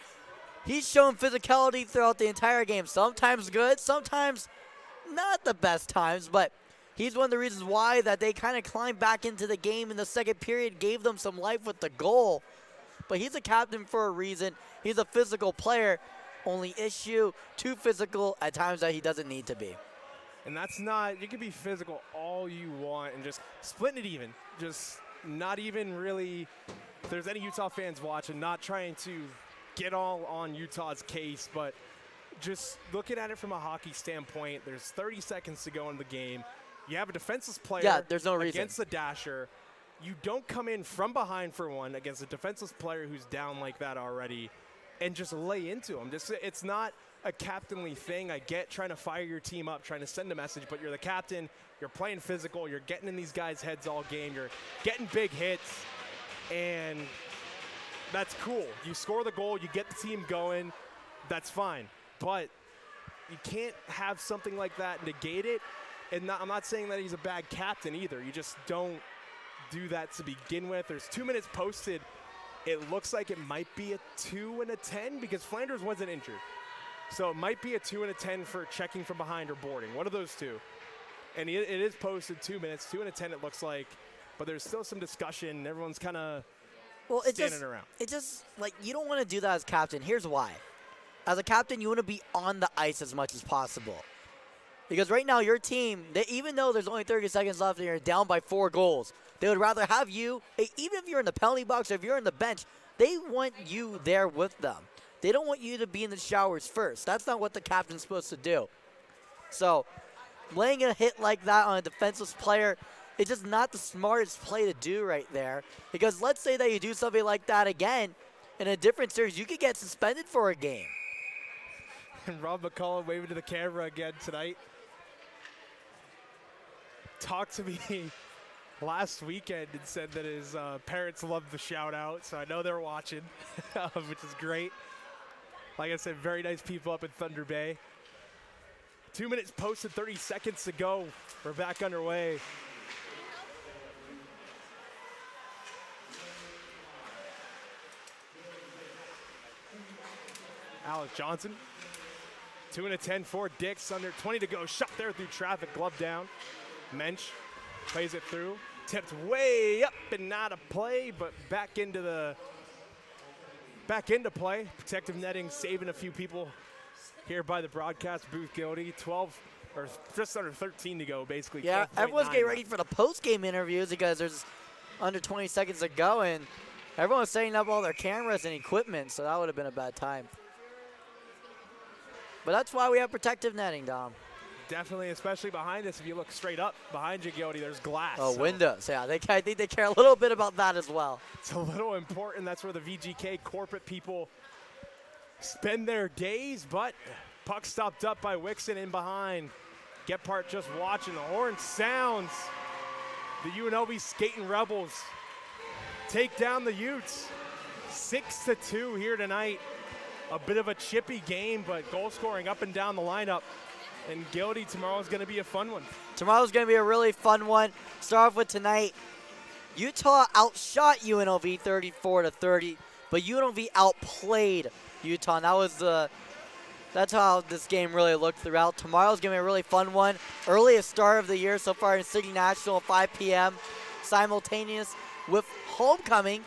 he's shown physicality throughout the entire game. Sometimes good, sometimes not the best times, but he's one of the reasons why that they kind of climbed back into the game in the second period, gave them some life with the goal. But he's a captain for a reason. He's a physical player. Only issue, too physical at times that he doesn't need to be. And that's not, you can be physical all you want and just splitting it even. Just not even really, if there's any Utah fans watching, not trying to get all on Utah's case, but just looking at it from a hockey standpoint, there's 30 seconds to go in the game. You have a defenseless player there's no reason. against the dasher. You don't come in from behind for one against a defenseless player who's down like that already and just lay into him. It's not a captainly thing. I get trying to fire your team up, trying to send a message, but you're the captain, you're playing physical, you're getting in these guys' heads all game, you're getting big hits, and that's cool. You score the goal, you get the team going, that's fine. But you can't have something like that negate it. And I'm not saying that he's a bad captain either. You just don't do that to begin with. There's 2 minutes posted. It looks like it might be a 2 and a 10 because Flanders wasn't injured. So it might be a 2 and a 10 for checking from behind or boarding. One of those two. And it is posted 2 minutes, 2 and a 10 it looks like. But there's still some discussion. Everyone's kind of standing around. It just, like, you don't want to do that as captain. Here's why. As a captain, you want to be on the ice as much as possible. Because right now, your team, even though there's only 30 seconds left and you're down by 4 goals, they would rather have you, even if you're in the penalty box or if you're in the bench, they want you there with them. They don't want you to be in the showers first. That's not what the captain's supposed to do. So, laying a hit like that on a defenseless player, it's just not the smartest play to do right there. Because let's say that you do something like that again in a different series, you could get suspended for a game. And Rob McCullough waving to the camera again tonight. Talked to me last weekend and said that his parents loved the shout out, so I know they're watching, which is great. Like I said, very nice people up in Thunder Bay. 2 minutes posted, 30 seconds to go. We're back underway. Alex Johnson. 2 and a 10 for Dix, under 20 to go. Shot there through traffic, glove down. Mensch plays it through. Tipped way up and not a play, but back into play. Protective netting, saving a few people here by the broadcast booth. Gildy, 12 or just under 13 to go, basically. Yeah, everyone's getting ready for the post-game interviews because there's under 20 seconds to go, and everyone's setting up all their cameras and equipment, so that would have been a bad time. But that's why we have protective netting, Dom. Definitely, especially behind us. If you look straight up behind you, Gildy, there's glass. Oh, so windows. Yeah, I think they care a little bit about that as well. It's a little important. That's where the VGK corporate people spend their days. But puck stopped up by Wixon in behind. Gephardt just watching. The horn sounds. The UNLV Skating Rebels take down the Utes. 6-2 here tonight. A bit of a chippy game, but goal scoring up and down the lineup. And Gildy, tomorrow's going to be a fun one. Tomorrow's going to be a really fun one. Start off with tonight. Utah outshot UNLV 34-30, but UNLV outplayed Utah. And that's how this game really looked throughout. Tomorrow's going to be a really fun one. Earliest start of the year so far in City National at 5 p.m. Simultaneous with homecoming.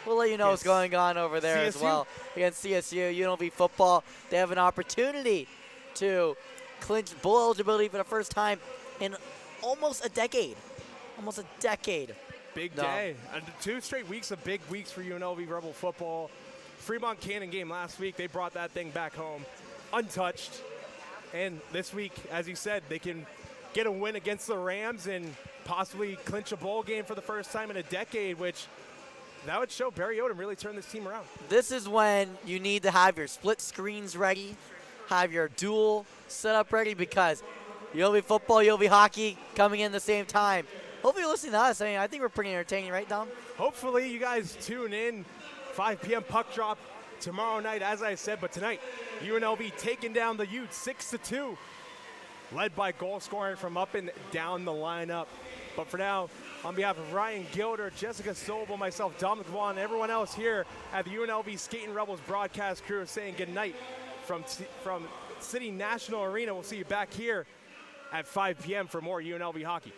We'll let you know what's going on over there as well. Against CSU, UNLV football, they have an opportunity to clinch bowl eligibility for the first time in almost a decade. Big day. 2 straight weeks of big weeks for UNLV Rebel football. Fremont Cannon game last week, they brought that thing back home untouched. And this week, as you said, they can get a win against the Rams and possibly clinch a bowl game for the first time in a decade, which that would show Barry Odom really turned this team around. This is when you need to have your split screens ready, have your dual setup ready, because UNLV football, UNLV hockey coming in at the same time. Hopefully you're listening to us. I think we're pretty entertaining, right, Dom? Hopefully you guys tune in. 5 p.m. puck drop tomorrow night, as I said. But tonight, UNLV taking down the Utes 6-2. Led by goal scoring from up and down the lineup. But for now, On behalf of Ryan Gilder, Jessica Sobel, myself, Dominic Vaughn, and everyone else here at the UNLV Skating Rebels broadcast crew saying good night from City National Arena. We'll see you back here at 5 p.m. for more UNLV hockey.